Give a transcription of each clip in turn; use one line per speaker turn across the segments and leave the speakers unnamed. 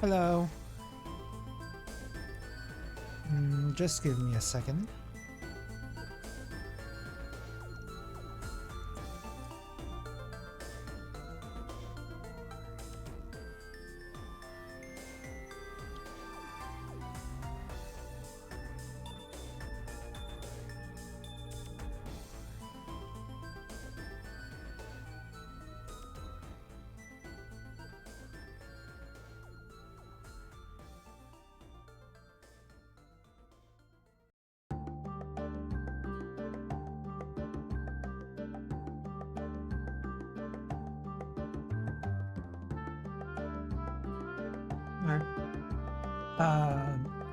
Hello. Just give me a second.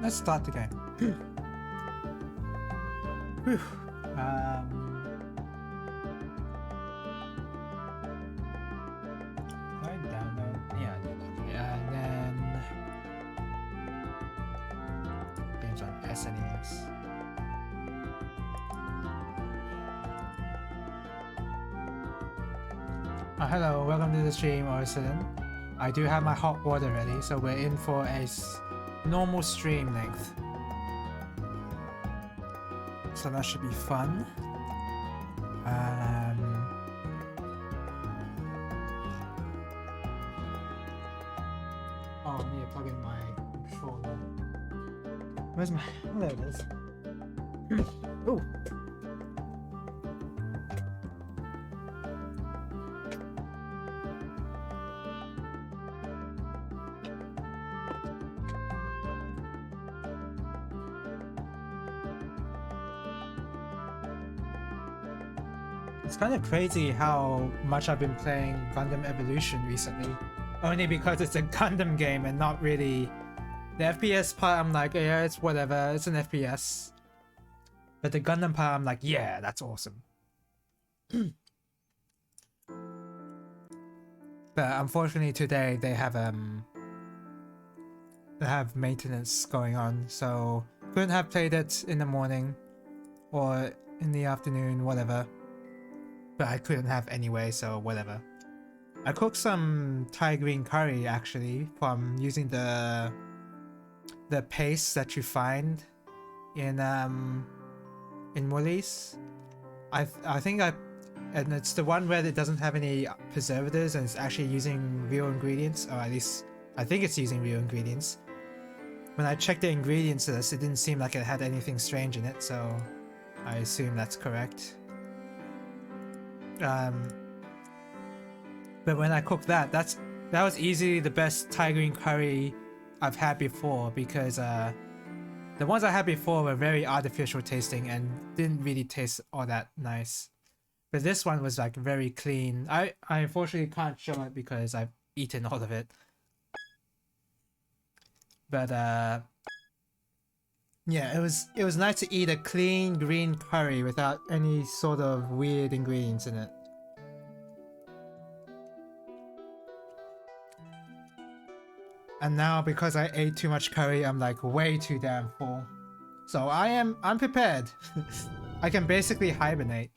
Let's start the game. Whew. I download, yeah, and then games on SNES. Hello, welcome to the stream, Orson. I do have my hot water ready, so we're in for a normal stream length. So that should be fun. Oh, I need to plug in my controller. Where's my... Oh, there it is. Ooh. It's kind of crazy how much I've been playing Gundam Evolution recently. Only because it's a Gundam game and not really... The FPS part I'm like, yeah, it's whatever, it's an FPS. But the Gundam part I'm like, yeah, that's awesome. But unfortunately today they have maintenance going on, so couldn't have played it in the morning or in the afternoon, whatever. But I couldn't have anyway, so whatever. I cooked some Thai green curry actually from using the paste that you find in Woolies. I think and it's the one where it doesn't have any preservatives and it's actually using real ingredients, or at least I think it's using real ingredients. When I checked the ingredients list, it didn't seem like it had anything strange in it, so I assume that's correct. But when I cooked that was easily the best Thai green curry I've had before, because the ones I had before were very artificial tasting and didn't really taste all that nice. But this one was like very clean. I unfortunately can't show it because I've eaten all of it. But yeah, it was nice to eat a clean green curry without any sort of weird ingredients in it. And now because I ate too much curry, I'm like way too damn full. So I'm prepared. I can basically hibernate.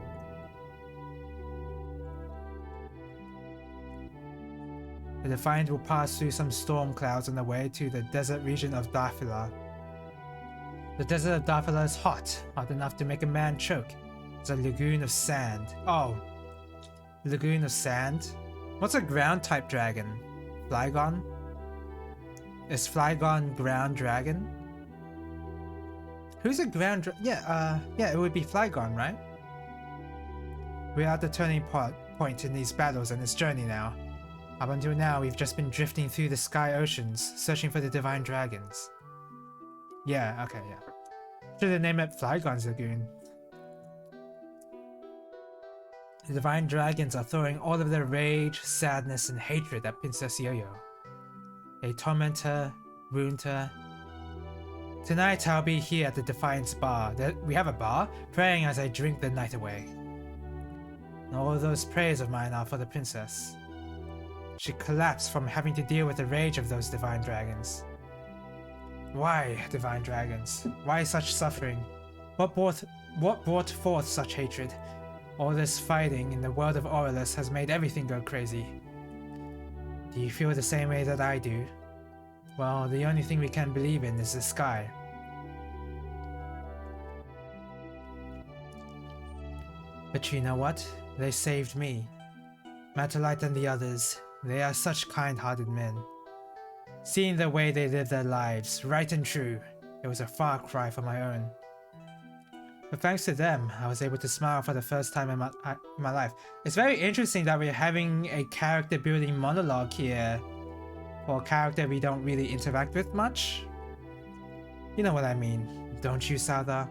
The Defiant will pass through some storm clouds on the way to the desert region of Dafila. The desert of Dafila is hot enough to make a man choke. It's a lagoon of sand. Oh, lagoon of sand? What's a ground type dragon? Flygon? Is Flygon ground dragon? Who's a ground yeah, it would be Flygon, right? We're at the turning point in these battles and this journey now. Up until now, we've just been drifting through the sky oceans, searching for the divine dragons. Yeah, okay, yeah. Should have named it Flygon's Lagoon. The divine dragons are throwing all of their rage, sadness, and hatred at Princess Yo-Yo. They torment her, wound her. Tonight I'll be here at the Defiance bar. We have a bar? Praying as I drink the night away. And all those prayers of mine are for the princess. She collapsed from having to deal with the rage of those divine dragons. Why, divine dragons? Why such suffering? What brought forth such hatred? All this fighting in the world of Aurelus has made everything go crazy. Do you feel the same way that I do? Well, the only thing we can believe in is the sky. But you know what? They saved me. Matterlight and the others, they are such kind-hearted men. Seeing the way they live their lives, right and true, it was a far cry from my own. But thanks to them, I was able to smile for the first time in my life. It's very interesting that we're having a character building monologue here for a character we don't really interact with much. You know what I mean, don't you, Souther?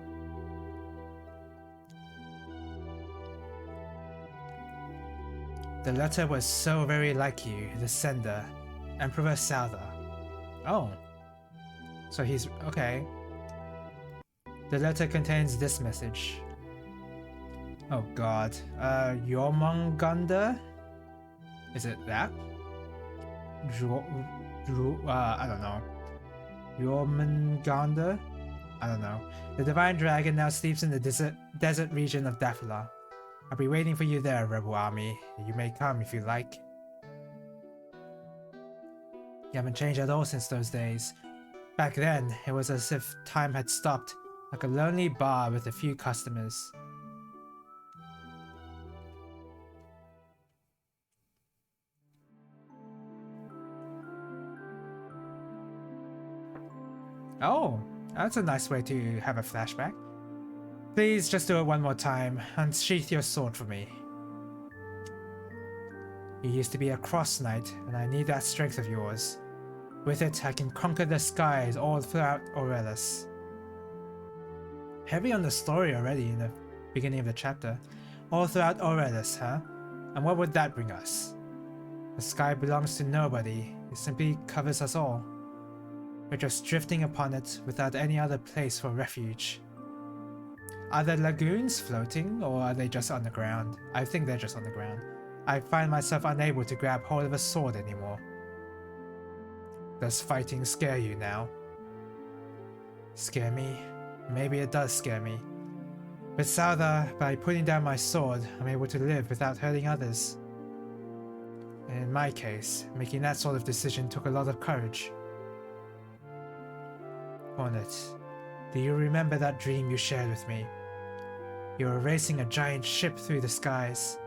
The letter was so very like you, the sender, Emperor Souther. Oh. So he's... okay. The letter contains this message. Oh god. Yormungandr? Is it that? I don't know. Yormungandr? I don't know. The divine dragon now sleeps in the desert region of Daphila. I'll be waiting for you there, rebel army. You may come if you like. You haven't changed at all since those days. Back then, it was as if time had stopped, like a lonely bar with a few customers. Oh, that's a nice way to have a flashback. Please just do it one more time. Unsheath your sword for me. You used to be a cross knight, and I need that strength of yours. With it, I can conquer the skies all throughout Aurelis. Heavy on the story already in the beginning of the chapter. All throughout Aurelis, huh? And what would that bring us? The sky belongs to nobody. It simply covers us all. We're just drifting upon it without any other place for refuge. Are the lagoons floating, or are they just on the ground? I think they're just on the ground. I find myself unable to grab hold of a sword anymore. Does fighting scare you now? Scare me? Maybe it does scare me. But Souther, by putting down my sword, I'm able to live without hurting others. And in my case, making that sort of decision took a lot of courage. Hornet, do you remember that dream you shared with me? You were racing a giant ship through the skies.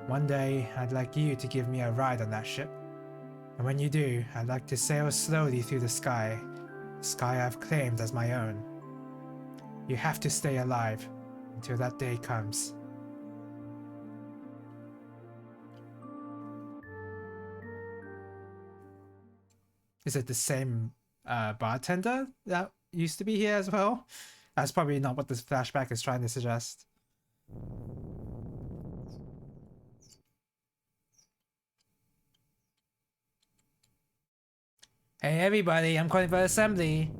One day, I'd like you to give me a ride on that ship. And when you do, I'd like to sail slowly through the sky I've claimed as my own. You have to stay alive until that day comes. Is it the same bartender that used to be here as well? That's probably not what this flashback is trying to suggest. Hey everybody, I'm calling for assembly.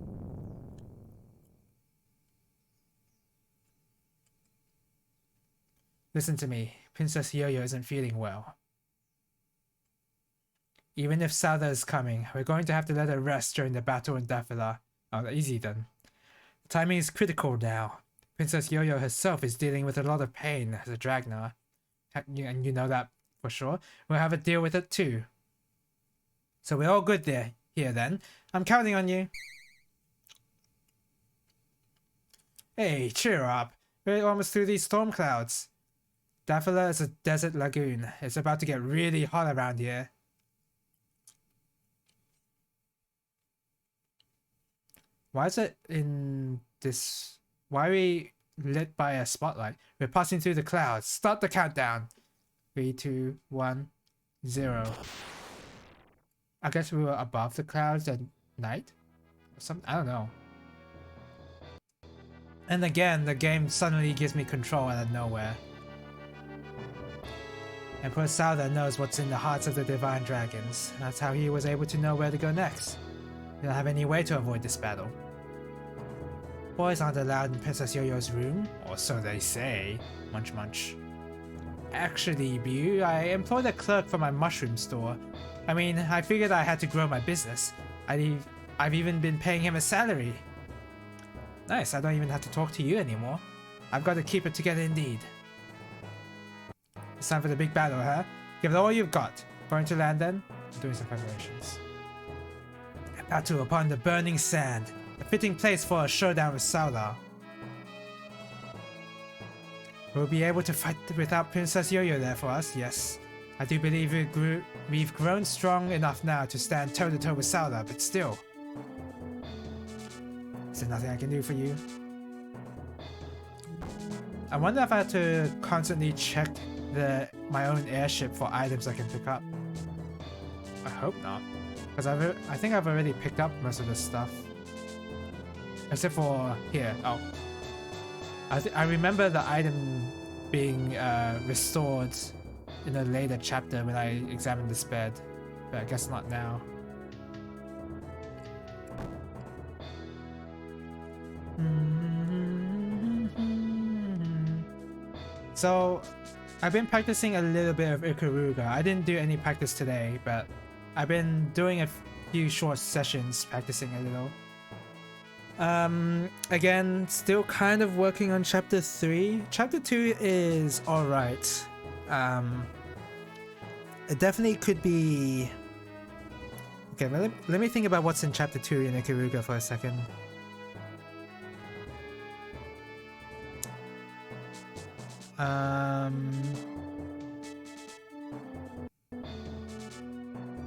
Listen to me, Princess Yo-Yo isn't feeling well. Even if Souther is coming, we're going to have to let her rest during the battle in Daphila. Oh, easy then. The timing is critical now. Princess Yo-Yo herself is dealing with a lot of pain as a Dragonite. And you know that for sure. We'll have to deal with it too. So we're all good here then. I'm counting on you. Hey, cheer up. We're almost through these storm clouds. Daphila is a desert lagoon. It's about to get really hot around here. Why is it in this... Why are we lit by a spotlight? We're passing through the clouds. Start the countdown. 3, 2, 1, 0. I guess we were above the clouds at night? Or something? I don't know. And again, the game suddenly gives me control out of nowhere. Emperor Souther knows what's in the hearts of the divine dragons. That's how he was able to know where to go next. He don't have any way to avoid this battle. Boys aren't allowed in Princess Yo-Yo's room, or so they say. Munch munch. Actually, Bu, I employed a clerk for my mushroom store. I mean, I figured I had to grow my business. I've even been paying him a salary. Nice, I don't even have to talk to you anymore. I've got to keep it together indeed. It's time for the big battle, huh? Give it all you've got. Going to land then? I'm doing some preparations. Battle upon the burning sand. A fitting place for a showdown with Saula. We'll be able to fight without Princess Yo-Yo there for us, yes. I do believe we've grown strong enough now to stand toe-to-toe with Saula, but still. Is there nothing I can do for you? I wonder if I have to constantly check my own airship for items I can pick up. I hope not. Because I think I've already picked up most of this stuff. Except for here. Oh. I remember the item being restored in a later chapter when I examined this bed. But I guess not now. So, I've been practicing a little bit of Ikaruga. I didn't do any practice today, but I've been doing a few short sessions practicing a little. Again, still kind of working on chapter 3. Chapter 2 is alright. It definitely could be... Okay, let me think about what's in chapter 2 in Ikaruga for a second.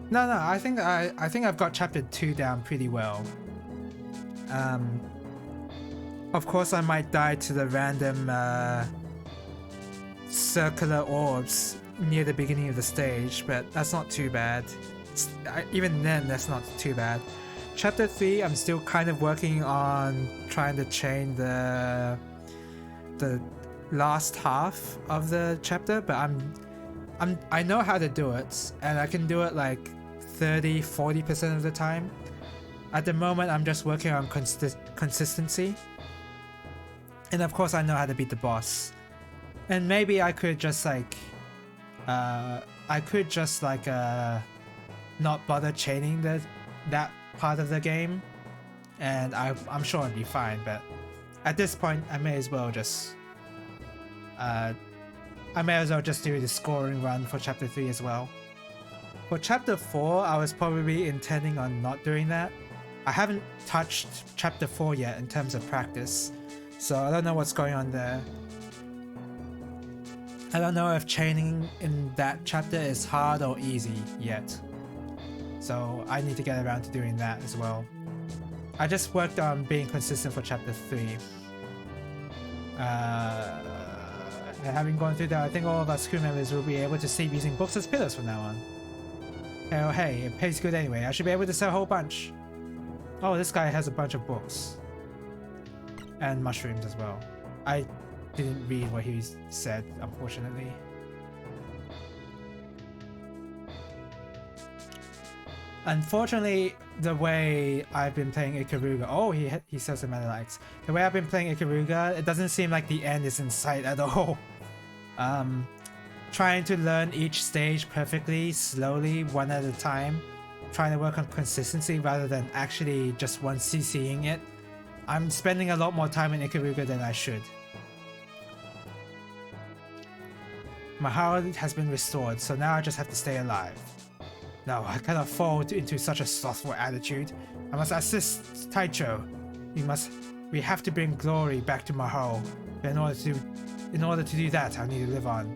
No, I think I've got chapter 2 down pretty well. Of course I might die to the random circular orbs near the beginning of the stage, but that's not too bad. Even then, that's not too bad. Chapter 3, I'm still kind of working on trying to chain the last half of the chapter, but I know how to do it, and I can do it like 30-40% of the time. At the moment, I'm just working on consistency, and of course I know how to beat the boss. And maybe I could just like not bother chaining that part of the game, and I'm sure it'll be fine. But at this point, I may as well just do the scoring run for chapter 3 as well. For chapter 4, I was probably intending on not doing that. I haven't touched chapter 4 yet in terms of practice, so I don't know what's going on there. I don't know if chaining in that chapter is hard or easy yet, so I need to get around to doing that as well. I just worked on being consistent for chapter 3. Having gone through that, I think all of us crew members will be able to sleep using books as pillows from now on. Oh hey, it pays good anyway. I should be able to sell a whole bunch. Oh, this guy has a bunch of books. And mushrooms as well. I didn't read what he said, unfortunately. Unfortunately, the way I've been playing Ikaruga... Oh, he sells some Metalites. The way I've been playing Ikaruga, it doesn't seem like the end is in sight at all. Trying to learn each stage perfectly, slowly, one at a time. Trying to work on consistency rather than actually just once CCing it. I'm spending a lot more time in Ikaruga than I should. My heart has been restored, so now I just have to stay alive. No, I cannot fall into such a slothful attitude. I must assist Taicho. We have to bring glory back to Mahou. In order to do that, I need to live on.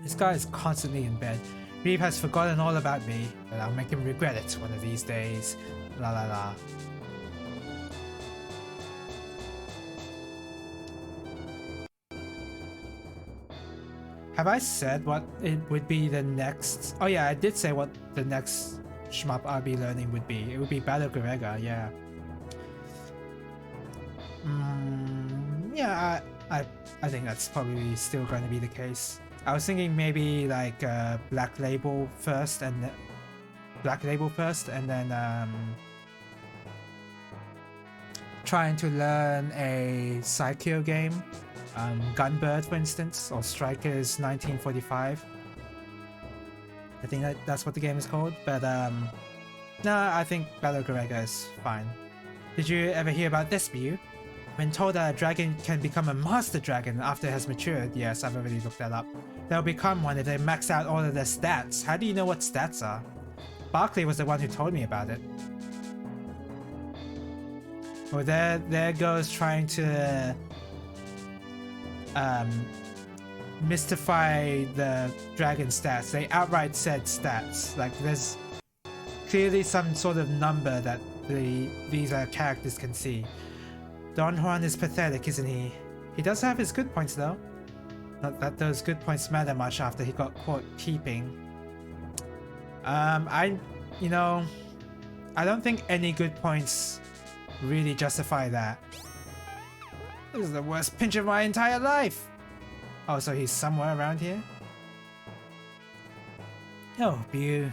This guy is constantly in bed. Reeve has forgotten all about me, but I'll make him regret it one of these days. La la la. Have I said what it would be the next... Oh yeah, I did say what the next shmup I'll be learning would be. It would be Battle Garega, yeah. Yeah, I think that's probably still going to be the case. I was thinking maybe like Black Label first, and then trying to learn a Saikyo game, Gunbird for instance, or Strikers 1945. I think that's what the game is called, but no, I think Battle Garega is fine. Did you ever hear about this, Mew? When told that a dragon can become a master dragon after it has matured, yes, I've already looked that up. They'll become one if they max out all of their stats. How do you know what stats are? Barkley was the one who told me about it. Well, there goes trying to mystify the dragon stats. They outright said stats. Like there's clearly some sort of number that these characters can see. Don Juan is pathetic, isn't he? He does have his good points though. Not that those good points matter much after he got caught keeping. I don't think any good points really justify that. This is the worst pinch of my entire life. Oh, so he's somewhere around here? Oh, Bew.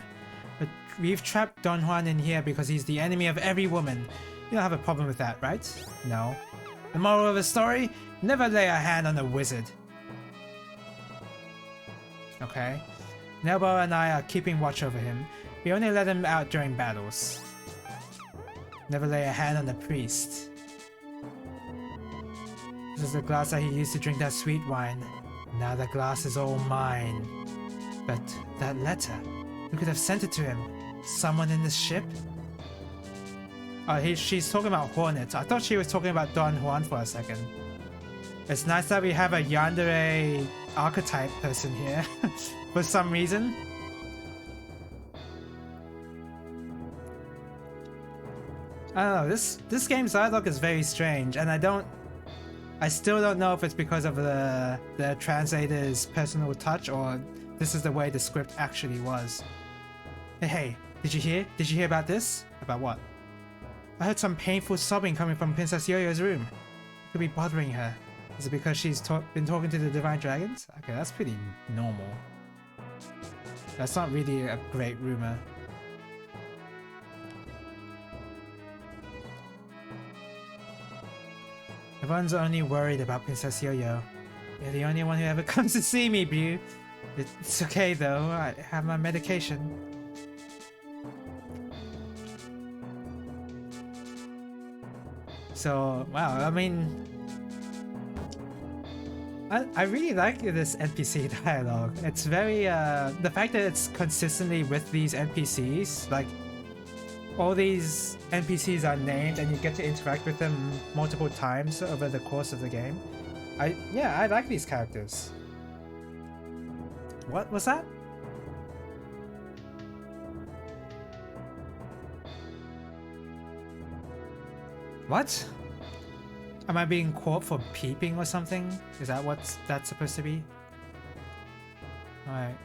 But we've trapped Don Juan in here because he's the enemy of every woman. You don't have a problem with that, right? No. The moral of the story? Never lay a hand on a wizard. Okay. Nelbo and I are keeping watch over him. We only let him out during battles. Never lay a hand on the priest. This is the glass that he used to drink that sweet wine. Now the glass is all mine. But that letter, who could have sent it to him? Someone in this ship? Oh, she's talking about Hornet. I thought she was talking about Don Juan for a second. It's nice that we have a yandere archetype person here for some reason. I don't know, this game's dialogue is very strange, and I still don't know if it's because of the translator's personal touch or this is the way the script actually was. Hey, did you hear? Did you hear about this? About what? I heard some painful sobbing coming from Princess Yo-Yo's room. It could be bothering her. Is it because she's been talking to the Divine Dragons? Okay, that's pretty normal. That's not really a great rumor. Everyone's only worried about Princess Yo-Yo. You're the only one who ever comes to see me, Bew. It's okay though, I have my medication. So, wow, I mean... I really like this NPC dialogue. It's very, the fact that it's consistently with these NPCs, like, all these NPCs are named and you get to interact with them multiple times over the course of the game. I like these characters. What was that? What? Am I being caught for peeping or something? Is that what that's supposed to be? Alright.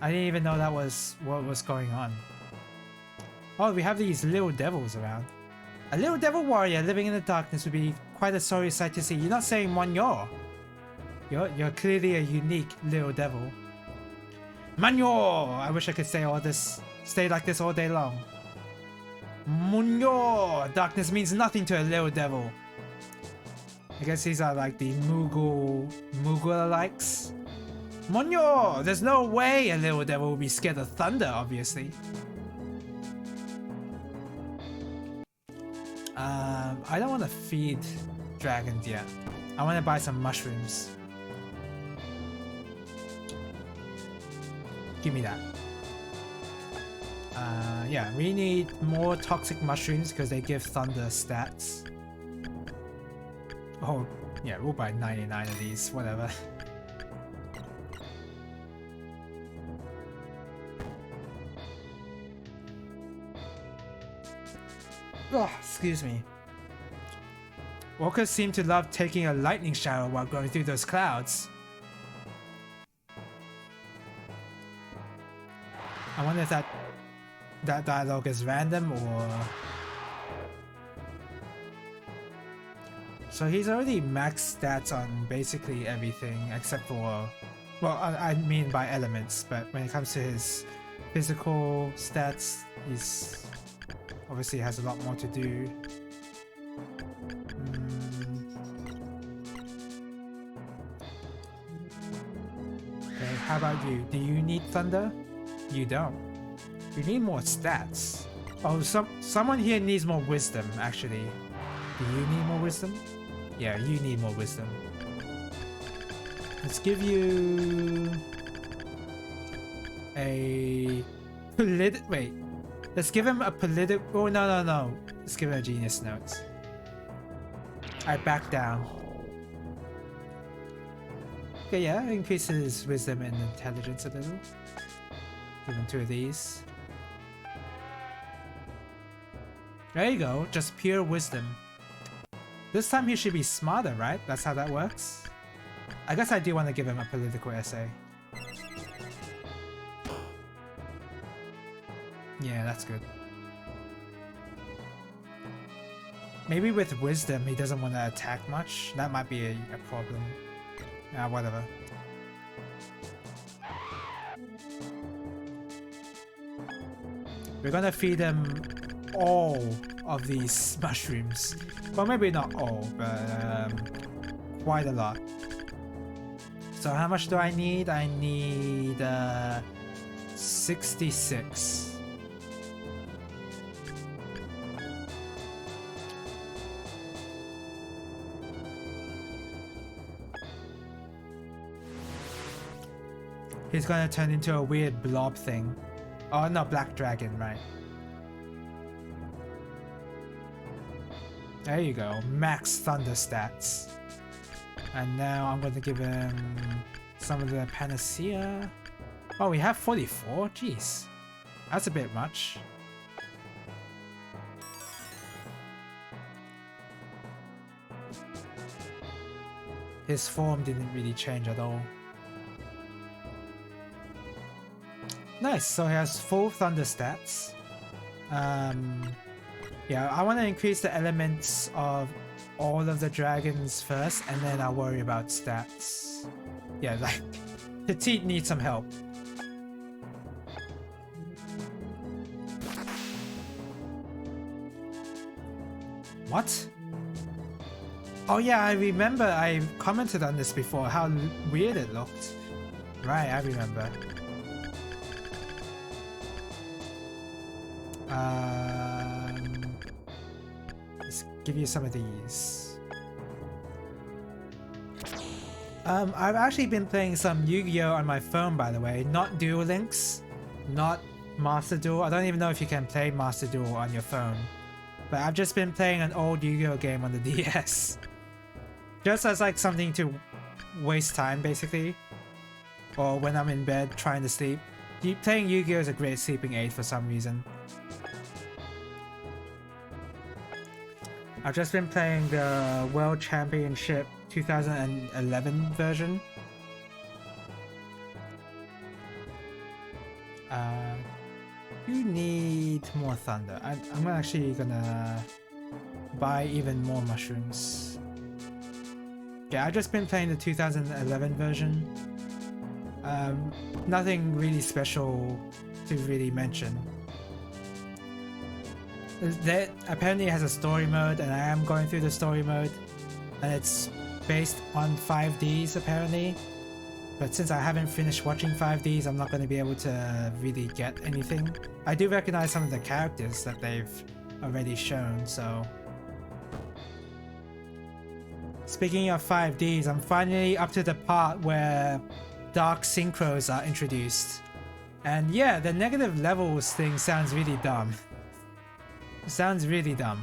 I didn't even know that was what was going on. Oh, we have these little devils around. A little devil warrior living in the darkness would be quite a sorry sight to see. You're not saying Monyor. You're clearly a unique little devil. Monyor! I wish I could stay like this all day long. Monyor! Darkness means nothing to a little devil. I guess these are like the Moogle-likes. Monyor! There's no way a little devil will be scared of thunder, obviously. I don't want to feed dragons yet. I want to buy some mushrooms. Give me that. Yeah, we need more toxic mushrooms because they give thunder stats. Oh, yeah, we'll buy 99 of these, whatever. Oh, excuse me. Walkers seem to love taking a lightning shower while going through those clouds. I wonder if that dialogue is random or... So he's already max stats on basically everything except for... Well, I mean by elements, but when it comes to his physical stats, he's obviously has a lot more to do. Okay, how about you? Do you need thunder? You don't. You need more stats. Oh, someone here needs more wisdom, actually. Do you need more wisdom? Yeah, you need more wisdom. Let's give you a Wait. Let's give him a political. Oh, no. Let's give him a genius note. I back down. Okay, yeah, increase his wisdom and intelligence a little. Give him 2 of these. There you go, just pure wisdom. This time he should be smarter, right? That's how that works? I guess I do want to give him a political essay. Yeah, that's good. Maybe with wisdom he doesn't want to attack much. That might be a problem. Whatever. We're gonna feed him all of these mushrooms. Well, maybe not all, but quite a lot. So how much do I need? I need 66. He's gonna turn into a weird blob thing. Oh no, black dragon, right. There you go, max thunder stats. And now I'm gonna give him some of the panacea. Oh, we have 44? Jeez. That's a bit much. His form didn't really change at all. Nice, so he has full thunder stats. Yeah, I want to increase the elements of all of the dragons first, and then I'll worry about stats. Yeah, like, Petite needs some help. What? Oh yeah, I remember I commented on this before, how weird it looked. Right, I remember. Let's give you some of these. I've actually been playing some Yu-Gi-Oh on my phone, by the way, not Duel Links, not Master Duel. I don't even know if you can play Master Duel on your phone, but I've just been playing an old Yu-Gi-Oh game on the DS, just as like something to waste time, basically, or when I'm in bed trying to sleep. Playing Yu-Gi-Oh is a great sleeping aid for some reason. I've just been playing the World Championship 2011 version. You need more thunder. I'm actually gonna buy even more mushrooms. Yeah, I've just been playing the 2011 version. Nothing really special to really mention. That apparently has a story mode, and I am going through the story mode, and it's based on 5Ds apparently, but since I haven't finished watching 5Ds, I'm not going to be able to really get anything. I do recognize some of the characters that they've already shown, so... Speaking of 5Ds, I'm finally up to the part where Dark Synchros are introduced. And yeah, the negative levels thing sounds really dumb. Sounds really dumb.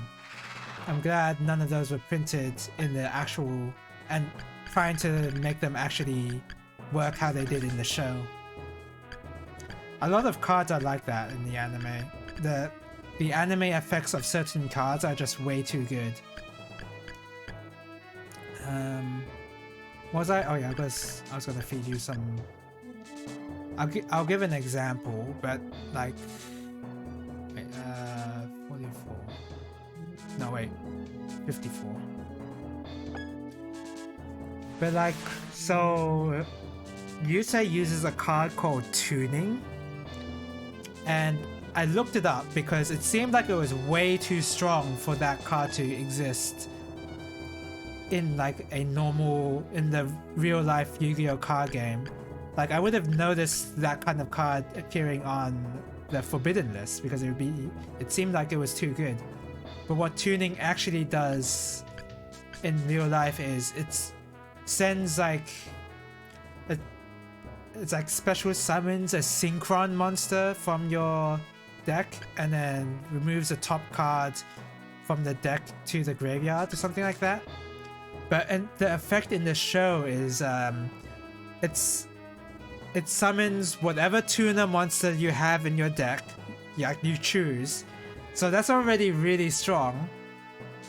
I'm glad none of those were printed in the actual, and trying to make them actually work how they did in the show. A lot of cards are like that in the anime. The anime effects of certain cards are just way too good. Was I? Oh yeah, I was gonna feed you some. I'll give an example, but like, wait, 44. No wait, 54. But like, so Yusei uses a card called Tuning, and I looked it up because it seemed like it was way too strong for that card to exist in like a normal, in the real life Yu-Gi-Oh card game. Like I would have noticed that kind of card appearing on the forbidden list because it seemed like it was too good. But what Tuning actually does in real life is it sends like it's like special summons a synchron monster from your deck and then removes the top card from the deck to the graveyard or something like that. But and the effect in the show is it summons whatever tuner monster you have in your deck, you choose. So that's already really strong.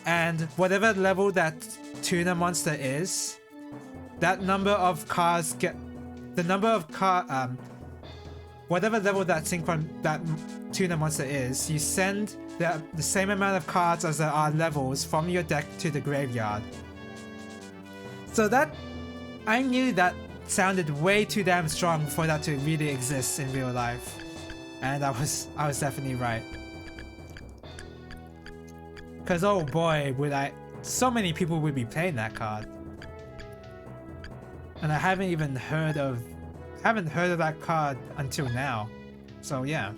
And whatever level that tuner monster is, that number of cards whatever level that tuner monster is, you send the same amount of cards as there are levels from your deck to the graveyard. So that, I knew that sounded way too damn strong for that to really exist in real life, and I was definitely right. Cause oh boy, so many people would be playing that card, and I haven't heard of that card until now. So yeah,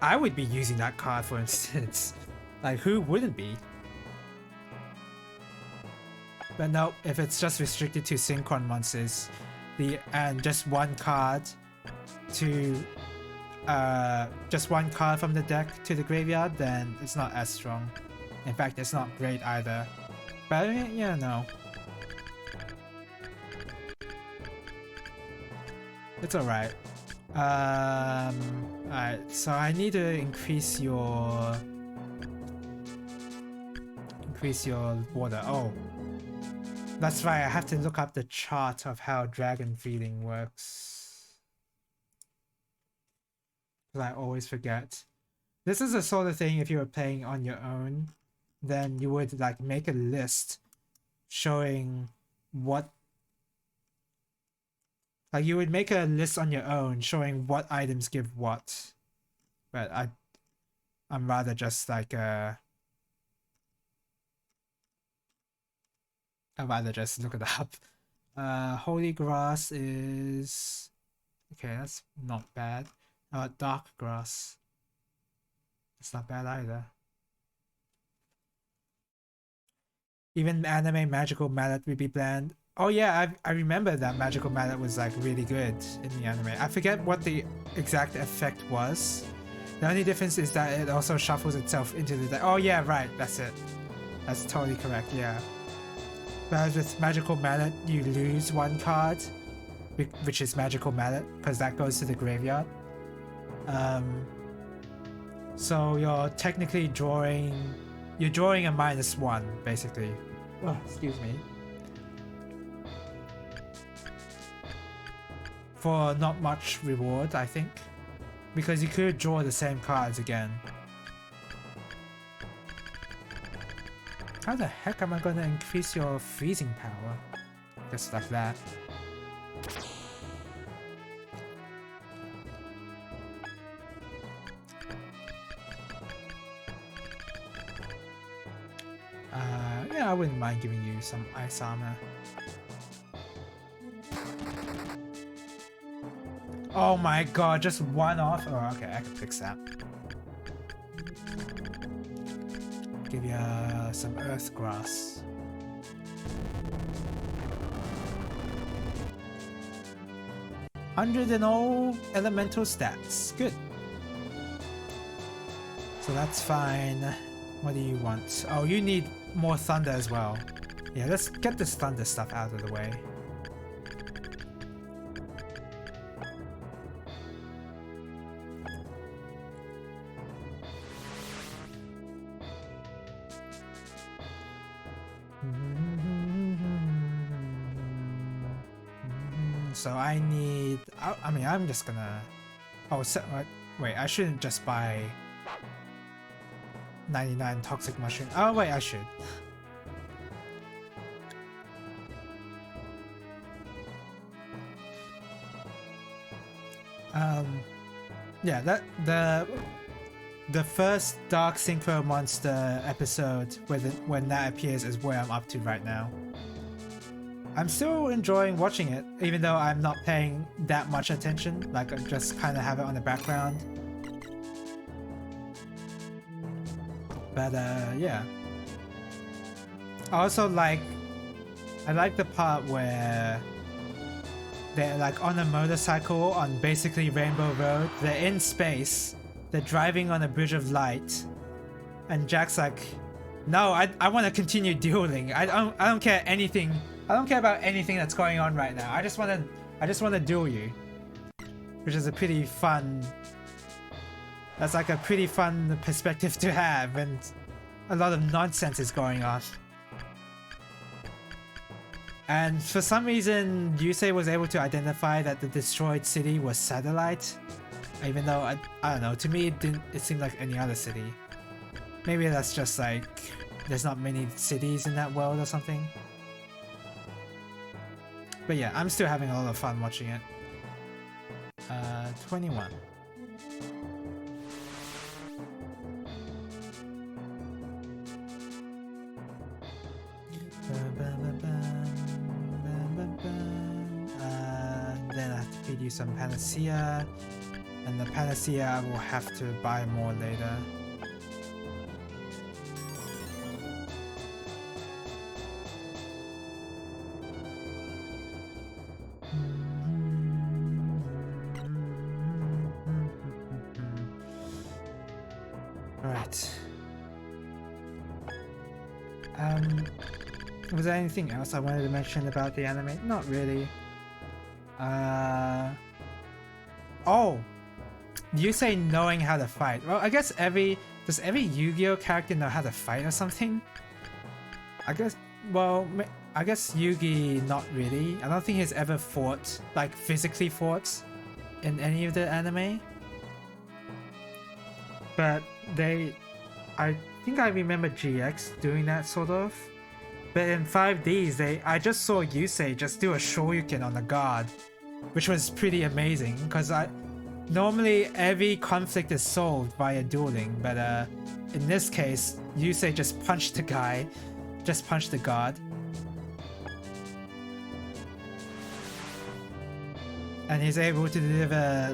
I would be using that card, for instance. Like, who wouldn't be? But no, if it's just restricted to synchron monsters, and just one card from the deck to the graveyard, then it's not as strong. In fact, it's not great either. But yeah, no. It's alright. Alright, so I need to increase your water. Oh. That's right, I have to look up the chart of how dragon feeding works. Because I always forget. This is the sort of thing, if you were playing on your own, then you would like make a list showing what... Like you would make a list on your own showing what items give what. But I'm rather just like I'd rather just look it up. Holy grass is... Okay, that's not bad. Dark grass. It's not bad either. Even anime magical mallet would be bland. Oh yeah, I remember that magical mallet was like really good in the anime. I forget what the exact effect was. The only difference is that it also shuffles itself into the deck. Oh yeah, right, that's it. That's totally correct, yeah. Whereas with Magical Mallet, you lose one card, which is Magical Mallet, because that goes to the graveyard. So you're technically drawing a -1, basically. Oh, excuse me. For not much reward, I think. Because you could draw the same cards again. How the heck am I gonna increase your freezing power? Just like that. Yeah, I wouldn't mind giving you some ice armor. Oh my god, just one off? Oh, okay, I can fix that. Give you some earth grass. And all elemental stats. Good. So that's fine. What do you want? Oh, you need more thunder as well. Yeah, let's get this thunder stuff out of the way. So I need... I mean, I'm just gonna... Oh, so, wait, I shouldn't just buy 99 toxic mushroom. Oh, wait, I should. Yeah, the first Dark Synchro Monster episode when that appears is where I'm up to right now. I'm still enjoying watching it, even though I'm not paying that much attention. Like, I just kind of have it on the background. But yeah. I also like I like the part where they're like on a motorcycle on basically Rainbow Road. They're in space. They're driving on a bridge of light, and Jack's like, "No, I want to continue dueling. I don't care anything. I don't care about anything that's going on right now. I just want to duel you," which is a pretty fun. That's like a pretty fun perspective to have, and a lot of nonsense is going on. And for some reason, Yusei was able to identify that the destroyed city was Satellite, even though I don't know. To me, it seemed like any other city. Maybe that's just like there's not many cities in that world or something. But yeah, I'm still having a lot of fun watching it. 21. Then I have to feed you some Panacea, and the Panacea I will have to buy more later. Alright. Was there anything else I wanted to mention about the anime? Not really. Oh! You say knowing how to fight. Well, I guess does every Yu-Gi-Oh character know how to fight or something? I guess Yugi not really. I don't think he's ever fought, like physically fought in any of the anime. But I think I remember GX doing that sort of. But in 5Ds, I just saw Yusei just do a Shoryuken on the guard, which was pretty amazing, because normally every conflict is solved via dueling, but in this case, Yusei just punched the guy, just punched the guard. And he's able to deliver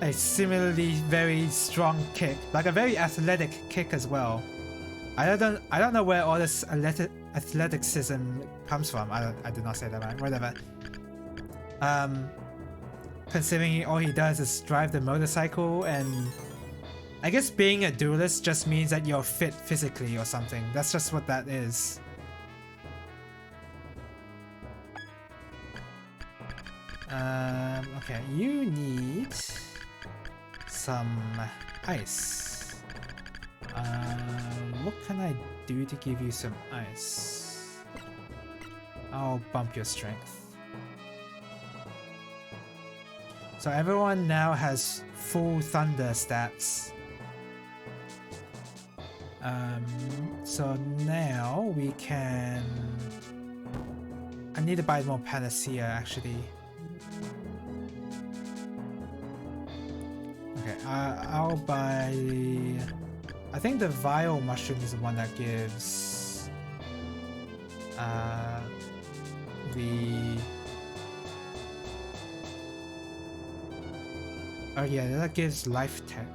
a similarly very strong kick, like a very athletic kick as well. I don't know where all this athleticism comes from. I did not say that right. Whatever. Considering all he does is drive the motorcycle, and I guess being a duelist just means that you're fit physically or something. That's just what that is. Okay, you need some ice. What can I do to give you some ice? I'll bump your strength. So everyone now has full thunder stats. So now we can... I need to buy more Panacea actually. Okay, I'll buy... I think the Vile Mushroom is the one that gives... Oh yeah, that gives Life Tech.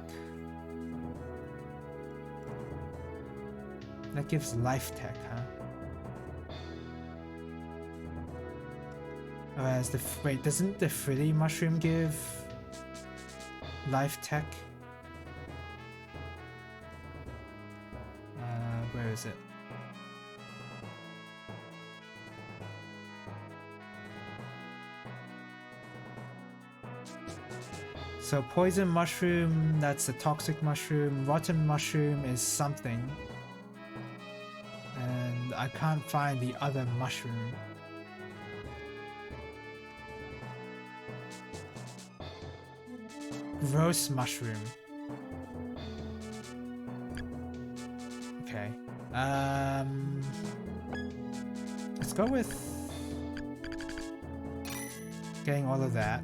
That gives Life Tech, huh? Whereas wait, doesn't the Frilly Mushroom give Life Tech? Where is it? So Poison Mushroom, that's the Toxic Mushroom. Rotten Mushroom is something. And I can't find the other mushroom. Gross Mushroom. Okay. Let's go with getting all of that.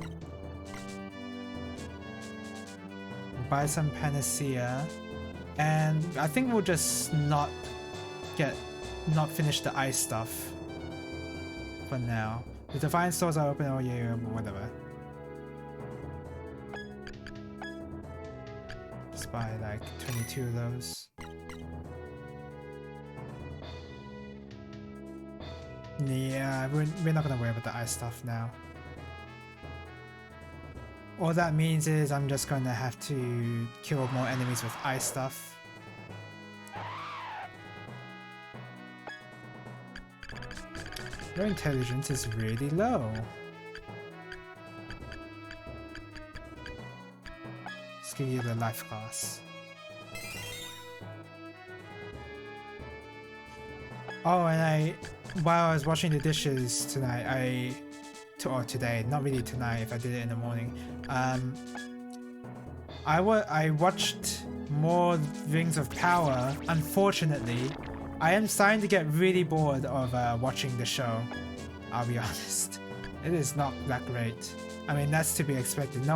Buy some Panacea, and I think we'll just not finish the ice stuff for now. The Divine Stores are open all year, whatever. Just buy like 22 of those. Yeah, we're not gonna worry about the ice stuff now. All that means is I'm just gonna have to kill more enemies with ice stuff. Your intelligence is really low. Let's give you the life class. Oh, and while I was washing the dishes tonight, or today, not really tonight if I did it in the morning, I watched more Rings of Power. Unfortunately, I am starting to get really bored of watching the show. I'll be honest. It is not that great. I mean, that's to be expected.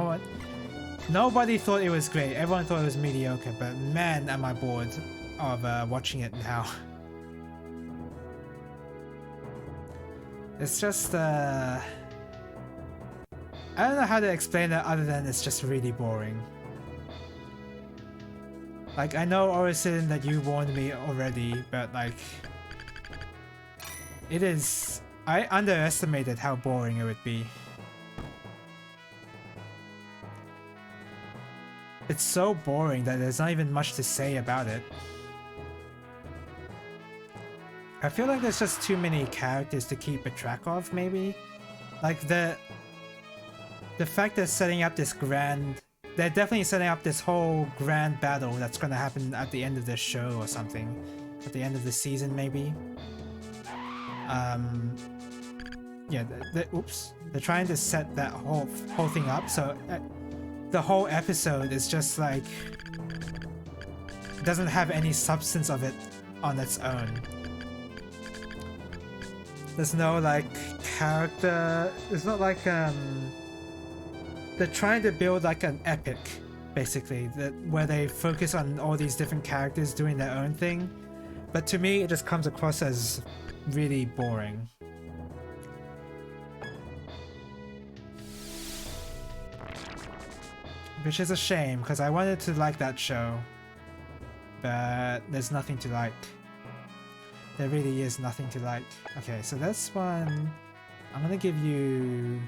Nobody thought it was great. Everyone thought it was mediocre, but man, am I bored of watching it now. It's just, I don't know how to explain it other than it's just really boring. Like, I know, Orison, that you warned me already, but like, it is... I underestimated how boring it would be. It's so boring that there's not even much to say about it. I feel like there's just too many characters to keep a track of, maybe? Like, the fact they're setting up this grand... They're definitely setting up this whole grand battle that's gonna happen at the end of this show or something. At the end of the season, maybe? Yeah, oops. They're trying to set that whole thing up, so... the whole episode is just like... doesn't have any substance of it on its own. There's no, like, character... It's not like, they're trying to build, like, an epic, basically, where they focus on all these different characters doing their own thing. But to me, it just comes across as really boring. Which is a shame, because I wanted to like that show. But there's nothing to like. There really is nothing to like. Okay, so this one... I'm gonna give you...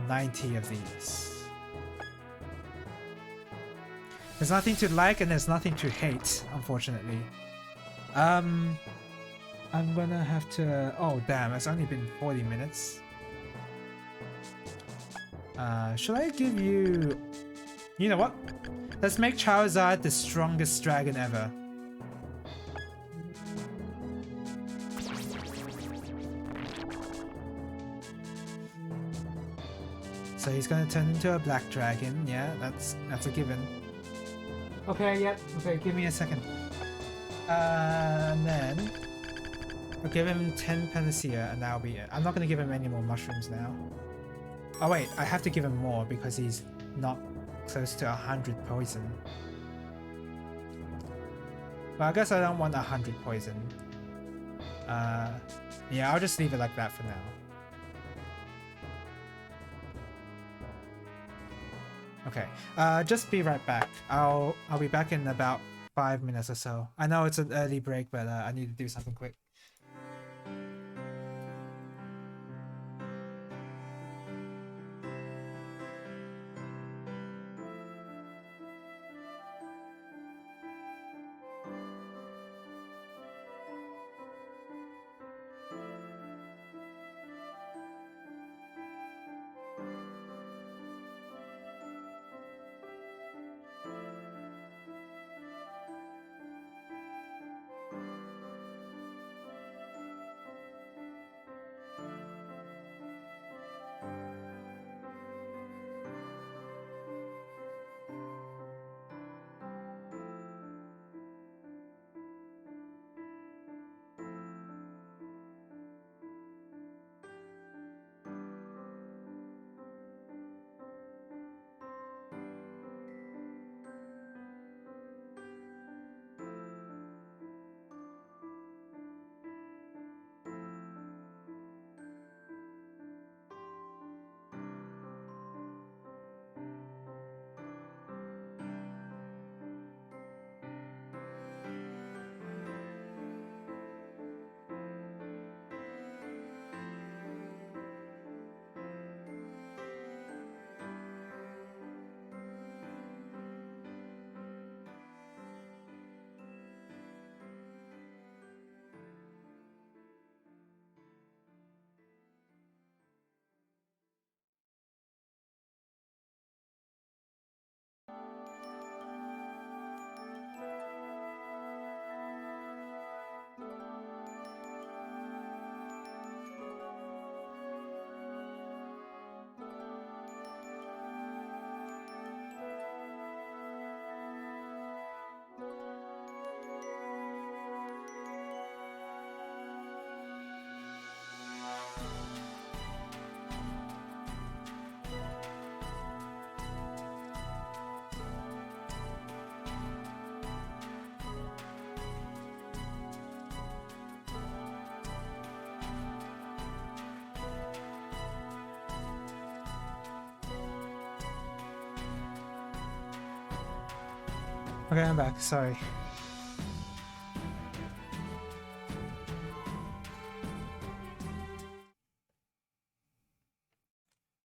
90 of these. There's nothing to like and there's nothing to hate, unfortunately. I'm gonna have to... Oh damn, it's only been 40 minutes. Should I give you... You know what? Let's make Charizard the strongest dragon ever. So he's gonna turn into a black dragon. Yeah, that's a given. Okay, yep. Okay, give me a second. And then I'll give him 10 Panacea, and that'll be it. I'm not gonna give him any more mushrooms now. Oh wait, I have to give him more because he's not close to 100 poison. Well, I guess I don't want 100 poison. Yeah, I'll just leave it like that for now. Okay, just be right back. I'll be back in about 5 minutes or so. I know it's an early break, but I need to do something quick. Okay, I'm back. Sorry.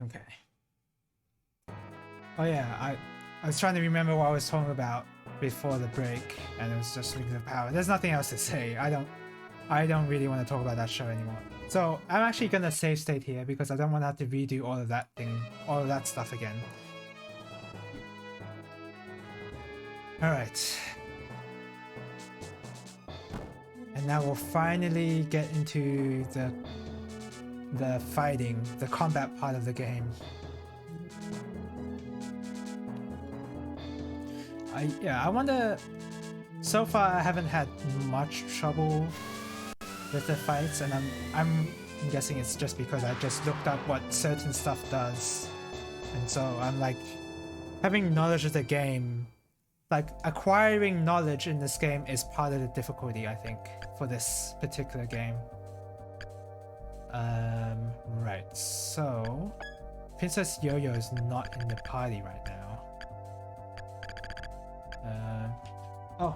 Okay. Oh yeah, I was trying to remember what I was talking about before the break, and it was just Rings of Power. There's nothing else to say. I don't really want to talk about that show anymore. So I'm actually gonna save state here because I don't want to have to redo all of that stuff again. All right. And now we'll finally get into the fighting, the combat part of the game. I wonder. So far, I haven't had much trouble with the fights, and I'm guessing it's just because I just looked up what certain stuff does, and so I'm like having knowledge of the game. Like acquiring knowledge in this game is part of the difficulty, I think, for this particular game. Right. So Princess Yo-Yo is not in the party right now. Oh.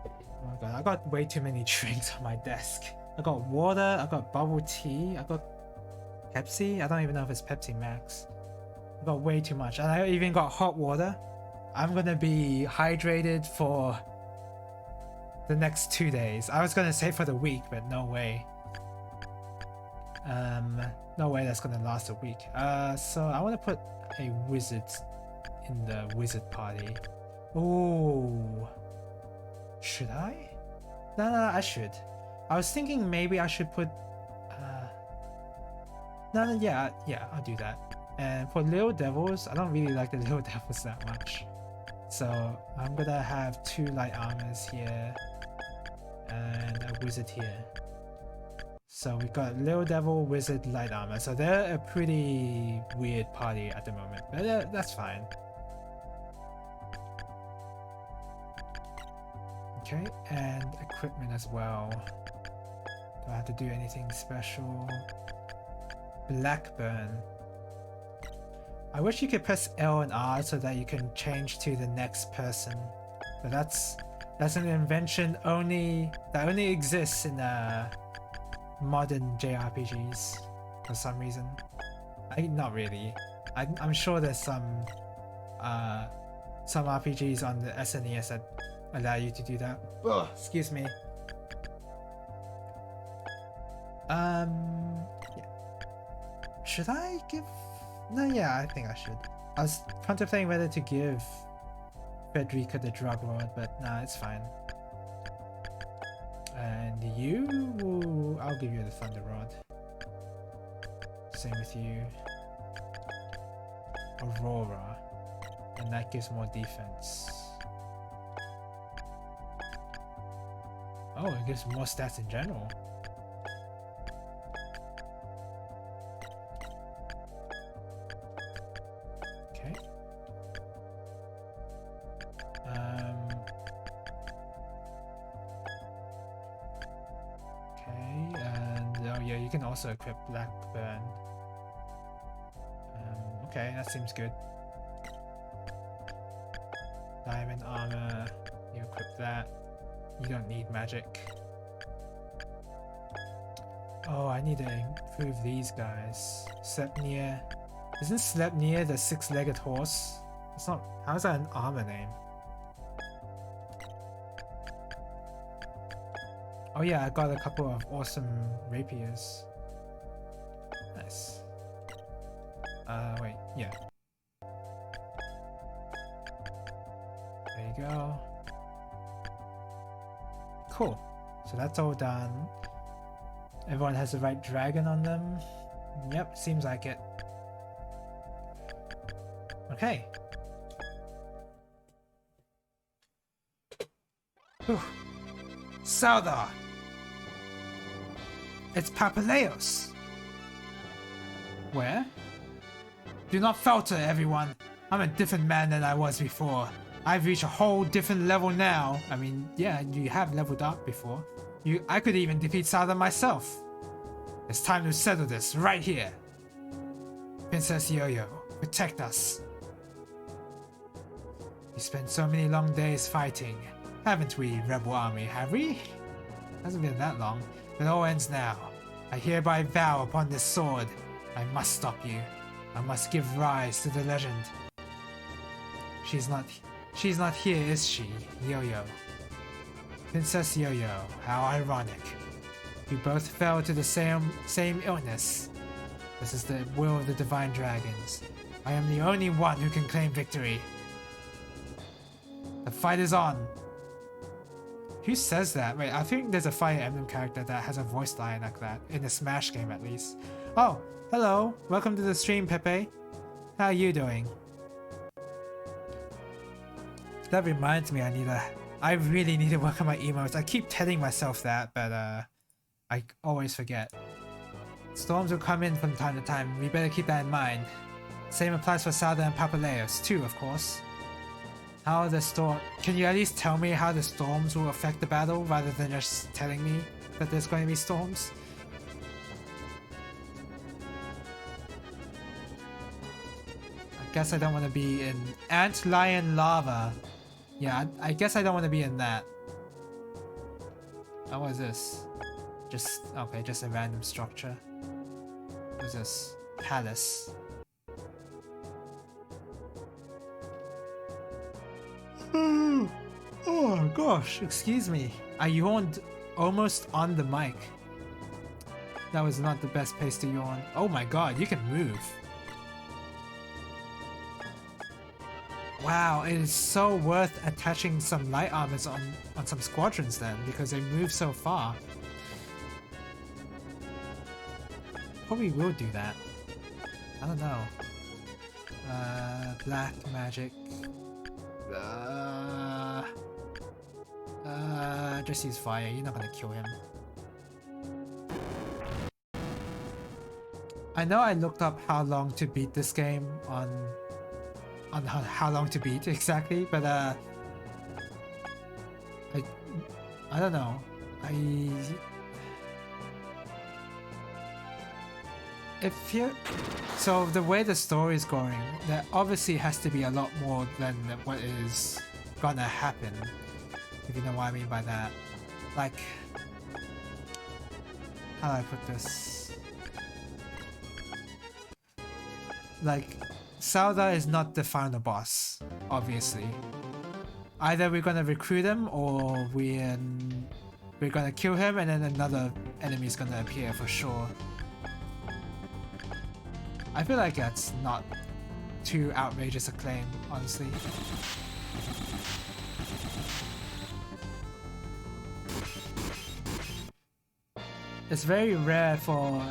Oh my god, I got way too many drinks on my desk. I got water, I got bubble tea, I got Pepsi. I don't even know if it's Pepsi Max. I got way too much, and I even got hot water. I'm gonna be hydrated for the next 2 days. I was gonna say for the week, but no way. No way that's gonna last a week. So I want to put a wizard in the wizard party. Oh, should I? No, I should. I was thinking maybe I should put. No, yeah, I'll do that. And for Little Devils, I don't really like the Little Devils that much. So I'm gonna have 2 light armors here and a wizard here. So we got Little Devil, Wizard, Light Armor. So they're a pretty weird party at the moment, but that's fine. Okay, and equipment as well. Do I have to do anything special? Blackburn. I wish you could press L and R so that you can change to the next person, but that's an invention that only exists in modern JRPGs for some reason. Not really. I'm sure there's some RPGs on the SNES that allow you to do that. Oh, excuse me. Yeah. Should I give? No, yeah, I think I should. I was contemplating whether to give Frederica the drug rod, but nah, it's fine. And you, I'll give you the thunder rod. Same with you. Aurora, and that gives more defense. Oh, it gives more stats in general. Okay. Okay, and oh yeah, you can also equip Blackburn. Okay, that seems good. Diamond armor, you equip that. You don't need magic. Oh, I need to improve these guys. Sleipnir. Isn't Sleipnir the 6-legged horse? It's not. How's that an armor name? Oh yeah, I got a couple of awesome rapiers. Nice. Wait, yeah. There you go. Cool. So that's all done. Everyone has the right dragon on them. Yep, seems like it. Okay. Whew. Saldar! It's Papaleos! Where? Do not falter, everyone. I'm a different man than I was before. I've reached a whole different level now. I mean, yeah, you have leveled up before. I could even defeat Saldar myself. It's time to settle this right here. Princess Yo-Yo, protect us. We spent so many long days fighting, haven't we, Rebel Army, have we? Hasn't been that long. It all ends now. I hereby vow upon this sword, I must stop you. I must give rise to the legend. She's not here, is she, Yo-Yo? Princess Yo-Yo, how ironic. We both fell to the same illness. This is the will of the Divine Dragons. I am the only one who can claim victory. The fight is on. Who says that? Wait, I think there's a Fire Emblem character that has a voice line like that, in the Smash game at least. Oh, hello. Welcome to the stream, Pepe. How are you doing? That reminds me, I really need to work on my emotes. I keep telling myself that, but I always forget. Storms will come in from time to time. We better keep that in mind. Same applies for Sauda and Papaleos too, of course. How are the storm? Can you at least tell me how the storms will affect the battle rather than just telling me that there's going to be storms? I guess I don't want to be in Antlion Lava. Yeah, I guess I don't want to be in that. Oh, what is this? Okay, just a random structure. What is this? Palace. Oh gosh, excuse me. I yawned almost on the mic. That was not the best place to yawn. Oh my god, you can move. Wow, it is so worth attaching some light armors on some squadrons then, because they move so far. Probably will do that. I don't know. Black magic. Just use fire. You're not gonna kill him. I know I looked up how long to beat this game on how long to beat exactly, but I don't know. So the way the story is going, there obviously has to be a lot more than what is gonna happen, if you know what I mean by that. Like, how do I put this? Like, Sauda is not the final boss, obviously. Either we're gonna recruit him or we're gonna kill him and then another enemy is gonna appear for sure. I feel like that's not too outrageous a claim, honestly. It's very rare for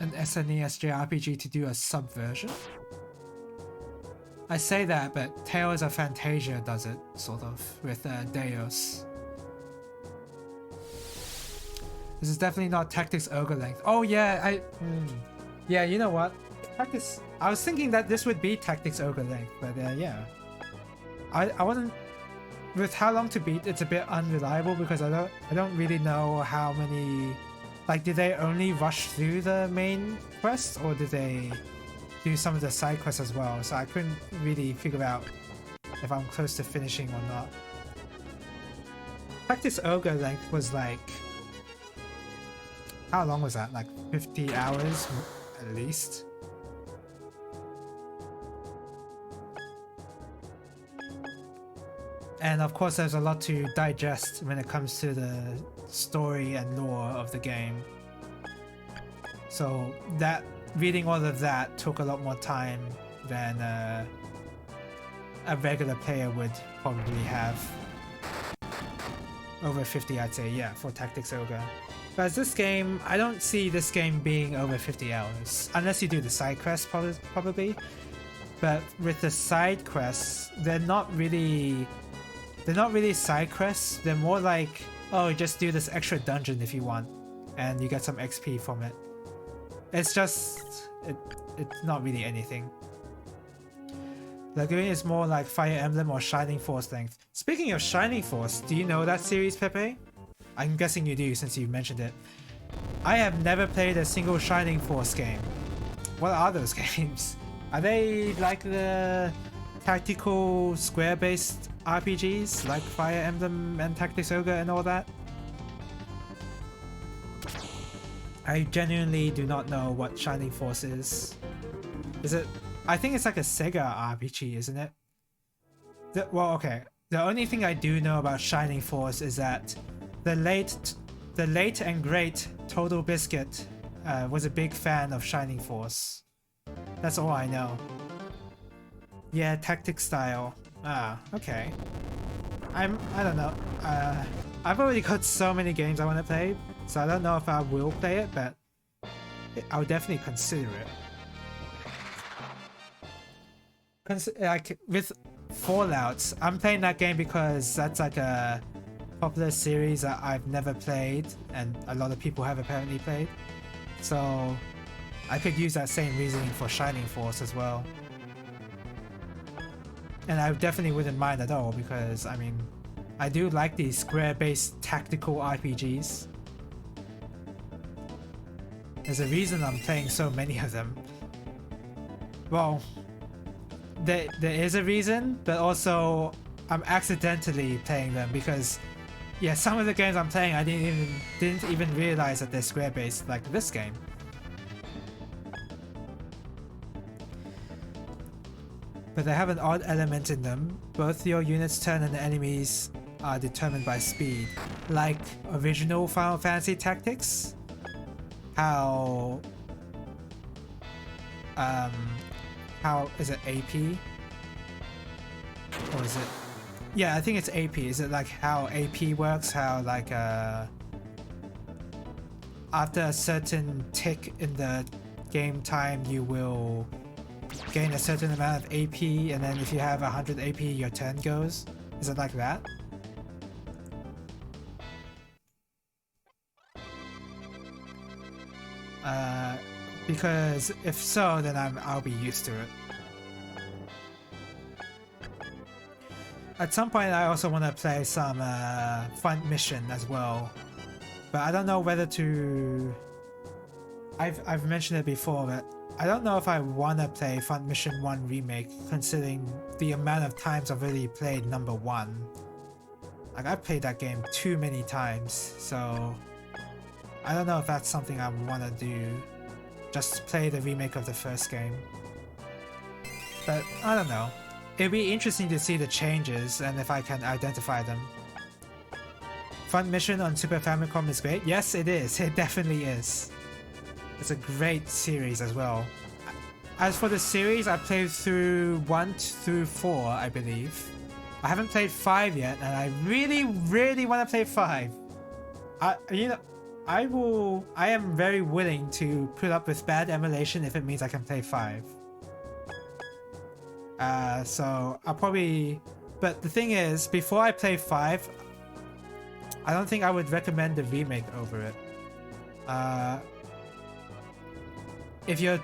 an SNES JRPG to do a subversion. I say that, but Tales of Phantasia does it, sort of, with Deus. This is definitely not Tactics Ogre length. Oh yeah, yeah, you know what? Tactics. I was thinking that this would be Tactics Ogre length, but yeah. I wasn't. With how long to beat, it's a bit unreliable because I don't really know how many. Like, did they only rush through the main quest, or did they do some of the side quests as well? So I couldn't really figure out if I'm close to finishing or not. Tactics Ogre length was like. How long was that? Like 50 hours? At least. And of course there's a lot to digest when it comes to the story and lore of the game. So that reading all of that took a lot more time than a regular player would probably have. Over 50, I'd say, yeah, for Tactics Ogre. Whereas this game, I don't see this game being over 50 hours. Unless you do the side quests, probably. But with the side quests, they're not really side quests. They're more like, oh, just do this extra dungeon if you want. And you get some XP from it. It's just, it's not really anything. Lagoon is more like Fire Emblem or Shining Force length. Speaking of Shining Force, do you know that series, Pepe? I'm guessing you do since you mentioned it. I have never played a single Shining Force game. What are those games? Are they like the tactical square-based RPGs like Fire Emblem and Tactics Ogre and all that. I genuinely do not know what Shining Force is. Is it? I think it's like a Sega RPG, isn't it? Well, okay. The only thing I do know about Shining Force is that the late and great Total Biscuit was a big fan of Shining Force. That's all I know. Yeah, tactic style. Ah, okay. I don't know. I've already got so many games I want to play, so I don't know if I will play it, but I'll definitely consider it. Like with Fallout, I'm playing that game because that's like a popular series that I've never played, and a lot of people have apparently played. So I could use that same reasoning for Shining Force as well. And I definitely wouldn't mind at all because, I mean, I do like these square-based tactical RPGs. There's a reason I'm playing so many of them. Well, there is a reason, but also I'm accidentally playing them because, yeah, some of the games I'm playing I didn't even realize that they're square-based, like this game. But they have an odd element in them. Both your unit's turn and the enemies are determined by speed, like original Final Fantasy Tactics. How is it AP? Or is it? Yeah, I think it's AP. Is it like how AP works? How like after a certain tick in the game time, you will gain a certain amount of AP, and then if you have 100 AP, your turn goes. Is it like that? Because if so, then I'll be used to it. At some point, I also want to play some Front Mission as well, but I don't know whether to. I've mentioned it before, but I don't know if I want to play Front Mission 1 Remake, considering the amount of times I've already played number 1. Like, I've played that game too many times, so I don't know if that's something I want to do. Just play the remake of the first game. But I don't know. It'd be interesting to see the changes and if I can identify them. Front Mission on Super Famicom is great. Yes, it is. It definitely is. It's a great series as well. As for the series, I played through 1 through 4, I believe. I haven't played 5 yet, and I really, really want to play 5. I am very willing to put up with bad emulation if it means I can play 5. So I'll probably... But the thing is, before I play 5, I don't think I would recommend the remake over it. If you're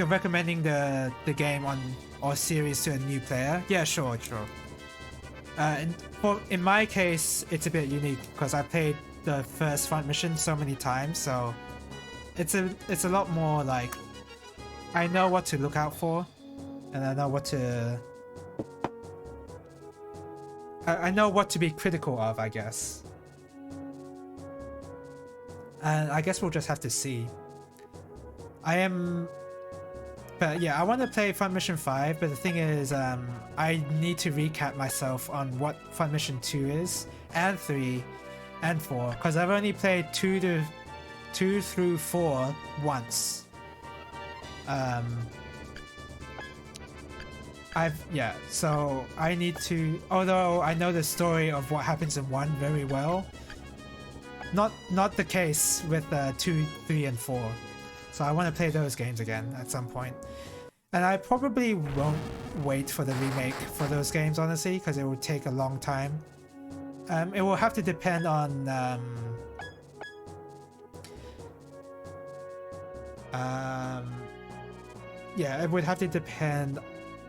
recommending the game or series to a new player, yeah, sure. In my case, it's a bit unique because I played the first Front Mission so many times, so it's a lot more like I know what to look out for, and I know what to be critical of, I guess. And I guess we'll just have to see. But yeah, I want to play Front Mission 5, but the thing is, I need to recap myself on what Front Mission 2 is, and 3, and 4, because I've only played 2 through 4 once. So I need to, although I know the story of what happens in 1 very well, not the case with 2, 3, and 4. So I want to play those games again at some point. And I probably won't wait for the remake for those games, honestly, because it will take a long time. It will have to depend on... yeah, it would have to depend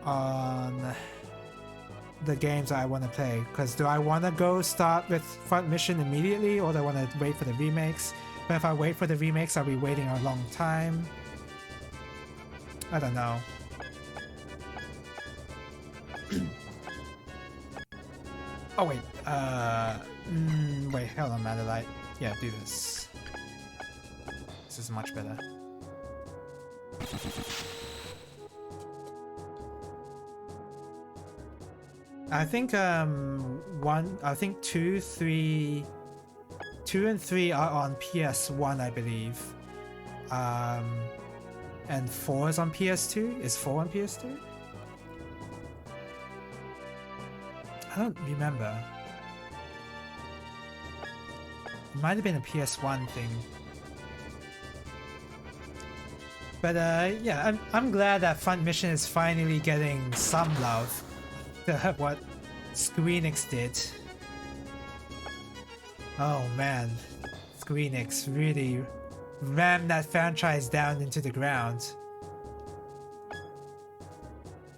on the games I want to play. Because do I want to go start with Front Mission immediately, or do I want to wait for the remakes? But if I wait for the remakes, I'll be waiting a long time. I don't know. Oh wait, wait, hold on, Madelite. Yeah, do this. This is much better. I think two and three are on PS1, I believe. And 4 is on PS2. Is 4 on PS2? I don't remember. It might have been a PS1 thing. But yeah, I'm glad that Front Mission is finally getting some love to what Squeenix did. Oh man, Squeenix really rammed that franchise down into the ground.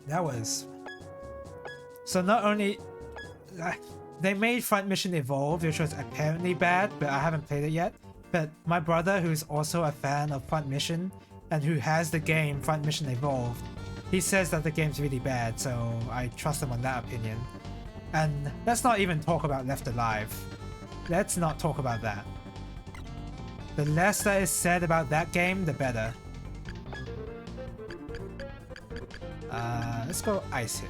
That was... So not only... they made Front Mission Evolved, which was apparently bad, but I haven't played it yet. But my brother, who's also a fan of Front Mission, and who has the game Front Mission Evolved, he says that the game's really bad, so I trust him on that opinion. And let's not even talk about Left Alive. Let's not talk about that. The less that is said about that game, the better. Let's go Ice Hit.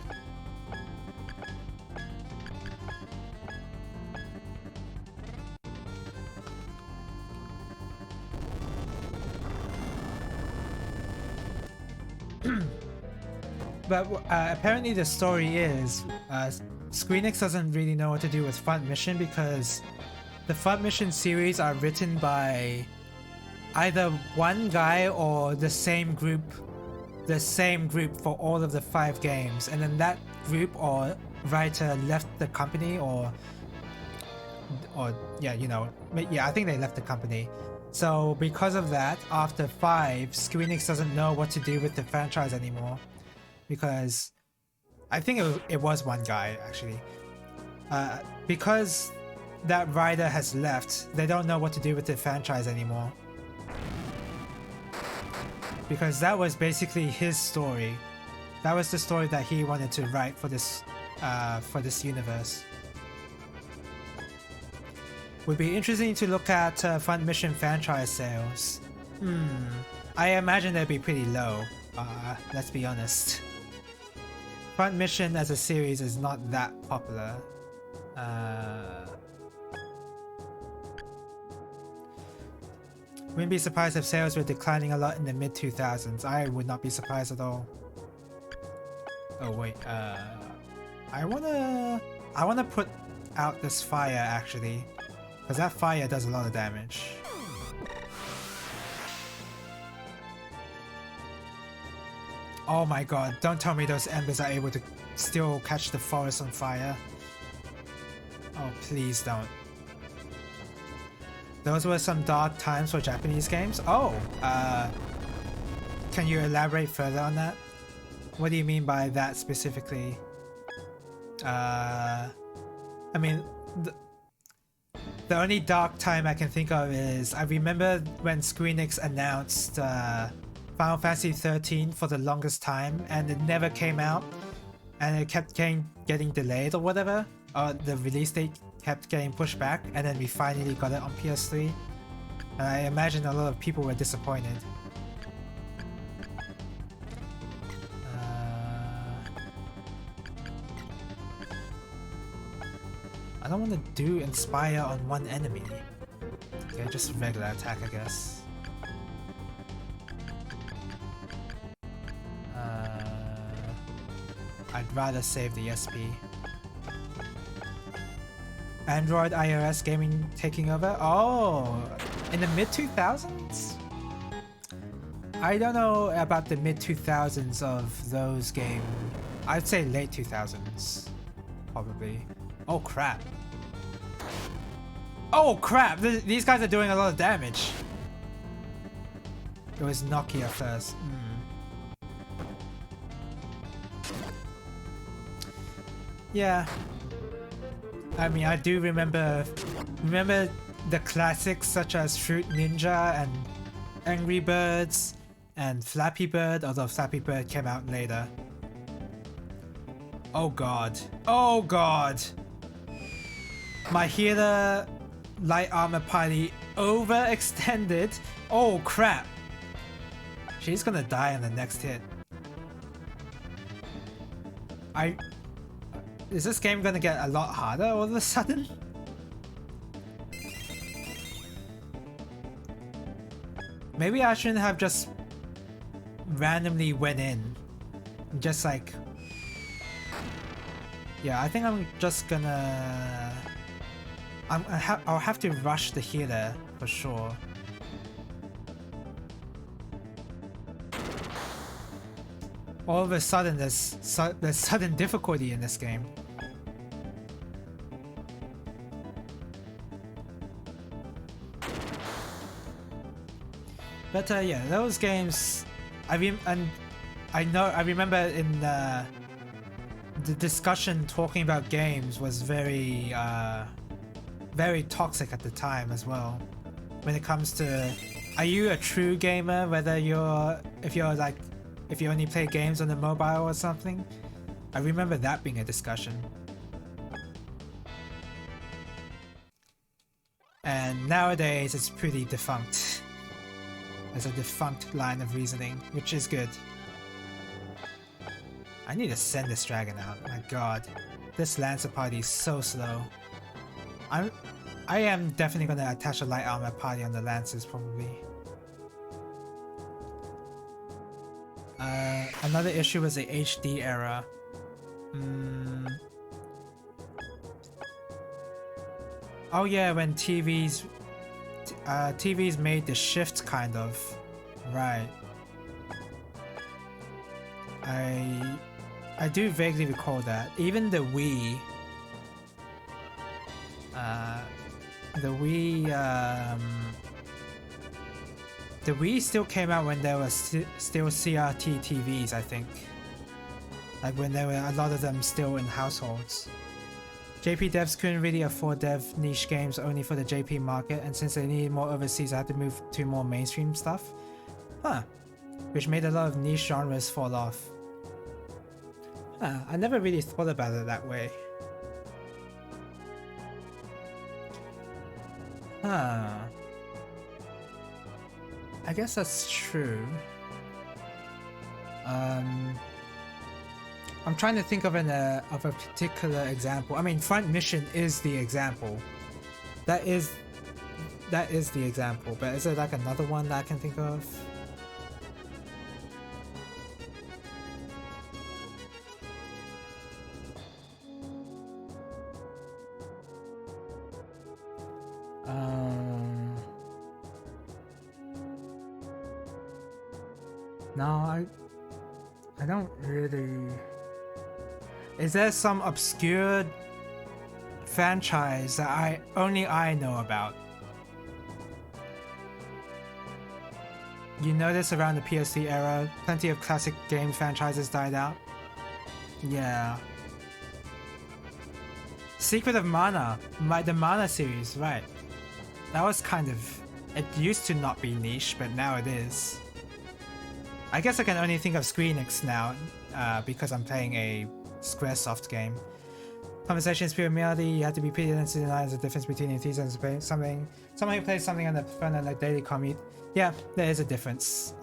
But apparently the story is Squeenix doesn't really know what to do with Front Mission because the Front Mission series are written by either one guy or the same group for all of the 5 games, and then that group or writer left the company or yeah, you know, yeah, I think they left the company. So because of that, after 5, Squeenix doesn't know what to do with the franchise anymore. Because I think it was one guy actually. Because that writer has left, they don't know what to do with the franchise anymore. Because that was basically his story. That was the story that he wanted to write for this universe. Would be interesting to look at Front Mission franchise sales. I imagine they'd be pretty low. Let's be honest. Front Mission as a series is not that popular. Wouldn't be surprised if sales were declining a lot in the mid-2000s. I would not be surprised at all. Oh wait, I wanna put out this fire actually, because that fire does a lot of damage. Oh my god, don't tell me those embers are able to still catch the forest on fire. Oh, please don't. Those were some dark times for Japanese games? Oh, can you elaborate further on that? What do you mean by that specifically? I mean, the only dark time I can think of is I remember when Squeenix announced Final Fantasy 13 for the longest time, and it never came out, and it kept getting delayed or whatever, or the release date kept getting pushed back, and then we finally got it on PS3, and I imagine a lot of people were disappointed. I don't want to do Inspire on one enemy. Okay, just regular attack, I guess. I'd rather save the SP. Android iOS gaming taking over? Oh, in the mid-2000s? I don't know about the mid-2000s of those games. I'd say late 2000s, probably. Oh crap. Oh crap! These guys are doing a lot of damage. It was Nokia first. Yeah. I mean, I do remember the classics such as Fruit Ninja and Angry Birds and Flappy Bird, although Flappy Bird came out later. Oh god. Oh god! My healer light armor party overextended. Oh crap! She's gonna die on the next hit. Is this game gonna get a lot harder all of a sudden? Maybe I shouldn't have just randomly went in. Just like... Yeah, I think I'm just gonna... I'll have to rush the healer for sure. All of a sudden there's sudden difficulty in this game. But yeah, those games, I remember in the discussion talking about games was very very toxic at the time as well. When it comes to, are you a true gamer? Whether if you only play games on the mobile or something. I remember that being a discussion. And nowadays it's pretty defunct. There's a defunct line of reasoning, which is good. I need to send this dragon out. My god. This Lancer party is so slow. I am definitely gonna attach a light armor party on the Lancers probably. Another issue was the HD era. Oh yeah, when TVs made the shift kind of. Right. I do vaguely recall that. Even the Wii. The Wii still came out when there was still CRT TVs, I think. Like when there were a lot of them still in households. JP devs couldn't really afford dev niche games only for the JP market, and since they needed more overseas, I had to move to more mainstream stuff. Huh. Which made a lot of niche genres fall off. Huh, I never really thought about it that way. Huh. I guess that's true. I'm trying to think of a particular example. I mean, Front Mission is the example. That is the example. But is there like another one that I can think of? No, I don't really. Is there some obscure franchise that only I know about? You notice around the PS3 era, plenty of classic game franchises died out? Yeah. Secret of Mana, the Mana series, right. That was kind of... It used to not be niche, but now it is. I guess I can only think of Squeenix now, because I'm playing a Squaresoft game. Conversation is pure melody, you have to be pretty sensitive to the difference between enthusiasm and something. Someone who plays something on the phone and like daily commute. Yeah, there is a difference.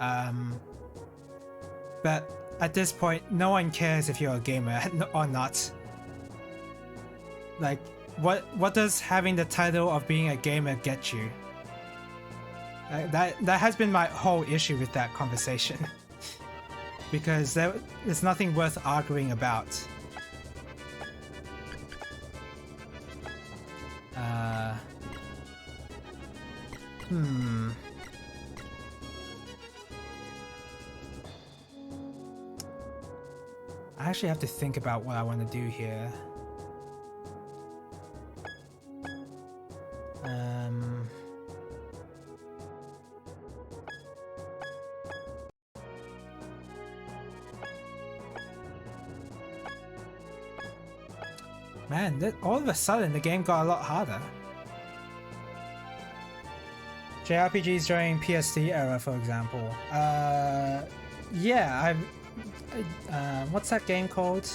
But at this point, no one cares if you're a gamer or not. Like, what does having the title of being a gamer get you? That has been my whole issue with that conversation. Because there's nothing worth arguing about. I actually have to think about what I want to do here. Man, all of a sudden the game got a lot harder. JRPGs during PS3 era, for example. Yeah, what's that game called?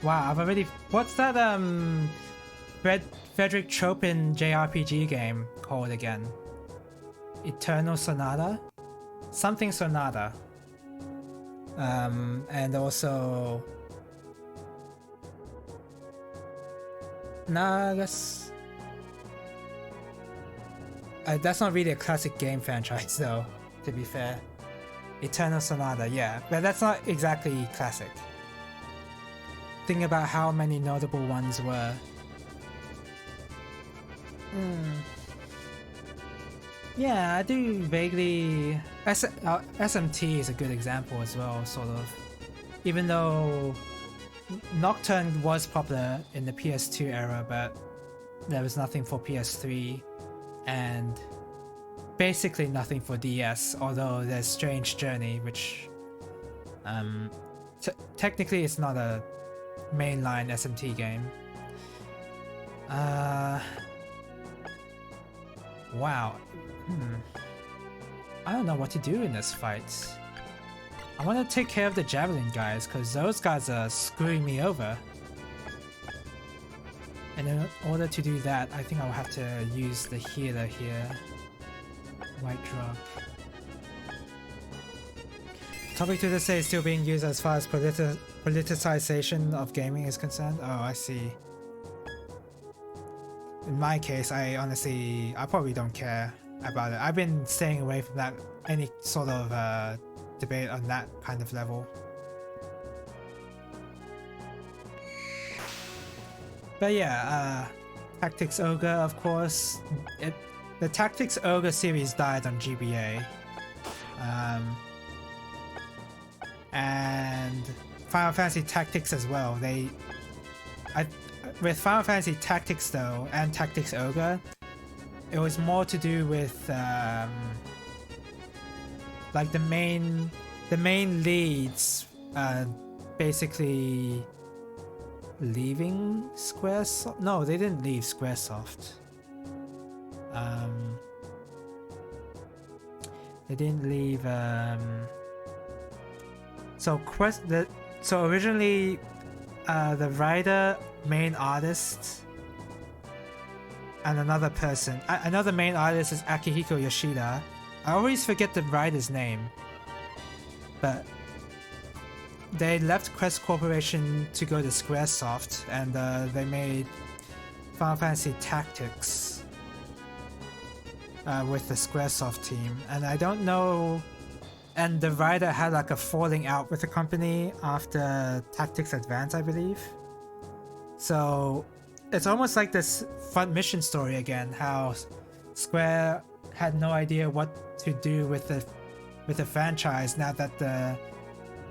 Wow, I've already. What's that? Frederick Chopin JRPG game called again? Eternal Sonata, something Sonata. And also. Nah, that's not really a classic game franchise, though. To be fair, Eternal Sonata, yeah, but that's not exactly classic. Think about how many notable ones were. Yeah, I do vaguely. SMT is a good example as well, sort of. Even though Nocturne was popular in the PS2 era, but there was nothing for PS3, and basically nothing for DS, although there's Strange Journey, which technically it's not a mainline SMT game. Wow. I don't know what to do in this fight. I want to take care of the Javelin guys, because those guys are screwing me over. And in order to do that, I think I'll have to use the healer here. White drop. Topic to this day is still being used as far as politicization of gaming is concerned. Oh, I see. In my case, I probably don't care about it. I've been staying away from that, any sort of debate on that kind of level. But yeah, Tactics Ogre, of course. The Tactics Ogre series died on GBA. And Final Fantasy Tactics as well. With Final Fantasy Tactics though, and Tactics Ogre, it was more to do with like the main leads basically leaving Squaresoft. No, they didn't leave Squaresoft. They didn't leave. So originally, the writer, main artist, and another person. Another main artist is Akihiko Yoshida. I always forget the writer's name, but they left Quest Corporation to go to Squaresoft, and they made Final Fantasy Tactics with the Squaresoft team. And I don't know. And the writer had like a falling out with the company after Tactics Advance, I believe. So it's almost like this front mission story again, how Square had no idea what to do with the franchise now that the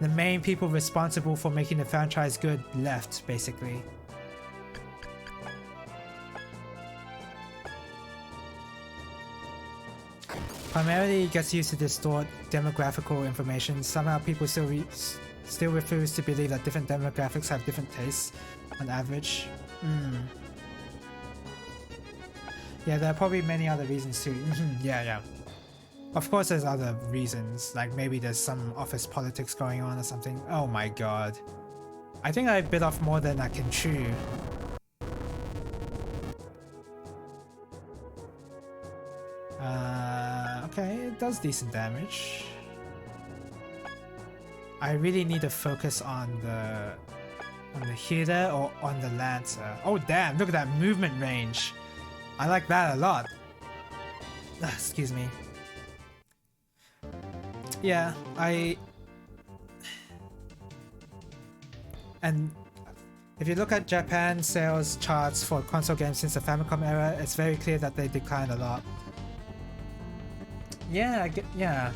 main people responsible for making the franchise good left, basically. Primarily gets used to distort demographical information. Somehow people still refuse to believe that different demographics have different tastes on average. Yeah, there are probably many other reasons too. Yeah. Of course there's other reasons, like maybe there's some office politics going on or something. Oh my god. I think I bit off more than I can chew. Okay, it does decent damage. I really need to focus on the healer or on the lancer. Oh damn, look at that movement range. I like that a lot. Excuse me. Yeah, and if you look at Japan sales charts for console games since the Famicom era, it's very clear that they declined a lot. Yeah, yeah.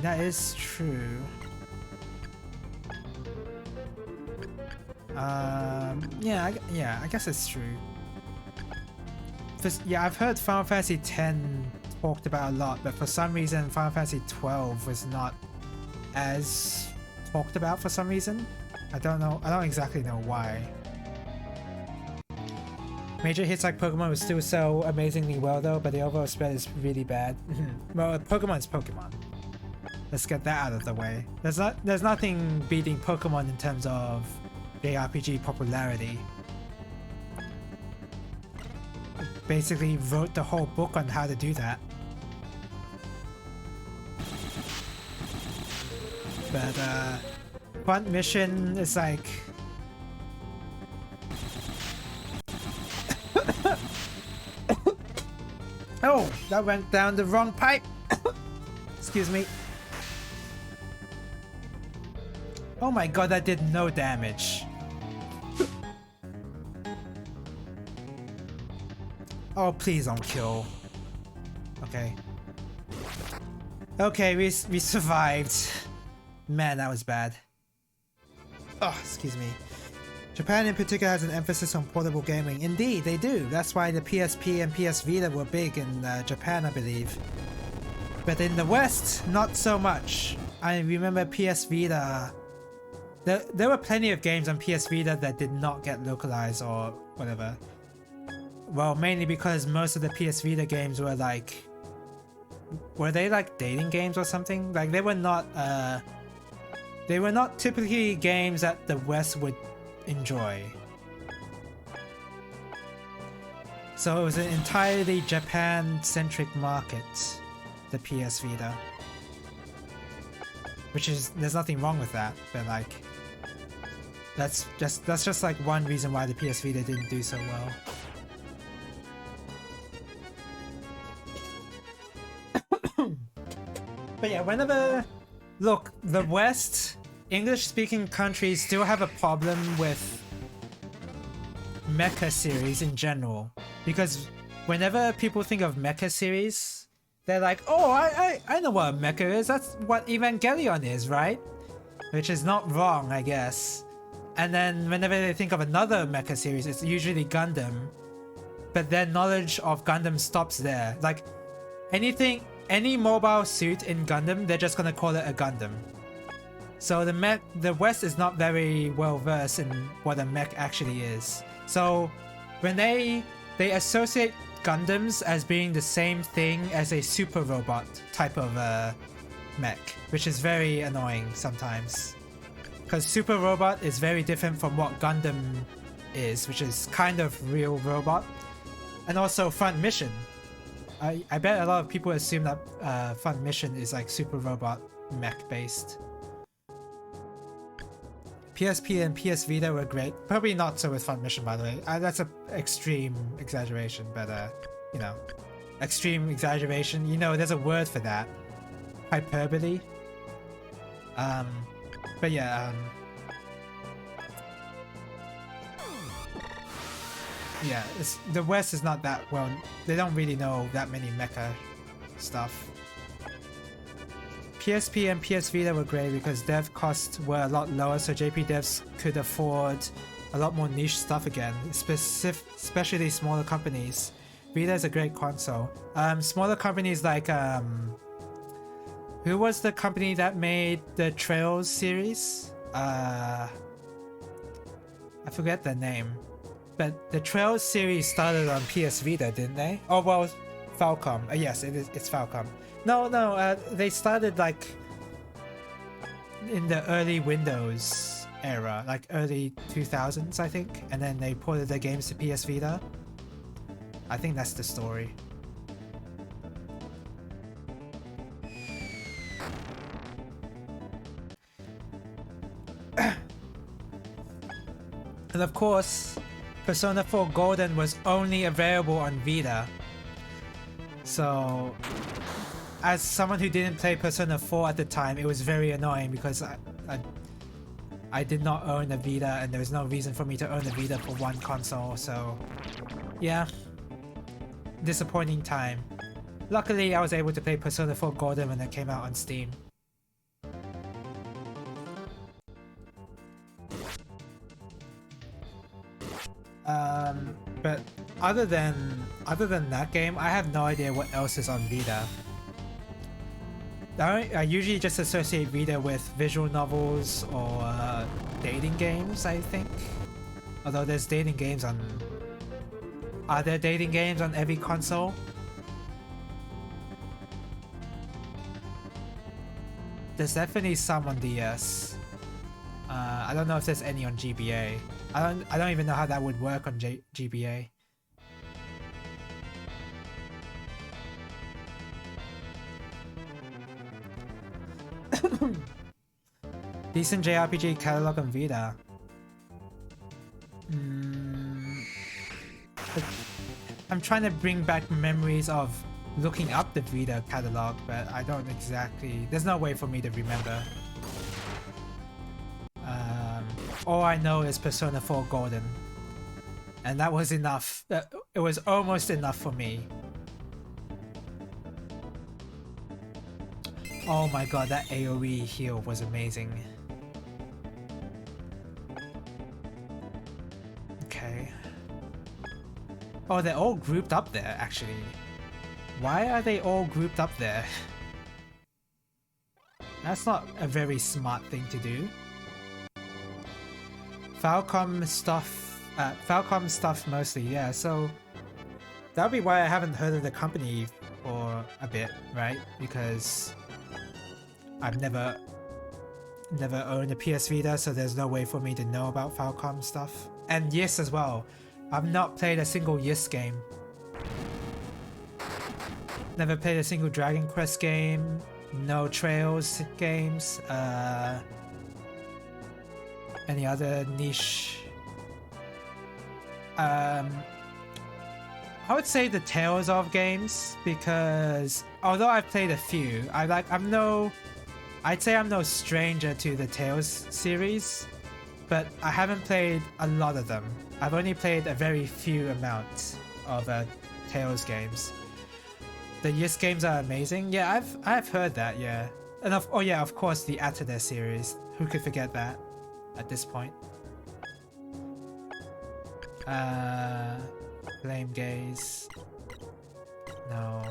That is true. Yeah, I guess it's true. Yeah, I've heard Final Fantasy X talked about a lot, but for some reason Final Fantasy XII was not as talked about for some reason. I don't know. I don't exactly know why. Major hits like Pokemon would still sell amazingly well though, but the overall spread is really bad. Well, Pokemon's Pokemon. Let's get that out of the way. There's nothing beating Pokemon in terms of JRPG popularity. Basically wrote the whole book on how to do that. But front mission is like oh, that went down the wrong pipe. Excuse me. Oh my god, that did no damage. Oh, please don't kill. Okay. Okay, we survived. Man, that was bad. Oh, excuse me. Japan in particular has an emphasis on portable gaming. Indeed, they do. That's why the PSP and PS Vita were big in Japan, I believe. But in the West, not so much. I remember PS Vita. There were plenty of games on PS Vita that did not get localized or whatever. Well, mainly because most of the PS Vita games were like... Were they like dating games or something? Like they were not typically games that the West would enjoy. So it was an entirely Japan-centric market, the PS Vita. Which is, there's nothing wrong with that, but like... That's just like one reason why the PS Vita didn't do so well. But yeah, whenever... Look, the West, English-speaking countries still have a problem with mecha series in general. Because whenever people think of mecha series, they're like, oh, I know what a mecha is, that's what Evangelion is, right? Which is not wrong, I guess. And then whenever they think of another mecha series, it's usually Gundam. But their knowledge of Gundam stops there. Like, any mobile suit in Gundam, they're just gonna call it a Gundam. So the West is not very well versed in what a mech actually is. So when they associate Gundams as being the same thing as a super robot type of mech, which is very annoying sometimes. Because super robot is very different from what Gundam is, which is kind of real robot. And also front mission. I bet a lot of people assume that front mission is like super robot mech based. PSP and PS Vita were great. Probably not so with front mission, by the way. That's an extreme exaggeration, but you know, extreme exaggeration. You know, there's a word for that. Hyperbole. But yeah. Yeah, the West is not that well. They don't really know that many mecha stuff. PSP and PS Vita were great because dev costs were a lot lower, so JP devs could afford a lot more niche stuff again, especially smaller companies. Vita is a great console. Smaller companies like who was the company that made the Trails series? I forget the name. But the Trails series started on PS Vita, didn't they? Oh well, Falcom. Yes, it's Falcom. No, they started like in the early Windows era, like early 2000s, I think, and then they ported their games to PS Vita. I think that's the story. And of course, Persona 4 Golden was only available on Vita. So, as someone who didn't play Persona 4 at the time, it was very annoying because I did not own a Vita and there was no reason for me to own a Vita for one console, so yeah. Disappointing time. Luckily, I was able to play Persona 4 Golden when it came out on Steam. But other than that game, I have no idea what else is on Vita. I usually just associate Vita with visual novels or dating games, I think. Although there's dating games on... Are there dating games on every console? There's definitely some on DS. I don't know if there's any on GBA. I don't even know how that would work on GBA. Decent JRPG catalog on Vita. I'm trying to bring back memories of looking up the Vita catalog, but I don't exactly... There's no way for me to remember. All I know is Persona 4 Golden. And that was enough. It was almost enough for me. Oh my god, that AoE heal was amazing. Okay. Oh, they're all grouped up there, actually. Why are they all grouped up there? That's not a very smart thing to do. Falcom stuff mostly, yeah, so that would be why I haven't heard of the company for a bit, right? Because I've never owned a PS Vita, so there's no way for me to know about Falcom stuff. And Yes as well. I've not played a single Yes game. Never played a single Dragon Quest game, no Trails games, any other niche. I would say the Tales of games, because although I've played a few, I'd say I'm no stranger to the Tales series, but I haven't played a lot of them. I've only played a very few amounts of Tales games. The Yes games are amazing. Yeah, I've heard that. Yeah, and oh yeah, of course the Atade series. Who could forget that at this point? Flame Gaze. No.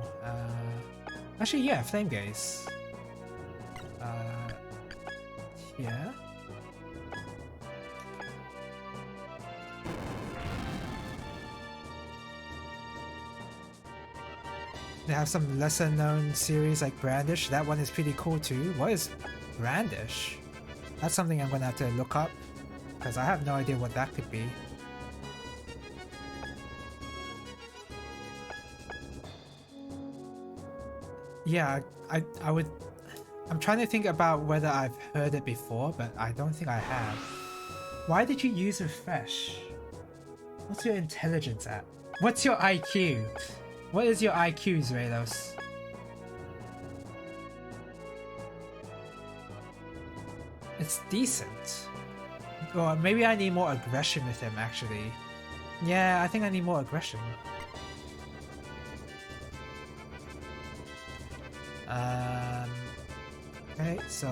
Actually, yeah, Flame Gaze. Yeah. They have some lesser known series like Brandish. That one is pretty cool too. What is Brandish? That's something I'm gonna have to look up, because I have no idea what that could be. Yeah, I'm trying to think about whether I've heard it before, but I don't think I have. Why did you use refresh? What's your intelligence at? What's your IQ? What is your IQ, Zralos? It's decent. Or maybe I need more aggression with him, actually. Yeah, I think I need more aggression. Okay, so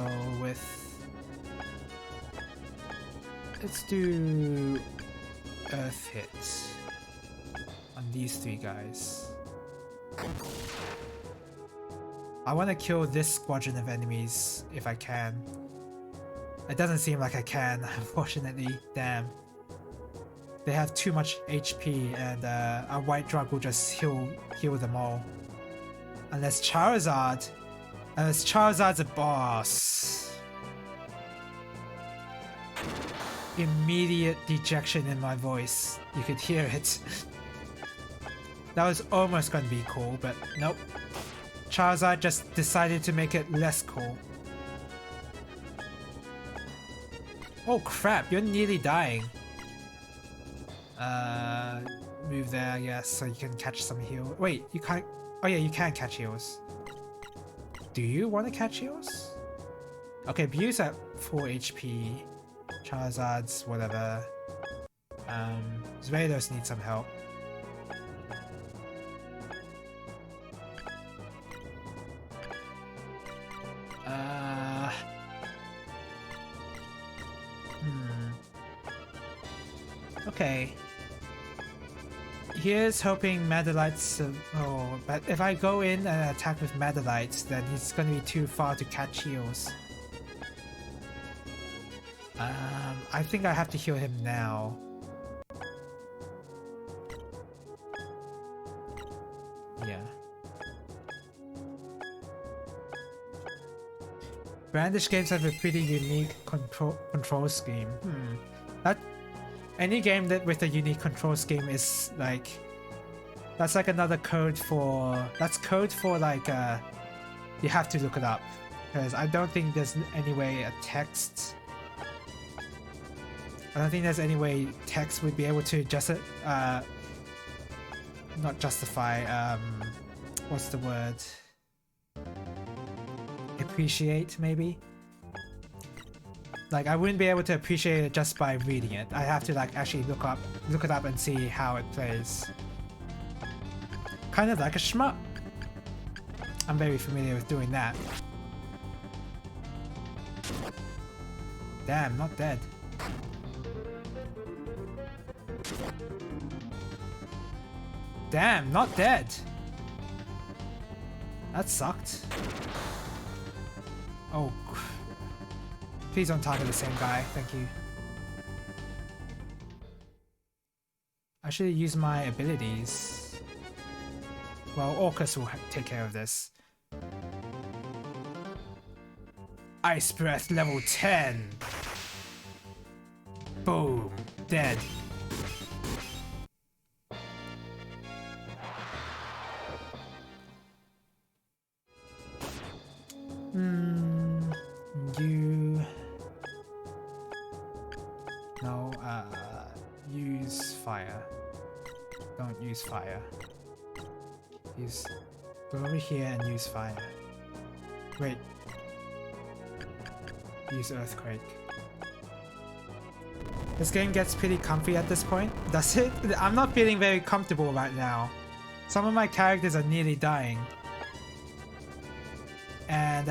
let's do Earth hit on these three guys. I want to kill this squadron of enemies if I can. It doesn't seem like I can, unfortunately. Damn. They have too much HP, and a white drug will just heal them all. Unless Charizard's a boss. Immediate dejection in my voice. You could hear it. That was almost gonna be cool, but nope. Charizard just decided to make it less cool. Oh crap, you're nearly dying. Move there, I guess, so you can catch some heal. Wait, you can't... Oh yeah, you can catch heals. Do you want to catch heals? Okay, Bew's at 4 HP. Charizard's whatever. Zvados needs some help. Okay. Here's hoping Madelites. Oh, but if I go in and attack with Madelites, then he's gonna be too far to catch heals. I think I have to heal him now. Yeah. Brandish games have a pretty unique control scheme. That any game that with a unique control scheme is like that's like another code for like you have to look it up because I don't think there's any way a text. I don't think there's any way text would be able to just not justify. What's the word? Appreciate, maybe? Like I wouldn't be able to appreciate it just by reading it. I have to like actually look it up and see how it plays. Kind of like a shmup. I'm very familiar with doing that. Damn, not dead. Damn, not dead. That sucked. Oh, please don't target the same guy. Thank you. I should use my abilities. Well, Orcus will take care of this. Ice Breath level 10. Boom. Dead. You... No, use fire. Don't use fire. Go over here and use fire. Wait. Use Earthquake. This game gets pretty comfy at this point. Does it? I'm not feeling very comfortable right now. Some of my characters are nearly dying. And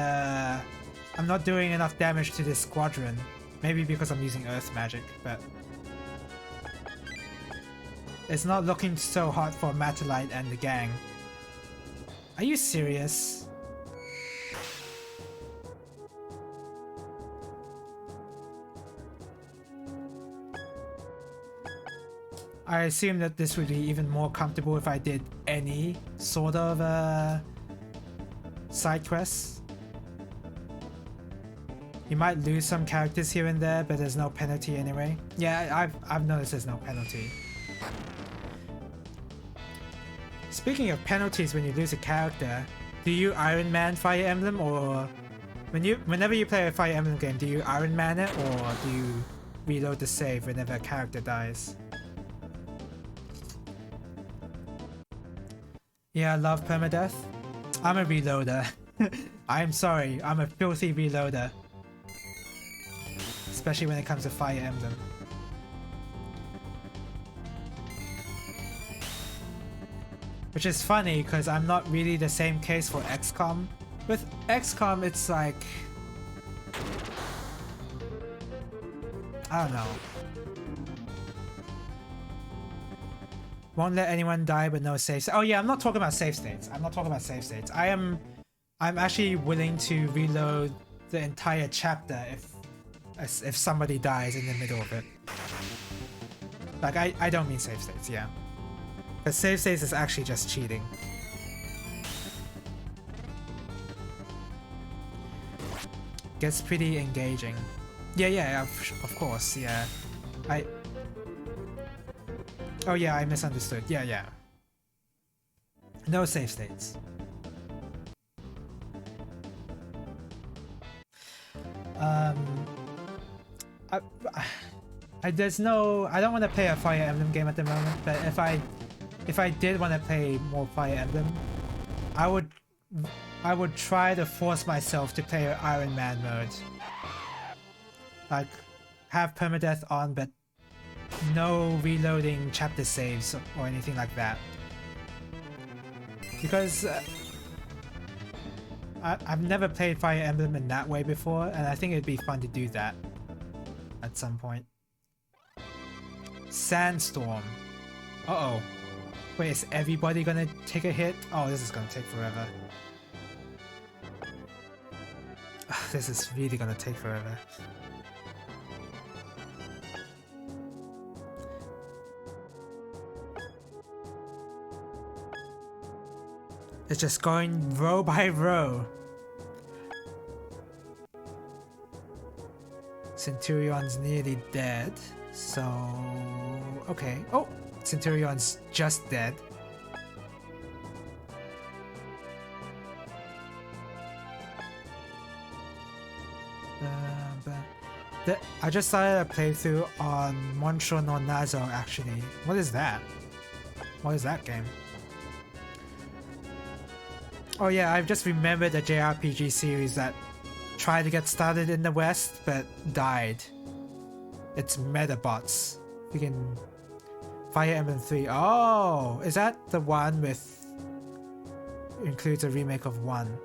I'm not doing enough damage to this squadron. Maybe because I'm using Earth Magic, but it's not looking so hot for Matalite and the gang. Are you serious? I assume that this would be even more comfortable if I did any sort of side quests. You might lose some characters here and there, but there's no penalty anyway. Yeah, I've noticed there's no penalty. Speaking of penalties when you lose a character, do you Iron Man Fire Emblem, or whenever you play a Fire Emblem game, do you Iron Man it, or do you reload the save whenever a character dies? Yeah, I love permadeath. I'm a reloader. I'm sorry, I'm a filthy reloader. Especially when it comes to Fire Emblem. Which is funny because I'm not really the same case for XCOM. With XCOM, it's like... I don't know. Won't let anyone die but no save states. Oh yeah, I'm not talking about save states. I'm not talking about save states. I'm actually willing to reload the entire chapter if somebody dies in the middle of it. Like I don't mean save states, yeah. But save states is actually just cheating. Gets pretty engaging. Yeah, of course, yeah. Oh yeah, I misunderstood. Yeah. No save states. There's no... I don't want to play a Fire Emblem game at the moment, but if I did want to play more Fire Emblem, I would try to force myself to play Iron Man mode. Like, have permadeath on, but no reloading chapter saves or anything like that. Because I've never played Fire Emblem in that way before, and I think it'd be fun to do that at some point. Sandstorm. Uh-oh. Wait, is everybody gonna take a hit? Oh, this is gonna take forever. This is really gonna take forever. It's just going row by row. Centurion's nearly dead, so... okay. Oh! Centurion's just dead. I just started a playthrough on Monsho no Nazo actually. What is that? What is that game? Oh yeah, I've just remembered a JRPG series that tried to get started in the West but died. It's Metabots. You can... Fire Emblem 3. Oh! Is that the one with... includes a remake of 1?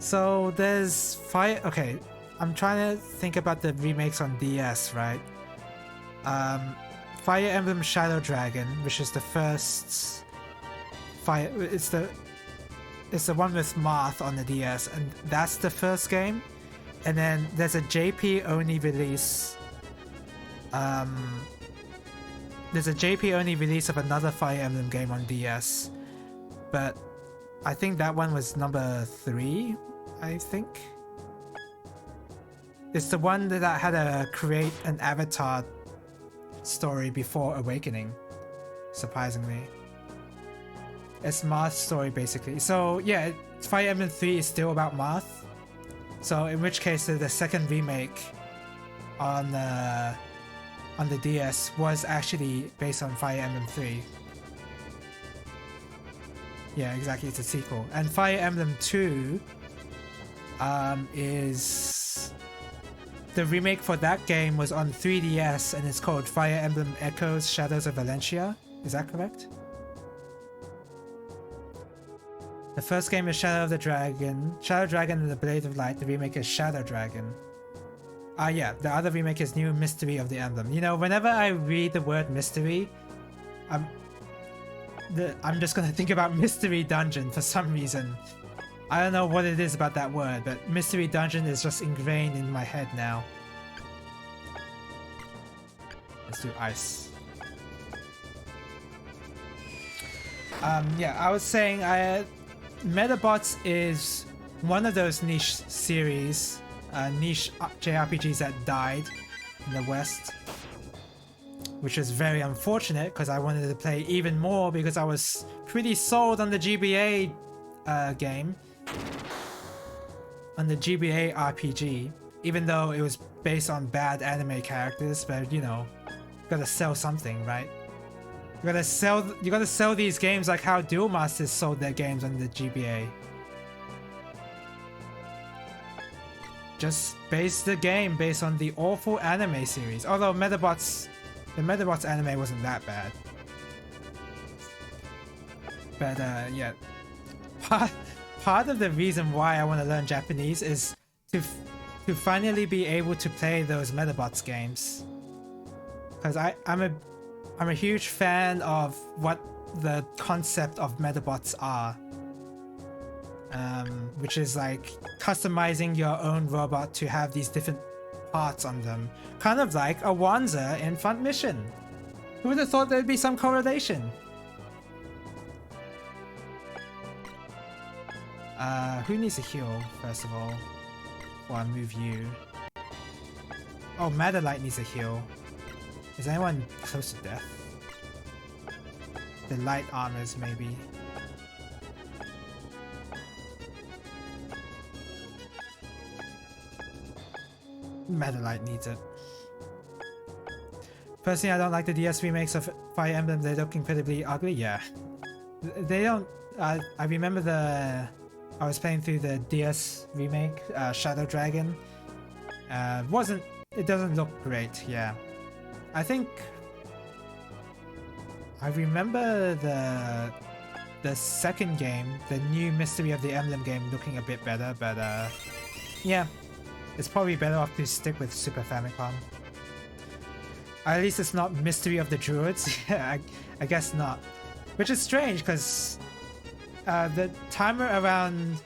So there's Fire... okay, I'm trying to think about the remakes on DS, right? Fire Emblem Shadow Dragon, which is the first... Fire... It's the one with Marth on the DS, and that's the first game. And then there's a JP only release. There's a JP only release of another Fire Emblem game on DS, but I think that one was number 3. I think it's the one that had a create an avatar story before Awakening. Surprisingly, it's Marth's story basically. So yeah, Fire Emblem 3 is still about Marth. So in which case the second remake on the DS was actually based on Fire Emblem 3. Yeah, exactly, it's a sequel. And Fire Emblem 2 is... the remake for that game was on 3DS and it's called Fire Emblem Echoes Shadows of Valentia. Is that correct? The first game is Shadow of the Dragon. Shadow Dragon and the Blade of Light. The remake is Shadow Dragon. Yeah, the other remake is New Mystery of the Emblem. You know, whenever I read the word mystery, I'm just gonna think about Mystery Dungeon for some reason. I don't know what it is about that word, but Mystery Dungeon is just ingrained in my head now. Let's do ice. Yeah, I was saying Metabots is one of those niche series, niche JRPGs that died in the West, which is very unfortunate because I wanted to play even more because I was pretty sold on the GBA game, on the GBA RPG, even though it was based on bad anime characters. But you know, gotta sell something, right? You gotta sell these games like how Duel Masters sold their games on the GBA. Just base the game based on the awful anime series. Although the Metabots anime wasn't that bad. But yeah, part of the reason why I want to learn Japanese is to finally be able to play those Metabots games. Because I'm a huge fan of what the concept of Metabots are. Which is like customizing your own robot to have these different parts on them. Kind of like a Wanza in Front Mission. Who would have thought there'd be some correlation? Who needs a heal, first of all? Before I move you. Oh, Madelight needs a heal. Is anyone close to death? The light armors, maybe. Madelight needs it. Personally, I don't like the DS remakes of Fire Emblem. They look incredibly ugly. Yeah, they don't. I remember I was playing through the DS remake, Shadow Dragon. It doesn't look great. Yeah, I think I remember the second game, the new Mystery of the Emblem game, looking a bit better. But yeah. it's probably better off to stick with Super Famicom. At least it's not Mystery of the Druids. Yeah, I guess not. Which is strange because the timer around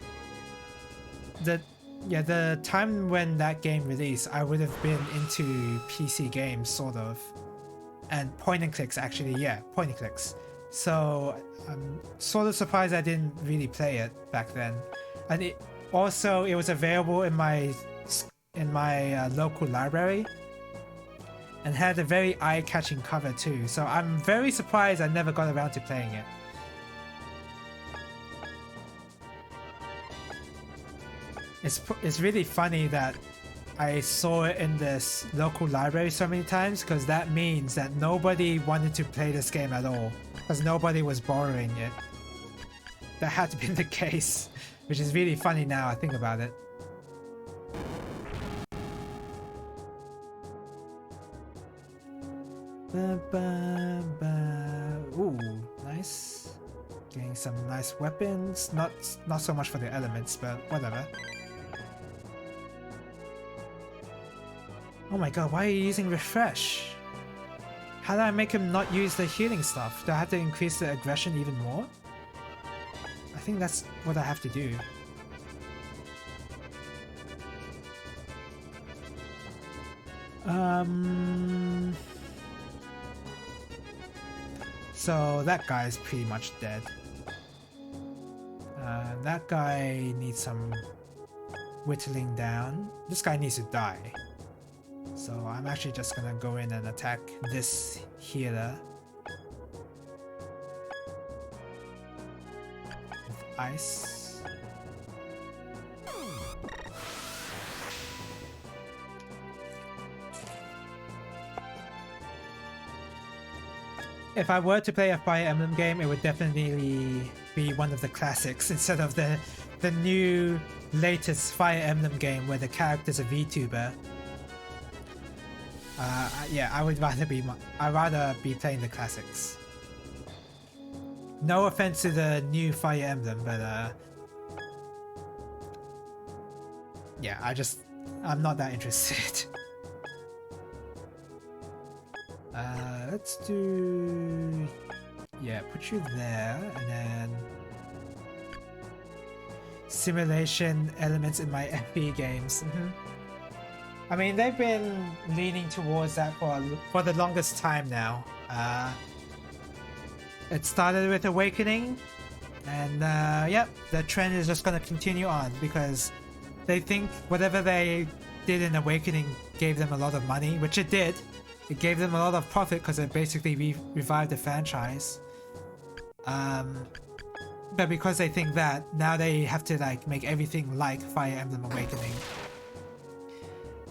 the time when that game released, I would have been into PC games sort of, and point and clicks actually. Yeah, point and clicks. So I'm sort of surprised I didn't really play it back then, and it was available in my local library, and had a very eye-catching cover too. So I'm very surprised I never got around to playing it. It's really funny that I saw it in this local library so many times, because that means that nobody wanted to play this game at all, because nobody was borrowing it. That had to be the case, which is really funny now I think about it. Ooh, nice. Getting some nice weapons. Not so much for the elements, but whatever. Oh my god, why are you using refresh? How do I make him not use the healing stuff? Do I have to increase the aggression even more? I think that's what I have to do. So that guy's pretty much dead. That guy needs some whittling down. This guy needs to die. So I'm actually just gonna go in and attack this healer with ice. If I were to play a Fire Emblem game, it would definitely be one of the classics instead of the new latest Fire Emblem game where the character's a VTuber. Yeah, I'd rather be playing the classics. No offense to the new Fire Emblem, but yeah, I'm not that interested. Let's do, yeah, put you there, and then simulation elements in my FB games. I mean, they've been leaning towards that for the longest time now. It started with Awakening, and yep, the trend is just going to continue on because they think whatever they did in Awakening gave them a lot of money, which it did. It gave them a lot of profit because it basically revived the franchise. But because they think that, now they have to like make everything like Fire Emblem Awakening.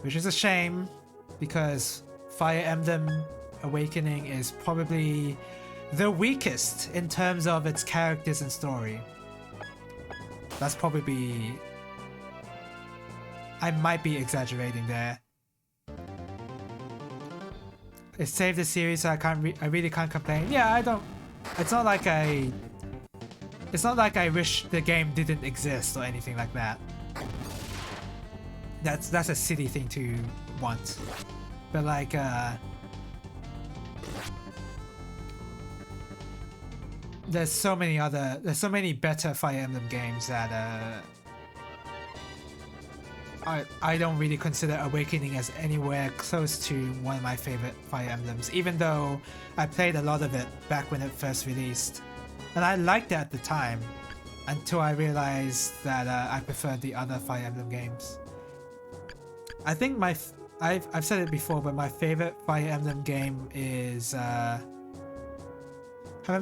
Which is a shame, because Fire Emblem Awakening is probably the weakest in terms of its characters and story. That's probably... I might be exaggerating there. It saved the series, so I really can't complain. Yeah, I don't... It's not like I wish the game didn't exist or anything like that. That's a silly thing to want. But like, there's so many better Fire Emblem games that I don't really consider Awakening as anywhere close to one of my favorite Fire Emblems, even though I played a lot of it back when it first released. And I liked it at the time, until I realized that I preferred the other Fire Emblem games. I think I've said it before, but my favorite Fire Emblem game is... haven't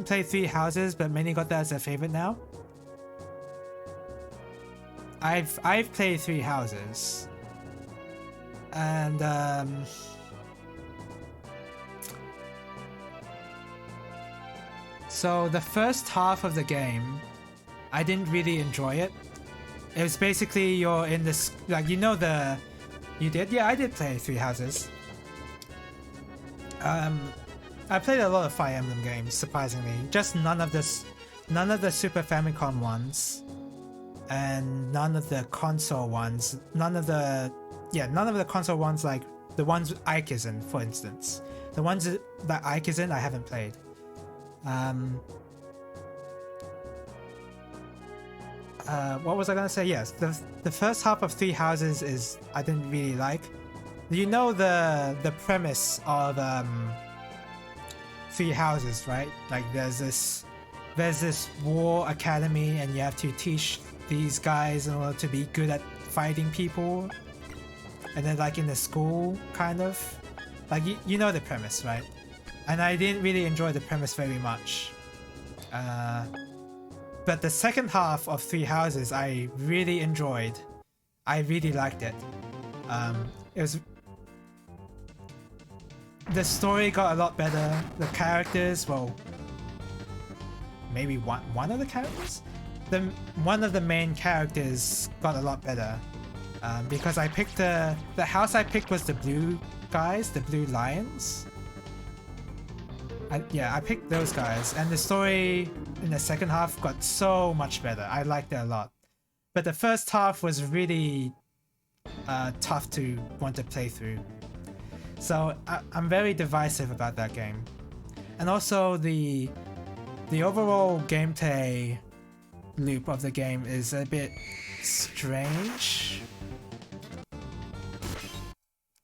played Three Houses, but many got that as their favorite now. I've played Three Houses, and so the first half of the game, I didn't really enjoy it. It was basically you're in this, like, you know, you did? Yeah, I did play Three Houses. I played a lot of Fire Emblem games, surprisingly. Just none of the Super Famicom ones. And none of the console ones, none of the yeah, none of the console ones, like the ones Ike is in, for instance. The ones that Ike is in, I haven't played. What was I gonna say? Yes, the first half of Three Houses is I didn't really like. You know the premise of Three Houses, right? Like there's this war academy, and you have to teach these guys in order to be good at fighting people. And then like in the school, kind of. Like you know the premise, right? And I didn't really enjoy the premise very much. But the second half of Three Houses I really enjoyed. I really liked it. It was... The story got a lot better. The characters, well... Maybe one of the characters? One of the main characters got a lot better. Because I picked the house I picked was the blue guys, the blue lions. Yeah, I picked those guys, and the story in the second half got so much better. I liked it a lot. But the first half was really tough to want to play through. So I'm very divisive about that game. And also the overall gameplay loop of the game is a bit strange.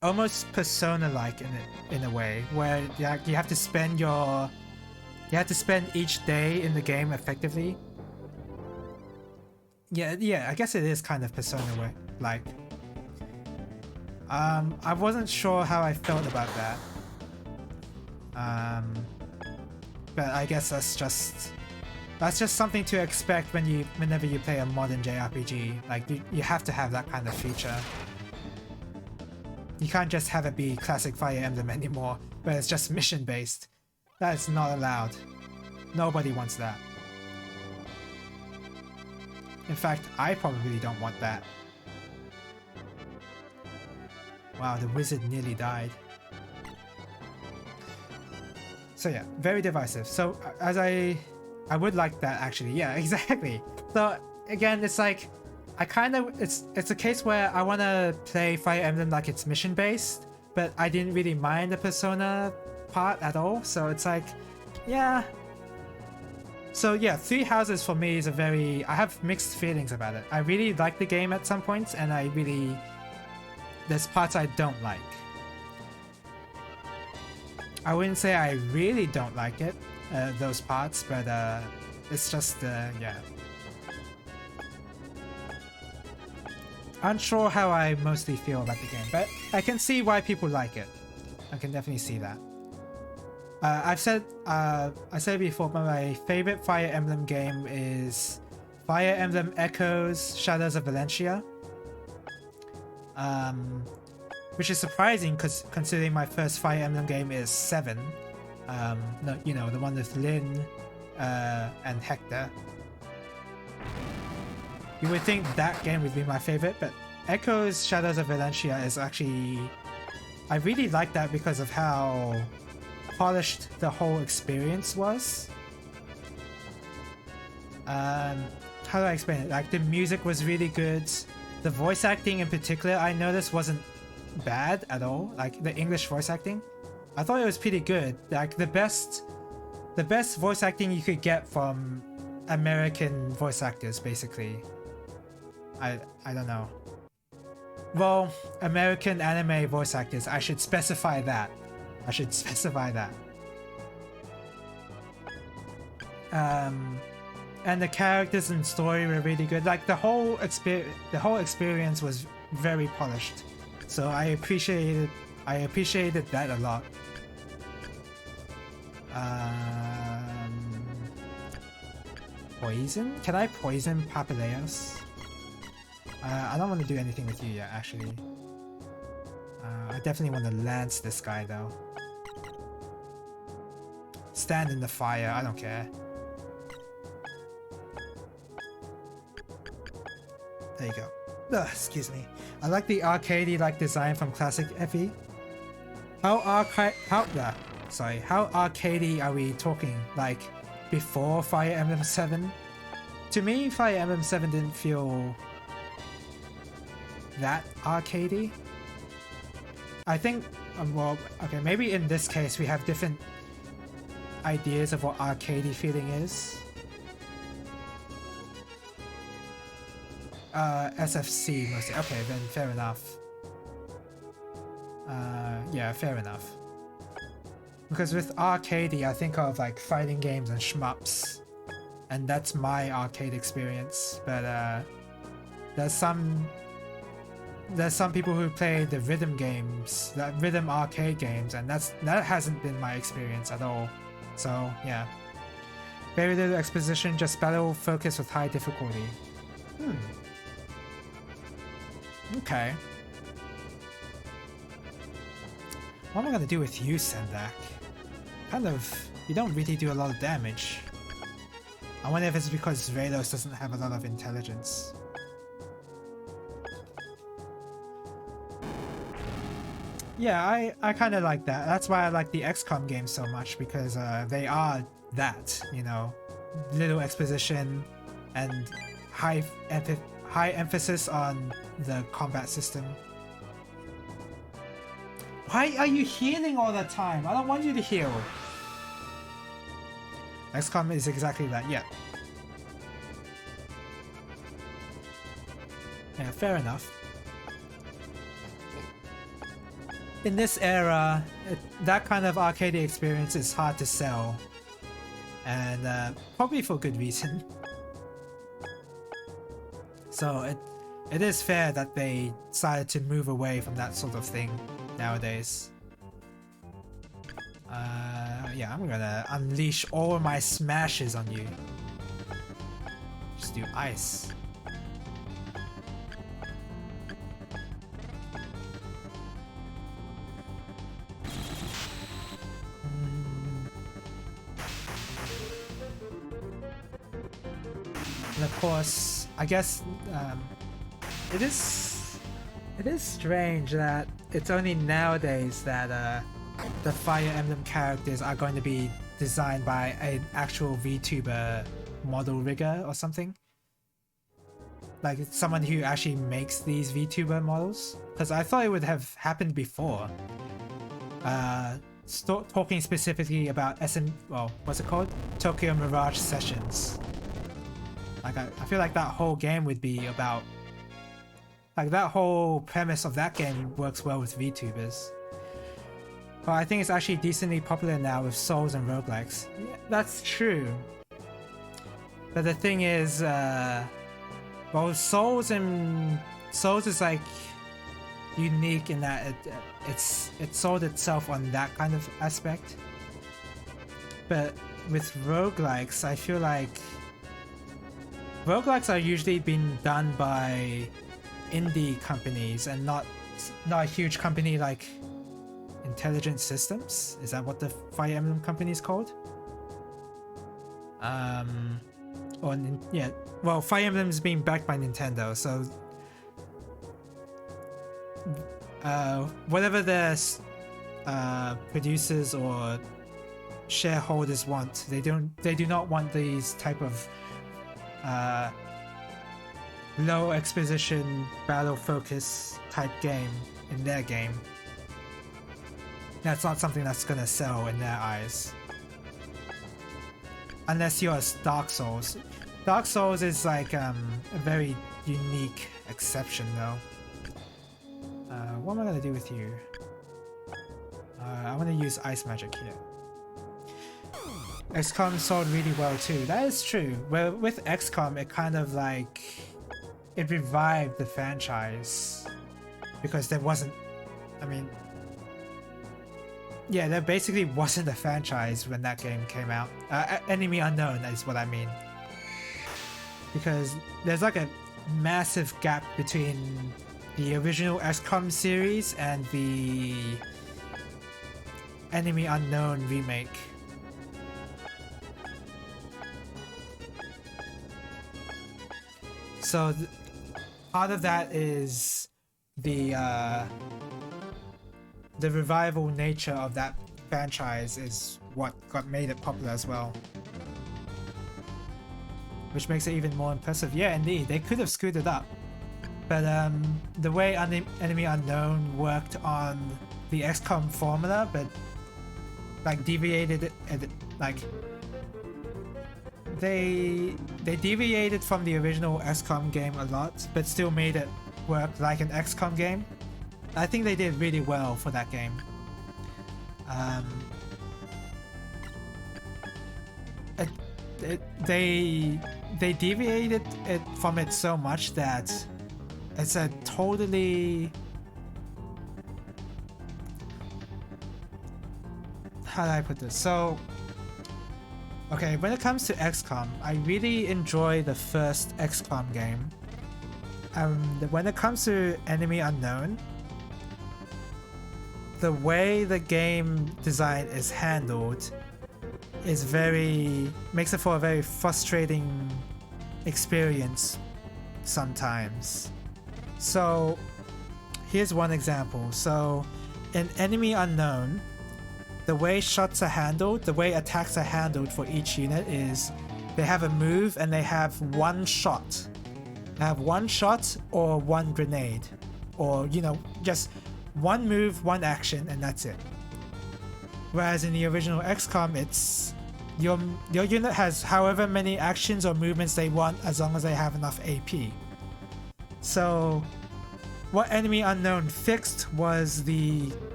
Almost Persona-like in a way, where you have to spend each day in the game effectively. Yeah, I guess it is kind of Persona-like. I wasn't sure how I felt about that. But I guess that's just something to expect whenever you play a modern JRPG. Like you have to have that kind of feature. You can't just have it be classic Fire Emblem anymore, where it's just mission-based. That is not allowed. Nobody wants that. In fact, I probably don't want that. Wow, the wizard nearly died. So yeah, very divisive. So as I would like that actually. Yeah, exactly. So again, it's like it's a case where I want to play Fire Emblem like it's mission based, but I didn't really mind the Persona part at all. So it's like, yeah. So yeah, Three Houses for me is I have mixed feelings about it. I really like the game at some points, and there's parts I don't like. I wouldn't say I really don't like it, those parts, but it's just, yeah. Unsure how I mostly feel about the game, but I can see why people like it. I can definitely see that. I said before, but my favorite Fire Emblem game is Fire Emblem Echoes Shadows of Valentia. Which is surprising considering my first Fire Emblem game is 7. No, you know, the one with Lyn and Hector. You would think that game would be my favorite, but Echoes Shadows of Valentia is actually... I really like that because of how polished the whole experience was. How do I explain it? Like, the music was really good. The voice acting in particular, I noticed wasn't bad at all. Like, the English voice acting, I thought it was pretty good. Like, the best voice acting you could get from American voice actors, basically. I don't know. Well, American anime voice actors, I should specify that. And the characters and story were really good. Like, the whole experience was very polished. So I appreciated that a lot. Poison? Can I poison Papaleos? I don't want to do anything with you yet, actually. I definitely want to lance this guy, though. Stand in the fire, I don't care. There you go. Ugh, excuse me. I like the arcadey-like design from classic FE. How arcadey are we talking? Like, before Fire Emblem 7? To me, Fire Emblem 7 didn't feel that arcadey. I think, well, okay, maybe in this case we have different ideas of what arcadey feeling is. SFC mostly. Okay, then fair enough. Yeah, fair enough. Because with arcadey, I think of like fighting games and shmups, and that's my arcade experience. But there's some people who play the rhythm games, the rhythm arcade games, and that hasn't been my experience at all. So yeah, very little exposition, just battle focus with high difficulty. Okay. What am I gonna do with you, Sendak? You don't really do a lot of damage. I wonder if it's because Rados doesn't have a lot of intelligence. Yeah, I kind of like that. That's why I like the XCOM games so much, because they are that, you know, little exposition and high emphasis on the combat system. Why are you healing all the time? I don't want you to heal. XCOM is exactly that, yeah. Yeah, fair enough. In this era, that kind of arcade experience is hard to sell. And probably for good reason. So it is fair that they decided to move away from that sort of thing nowadays. Yeah, I'm gonna unleash all my smashes on you. Just do ice. And of course, I guess it is strange that it's only nowadays that the Fire Emblem characters are going to be designed by an actual VTuber model rigger or something. Like someone who actually makes these VTuber models. Because I thought it would have happened before. Talking specifically about well, what's it called? Tokyo Mirage Sessions. Like I feel like that whole game would be about... Like that whole premise of that game works well with VTubers. But I think it's actually decently popular now with Souls and roguelikes. Yeah, that's true. But the thing is, well, Souls is like unique in that it sold itself on that kind of aspect. But with roguelikes, I feel like roguelikes are usually being done by indie companies and not a huge company like Intelligent Systems. Is that what the Fire Emblem company is called? Yeah, well, Fire Emblem is being backed by Nintendo, so whatever their producers or shareholders want, they do not want these type of low exposition battle focus type game in their game. That's not something that's gonna sell in their eyes. Unless you're Dark Souls. Dark Souls is like a very unique exception though. What am I gonna do with you? I want to use Ice Magic here. XCOM sold really well too. That is true. Well, with XCOM, it kind of like... It revived the franchise. Because there wasn't... I mean... Yeah, there basically wasn't a franchise when that game came out. Enemy Unknown is what I mean. Because there's like a massive gap between the original XCOM series and the Enemy Unknown remake. So part of that is the revival nature of that franchise is what made it popular as well. Which makes it even more impressive. Yeah, indeed, they could have screwed it up. But the way Enemy Unknown worked on the XCOM formula, but like deviated it, like they deviated from the original XCOM game a lot, but still made it work like an XCOM game. I think they did really well for that game. They deviated it from it so much that it's a totally, how do I put this? So, okay, when it comes to XCOM, I really enjoy the first XCOM game. When it comes to Enemy Unknown, the way the game design is handled is makes it for a very frustrating experience sometimes. So here's one example. So in Enemy Unknown, the way shots are handled, the way attacks are handled for each unit is they have a move and they have one shot. They have one shot or one grenade, or just one move, one action, and that's it. Whereas in the original XCOM, it's your unit has however many actions or movements they want as long as they have enough AP. So what Enemy Unknown fixed was the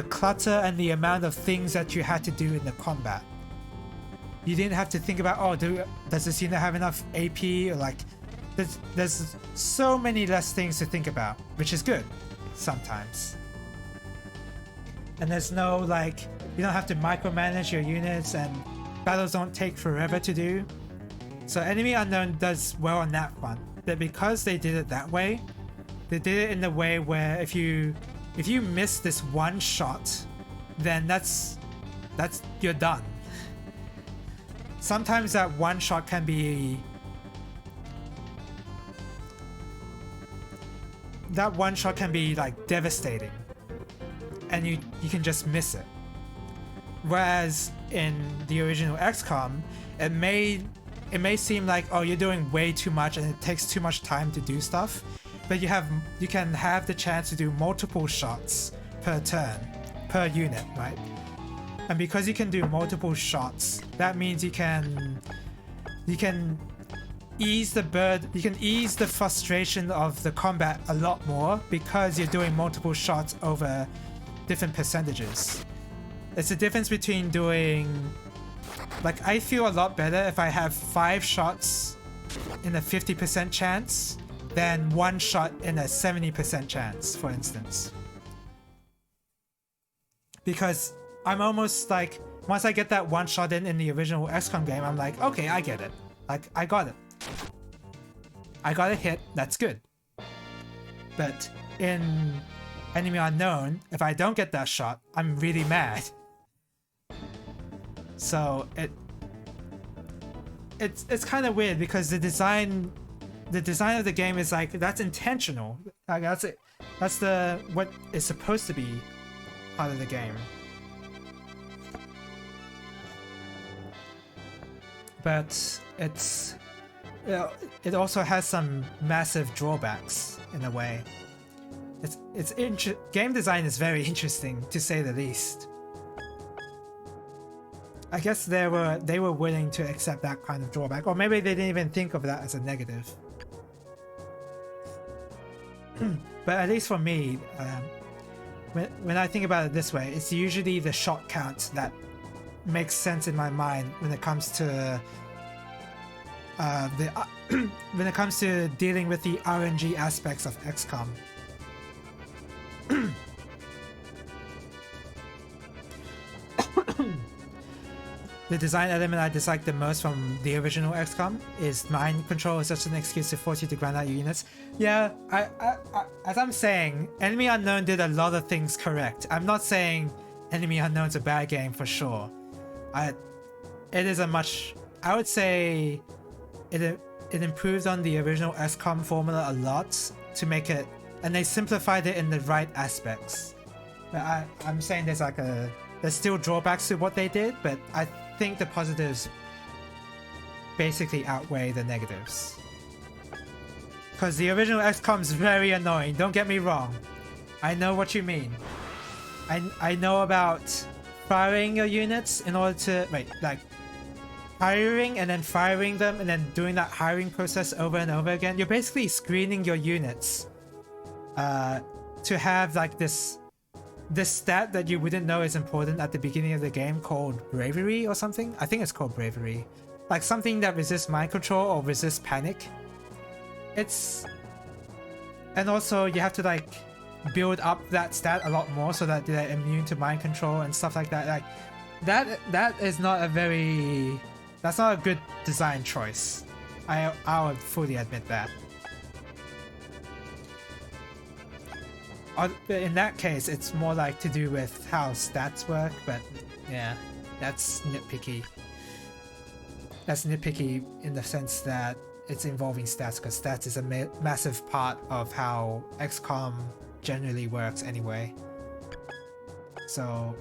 clutter and the amount of things that you had to do in the combat. You didn't have to think about, oh, does this unit have enough AP, or like there's so many less things to think about, which is good sometimes. And there's no, like, you don't have to micromanage your units, and battles don't take forever to do. So Enemy Unknown does well on that front. But because they did it that way, they did it in the way where if you miss this one shot, then that's you're done. Sometimes that one shot can be like devastating, and you can just miss it. Whereas in the original XCOM, it may seem like, oh, you're doing way too much and it takes too much time to do stuff, but you can have the chance to do multiple shots per turn, per unit, right? And because you can do multiple shots, that means you can ease the frustration of the combat a lot more, because you're doing multiple shots over different percentages. It's the difference between doing, like, I feel a lot better if I have 5 shots in a 50% chance than 1 shot in a 70% chance, for instance. Because I'm almost like, once I get that 1 shot in the original XCOM game, I'm like, okay, I get it. Like, I got it. I got a hit, that's good. But in Enemy Unknown, if I don't get that shot, I'm really mad. So it's kind of weird, because the design of the game is like, that's intentional. Like, that's it. That's what is supposed to be part of the game. But it also has some massive drawbacks in a way. Game design is very interesting, to say the least. I guess they were willing to accept that kind of drawback, or maybe they didn't even think of that as a negative. But at least for me, when I think about it this way, it's usually the shot count that makes sense in my mind when it comes to when it comes to dealing with the RNG aspects of XCOM. The design element I dislike the most from the original XCOM is mind control is such an excuse to force you to grind out your units. Yeah, as I'm saying, Enemy Unknown did a lot of things correct. I'm not saying Enemy Unknown's a bad game for sure. I would say it improved on the original XCOM formula a lot to make it, and they simplified it in the right aspects. But I'm saying there's still drawbacks to what they did, but I think the positives basically outweigh the negatives. Because the original XCOM is very annoying, don't get me wrong. I know what you mean. I know about firing your units in order to like hiring and then firing them and then doing that hiring process over and over again. You're basically screening your units to have like this stat that you wouldn't know is important at the beginning of the game called bravery or something. I think it's called bravery, like something that resists mind control or resists panic. And also you have to like build up that stat a lot more so that they're immune to mind control and stuff like that. Like that is not a very, that's not a good design choice. I would fully admit that. In that case, it's more like to do with how stats work, but yeah, that's nitpicky. That's nitpicky in the sense that it's involving stats, because stats is a massive part of how XCOM generally works anyway. So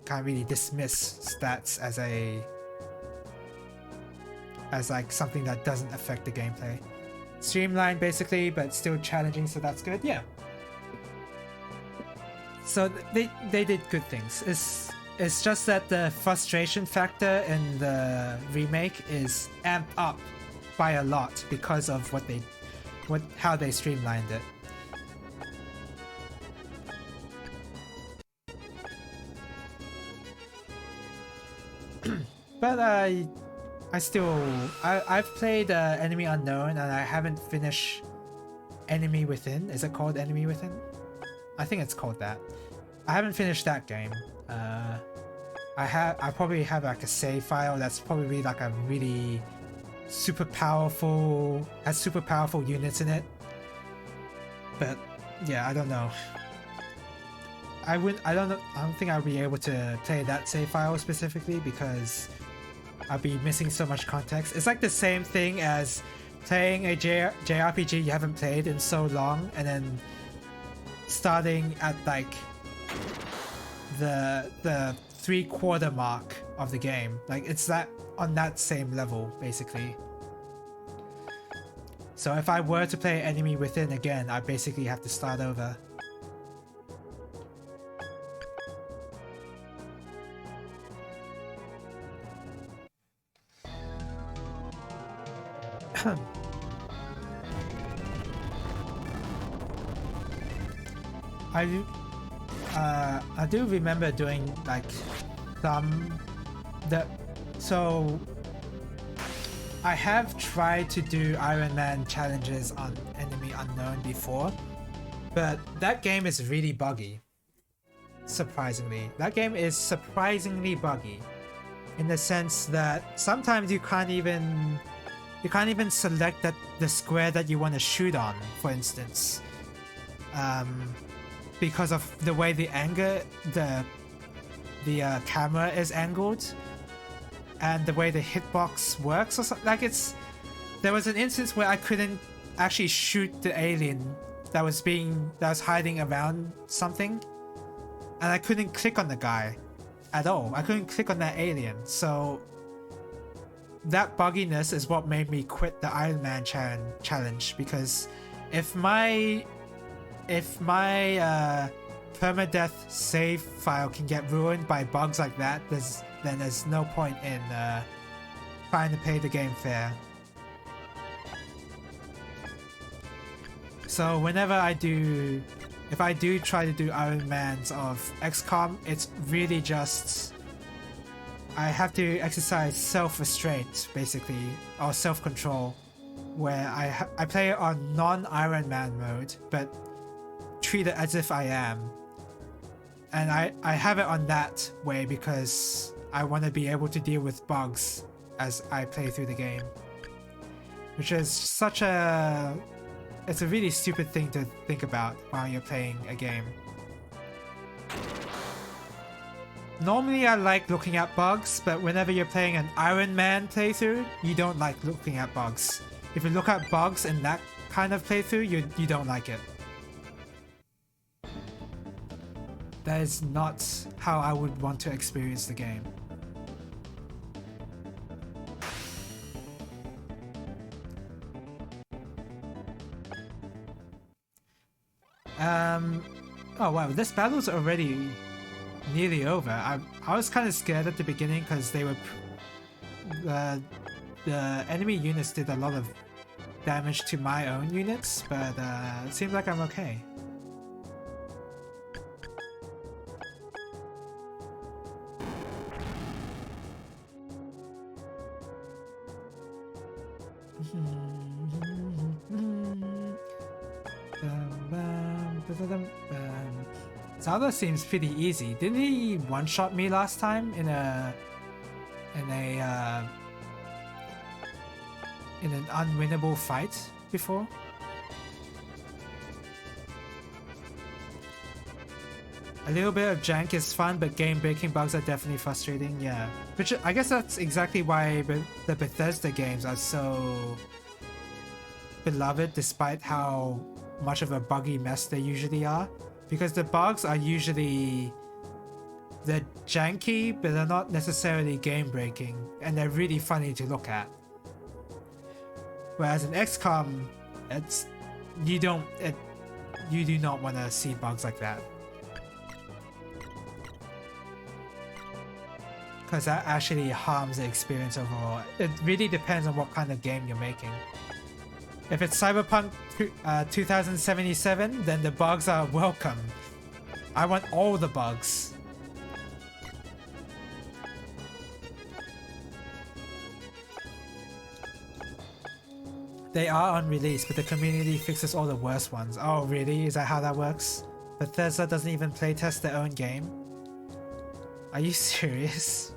can't really dismiss stats as like something that doesn't affect the gameplay. Streamlined basically, but still challenging, so that's good. Yeah. So they did good things. It's just that the frustration factor in the remake is amped up by a lot because of how they streamlined it. But I've played Enemy Unknown and I haven't finished Enemy Within. Is it called Enemy Within? I think it's called that. I haven't finished that game. I probably have like a save file that's probably like a really has super powerful units in it. But yeah, I don't know. I don't think I'll be able to play that save file specifically because I'll be missing so much context. It's like the same thing as playing a JRPG you haven't played in so long and then starting at like the 3/4 mark of the game. Like it's that on that same level basically. So if I were to play Enemy Within again, I basically have to start over. I do remember doing like so I have tried to do Iron Man challenges on Enemy Unknown before, but that game is really buggy. Surprisingly, that game is surprisingly buggy in the sense that sometimes you can't even select the square that you want to shoot on, for instance, because of the way the camera is angled and the way the hitbox works or something. Like there was an instance where I couldn't actually shoot the alien that was hiding around something, and I couldn't click on the guy at all. I couldn't click on that alien. So that bugginess is what made me quit the Iron Man challenge, because if my permadeath save file can get ruined by bugs like that, then there's no point in trying to play the game fair. So whenever if I do try to do Iron Mans of XCOM, it's really just I have to exercise self-restraint basically, or self-control, where I play it on non-Iron Man mode, but treat it as if I am. And I have it on that way because I want to be able to deal with bugs as I play through the game. Which is it's a really stupid thing to think about while you're playing a game. Normally I like looking at bugs, but whenever you're playing an Iron Man playthrough, you don't like looking at bugs. If you look at bugs in that kind of playthrough, you don't like it. That is not how I would want to experience the game. Oh wow, this battle's already nearly over. I was kind of scared at the beginning because they were the enemy units did a lot of damage to my own units, but it seems like I'm okay. Zelda seems pretty easy. Didn't he one-shot me last time in an unwinnable fight before? A little bit of jank is fun, but game-breaking bugs are definitely frustrating. Yeah, which I guess that's exactly why the Bethesda games are so beloved, despite how much of a buggy mess they usually are. Because the bugs are usually, they're janky, but they're not necessarily game-breaking, and they're really funny to look at. Whereas in XCOM, you do not want to see bugs like that, because that actually harms the experience overall. It really depends on what kind of game you're making. If it's Cyberpunk 2077, then the bugs are welcome. I want all the bugs. They are unreleased, but the community fixes all the worst ones. Oh really? Is that how that works? Bethesda doesn't even playtest their own game? Are you serious?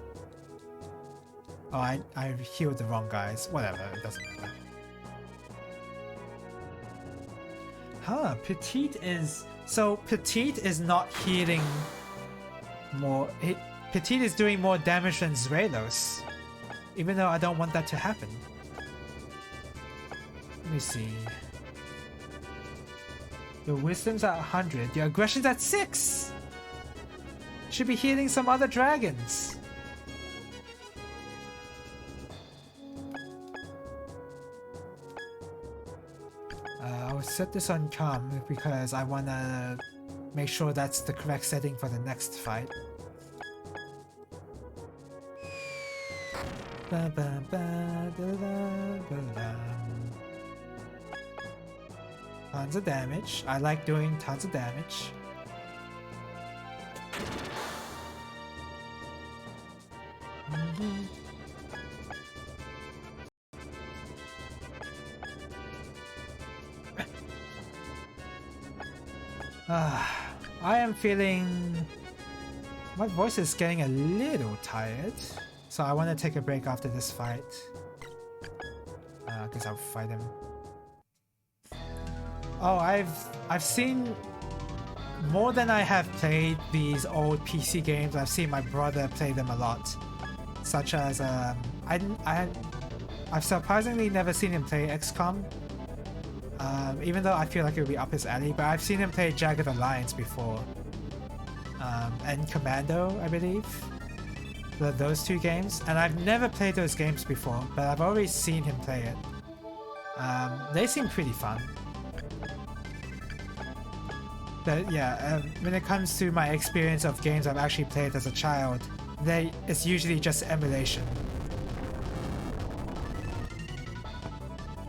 Oh, I healed the wrong guys. Whatever, it doesn't matter. Huh, Petite is... So, Petite is not healing more... Petite is doing more damage than Zrelos. Even though I don't want that to happen. Let me see. Your wisdom's at 100. Your aggression's at 6! Should be healing some other dragons. I'll set this on calm because I want to make sure that's the correct setting for the next fight. Tons of damage. I like doing tons of damage. I am feeling... My voice is getting a little tired, so I want to take a break after this fight. Because I'll fight him. Oh, I've seen more than I have played these old PC games. I've seen my brother play them a lot, such as I've surprisingly never seen him play XCOM. Even though I feel like it would be up his alley, but I've seen him play Jagged Alliance before. And Commando, I believe. Those two games. And I've never played those games before, but I've always seen him play it. They seem pretty fun. But yeah, when it comes to my experience of games I've actually played as a child, it's usually just emulation.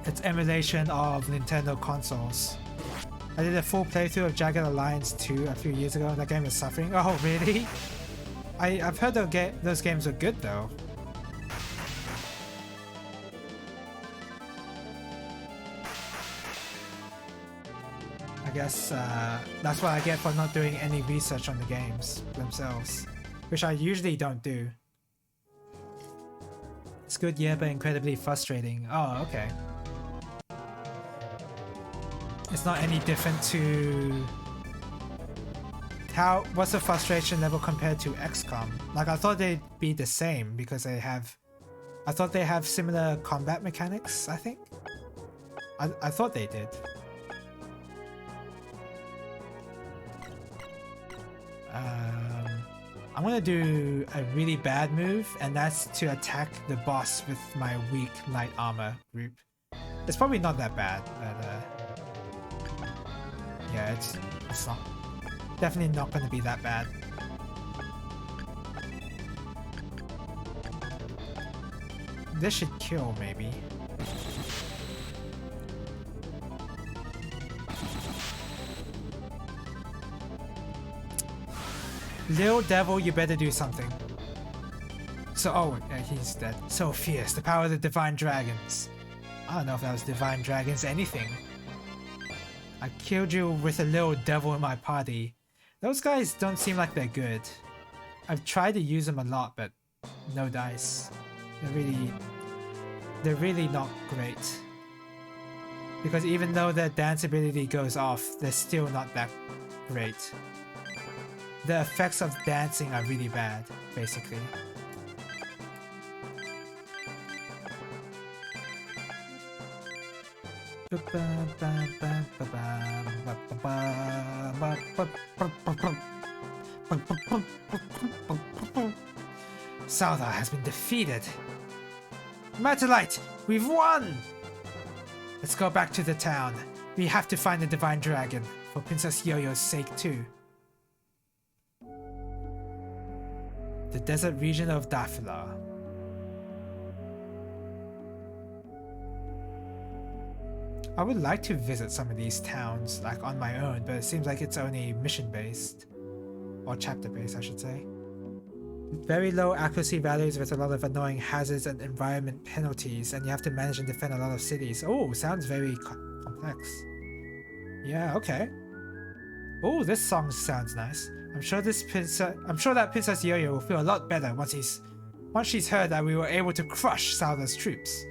It's emulation of Nintendo consoles. I did a full playthrough of Jagged Alliance 2 a few years ago. That game was suffering. Oh, really? I've heard those games were good though. I guess that's what I get for not doing any research on the games themselves, which I usually don't do. It's good, yeah, but incredibly frustrating. Oh, okay. It's not any different to... What's the frustration level compared to XCOM? Like, I thought they'd be the same because they have... I thought they have similar combat mechanics, I think? I thought they did. I'm gonna do a really bad move, and that's to attack the boss with my weak light armor group. It's probably not that bad, but yeah, it's not definitely not gonna be that bad. This should kill, maybe. Little devil, you better do something. So, oh, yeah, he's dead. So fierce, the power of the divine dragons. I don't know if that was divine dragons, anything. I killed you with a little devil in my party. Those guys don't seem like they're good. I've tried to use them a lot, but no dice. They're really not great. Because even though their dance ability goes off, they're still not that great. The effects of dancing are really bad, basically. Souther has been defeated. Matterlight, we've won! Let's go back to the town. We have to find the divine dragon, for Princess Yo-Yo's sake too. The desert region of Dafila. I would like to visit some of these towns, like on my own, but it seems like it's only mission-based. Or chapter-based, I should say. Very low accuracy values with a lot of annoying hazards and environment penalties, and you have to manage and defend a lot of cities. Oh, sounds very complex. Yeah, okay. Oh, this song sounds nice. I'm sure that Princess Yo-Yo will feel a lot better once she's heard that we were able to crush Souther's troops.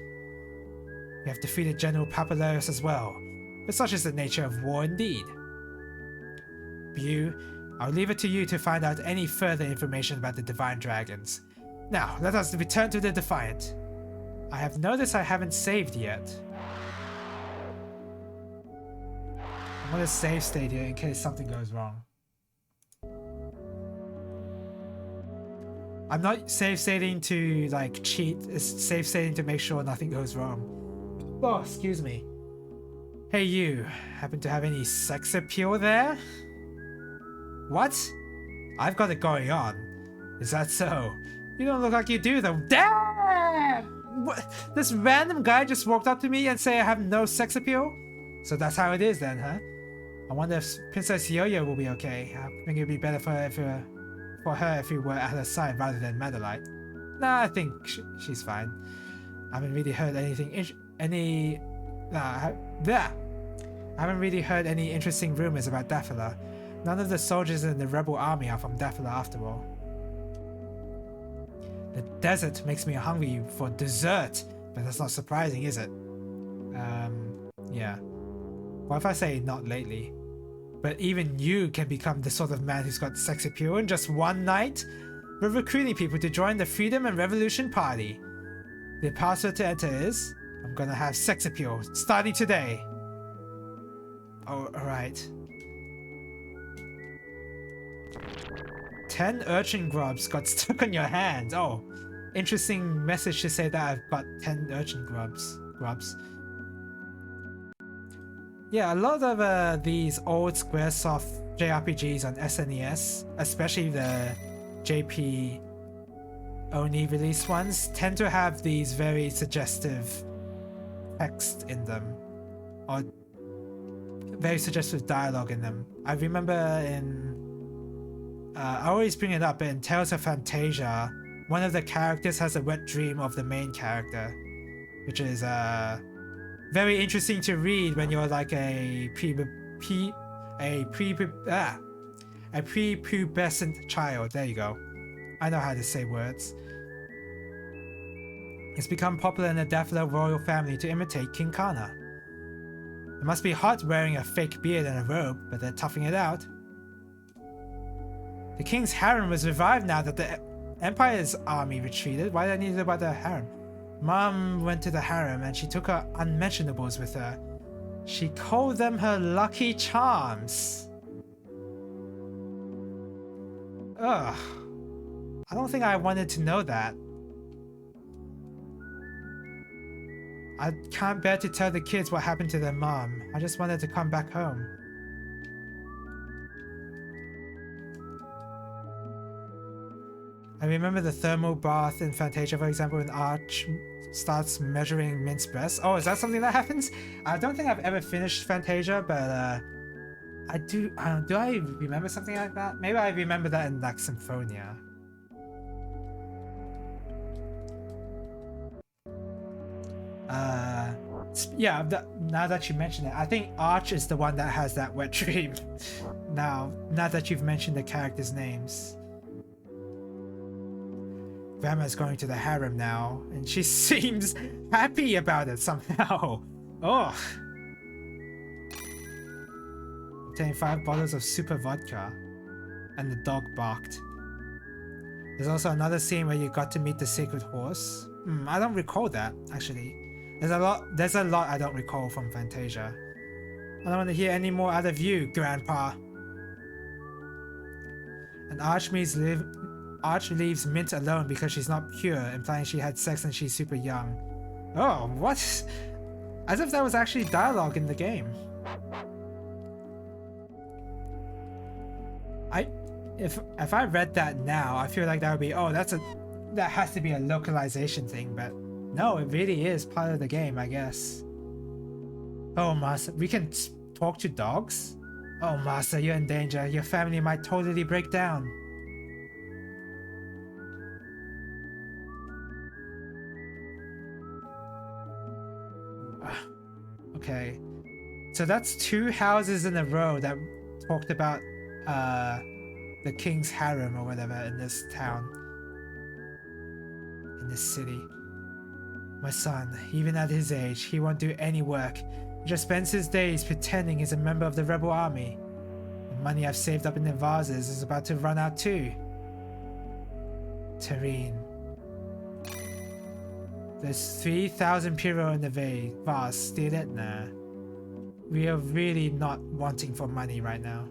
We have defeated General Papillarius as well, but such is the nature of war indeed. Bew, I'll leave it to you to find out any further information about the Divine Dragons. Now, let us return to the Defiant. I have noticed I haven't saved yet. I'm gonna save state here in case something goes wrong. I'm not save stating to like cheat, it's save stating to make sure nothing goes wrong. Oh, excuse me. Hey you, happen to have any sex appeal there? What? I've got it going on. Is that so? You don't look like you do though. Damn! What? This random guy just walked up to me and say I have no sex appeal? So that's how it is then, huh? I wonder if Princess Yo-Yo will be okay. I think it'd be better for her if we were at her side rather than Matterlight. Nah, I think she's fine. I haven't really heard I haven't really heard any interesting rumors about Dafila. None of the soldiers in the rebel army are from Dafila after all. The desert makes me hungry for dessert, but that's not surprising, is it? Yeah. What if I say not lately? But even you can become the sort of man who's got sex appeal in just one night? We're recruiting people to join the Freedom and Revolution Party. The password to enter is, I'm gonna have sex appeal, starting today. Oh, alright. 10 urchin grubs got stuck on your hand. Oh, interesting message to say that I've got 10 urchin grubs. Yeah, a lot of these old Squaresoft JRPGs on SNES, especially the JP Oni release ones, tend to have these very suggestive text in them, or very suggestive dialogue in them. I remember in I always bring it up in Tales of Fantasia, one of the characters has a wet dream of the main character, which is very interesting to read when you're like a prepubescent child. There you go. I know how to say words. It's become popular in the Dafila royal family to imitate King Kana. It must be hot wearing a fake beard and a robe, but they're toughing it out. The king's harem was revived now that the Empire's army retreated. Why did I need to know about the harem? Mom went to the harem and she took her unmentionables with her. She called them her lucky charms. Ugh. I don't think I wanted to know that. I can't bear to tell the kids what happened to their mom. I just wanted to come back home. I remember the thermal bath in Fantasia, for example, when Arch starts measuring Mint's breasts. Oh, is that something that happens? I don't think I've ever finished Fantasia, but I do. Do I remember something like that? Maybe I remember that in like Symphonia. Yeah. Now that you mention it, I think Arch is the one that has that wet dream. Now that you've mentioned the characters' names. Grandma's going to the harem now, and she seems happy about it somehow. Oh. Obtained 5 bottles of super vodka, and the dog barked. There's also another scene where you got to meet the sacred horse. I don't recall that, actually. There's a lot I don't recall from Fantasia. I don't want to hear any more out of you, Grandpa. And Arch leaves Mint alone because she's not pure, implying she had sex and she's super young. Oh, what? As if that was actually dialogue in the game. If I read that now, I feel like that would be, oh, that has to be a localization thing, but no, it really is part of the game, I guess. Oh, Master, we can talk to dogs? Oh, Master, you're in danger. Your family might totally break down. Okay, so that's 2 houses in a row that talked about the king's harem or whatever in this town, in this city. My son, even at his age, he won't do any work. He just spends his days pretending he's a member of the rebel army. The money I've saved up in the vases is about to run out too. Terrine. There's 3,000 Piro in the vase. Steal it? Nah. We are really not wanting for money right now.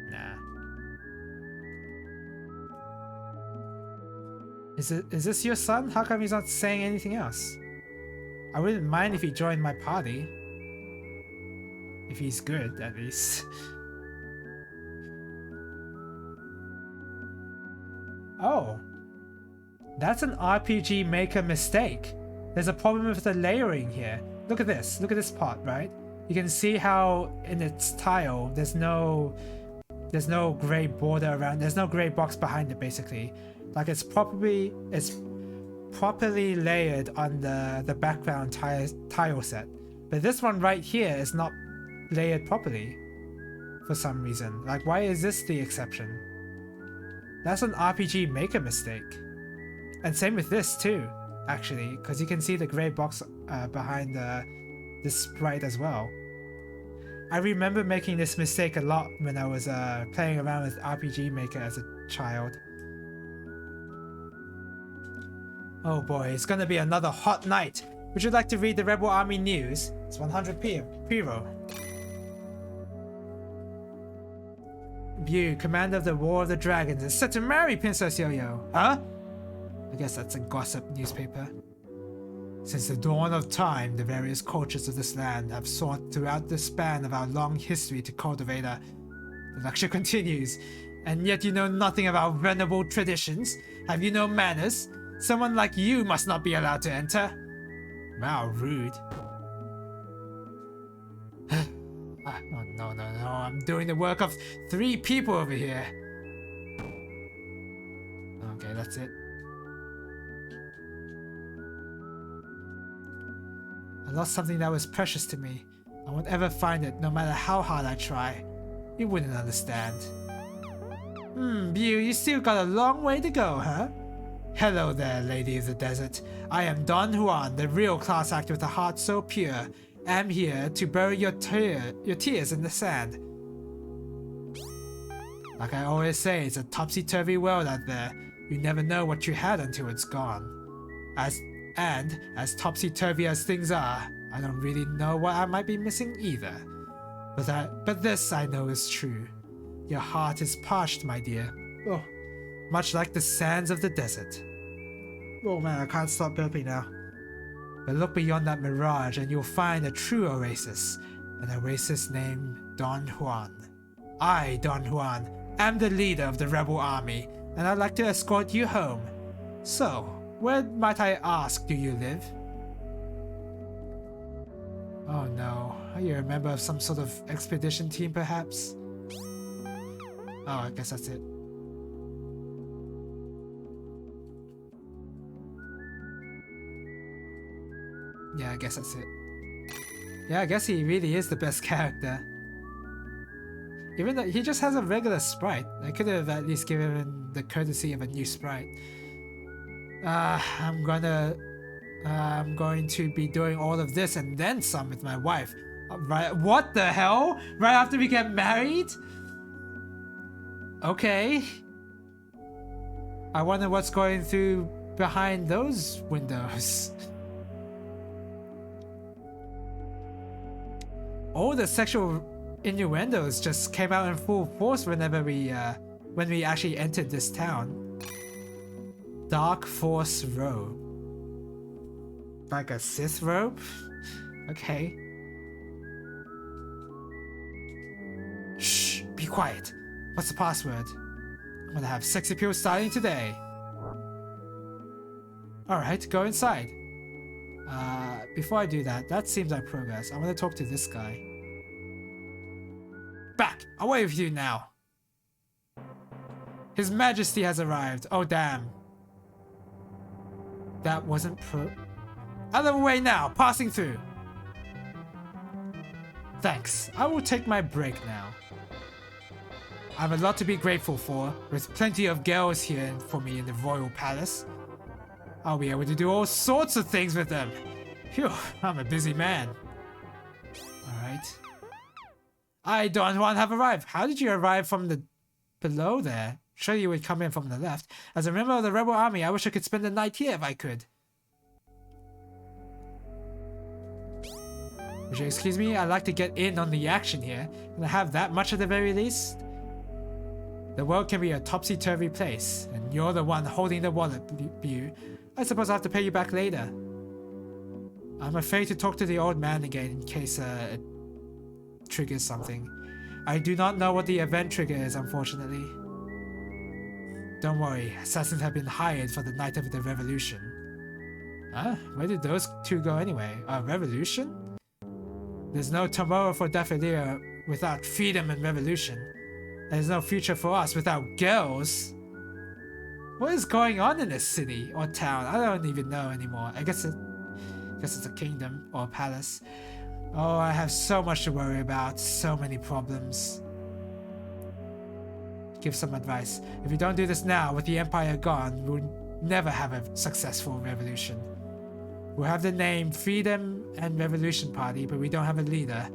Nah. Is this your son? How come he's not saying anything else? I wouldn't mind if he joined my party. If he's good, at least. Oh. That's an RPG Maker mistake. There's a problem with the layering here. Look at this. Look at this part, right? You can see how in its tile, there's no gray border around. There's no gray box behind it, basically. Like it's properly layered on the background tile set. But this one right here is not layered properly for some reason. Like, why is this the exception? That's an RPG Maker mistake. And same with this too, actually, because you can see the gray box behind this sprite as well. I remember making this mistake a lot when I was playing around with RPG Maker as a child. Oh boy, it's gonna be another hot night. Would you like to read the Rebel Army news? It's 100 Piro. View, commander of the War of the Dragons, is set to marry Princess Yo-Yo. Huh? I guess that's a gossip newspaper. Since the dawn of time, the various cultures of this land have sought throughout the span of our long history to cultivate a... The lecture continues. And yet you know nothing of our venerable traditions? Have you no manners? Someone like you must not be allowed to enter. Wow, rude. Oh, no, I'm doing the work of 3 people over here. Okay, that's it. I lost something that was precious to me. I won't ever find it, no matter how hard I try. You wouldn't understand. You still got a long way to go, huh? Hello there, lady of the desert. I am Don Juan, the real class act with a heart so pure. I'm here to bury your tears in the sand. Like I always say, it's a topsy-turvy world out there. You never know what you had until it's gone. As topsy-turvy as things are, I don't really know what I might be missing either. But this I know is true. Your heart is parched, my dear. Oh, much like the sands of the desert. Oh man, I can't stop burping now. But look beyond that mirage and you'll find a true oasis. An oasis named Don Juan. I, Don Juan, am the leader of the rebel army, and I'd like to escort you home. So, where might I ask do you live? Oh no, are you a member of some sort of expedition team perhaps? Oh, I guess that's it. Yeah, I guess that's it. Yeah, I guess he really is the best character. Even though he just has a regular sprite. I could have at least given him the courtesy of a new sprite. I'm going to be doing all of this and then some with my wife. Right? What the hell? Right after we get married? Okay. I wonder what's going through behind those windows. All the sexual innuendos just came out in full force whenever when we actually entered this town. Dark Force robe. Like a Sith robe? Okay. Shh, be quiet. What's the password? I'm gonna have sex appeal starting today. Alright, go inside. Before I do that, that seems like progress. I want to talk to this guy. Back! Away with you now! His Majesty has arrived. Oh damn. That wasn't Out of the way now! Passing through! Thanks. I will take my break now. I have a lot to be grateful for, with plenty of girls here for me in the royal palace. I'll be able to do all sorts of things with them. Phew, I'm a busy man. Alright. I, Don Juan, have arrived. How did you arrive from the below there? Surely you would come in from the left. As a member of the rebel army, I wish I could spend the night here if I could. Would you excuse me? I'd like to get in on the action here. Can I have that much at the very least? The world can be a topsy-turvy place, and you're the one holding the wallet view. I suppose I have to pay you back later. I'm afraid to talk to the old man again in case it triggers something. I do not know what the event trigger is, unfortunately. Don't worry, assassins have been hired for the night of the revolution. Huh? Where did those two go anyway? A revolution? There's no tomorrow for Daffodil without freedom and revolution. There's no future for us without girls. What is going on in this city or town? I don't even know anymore. I guess it's a kingdom or a palace. Oh, I have so much to worry about. So many problems. Give some advice. If we don't do this now, with the Empire gone, we'll never have a successful revolution. We'll have the name Freedom and Revolution Party, but we don't have a leader.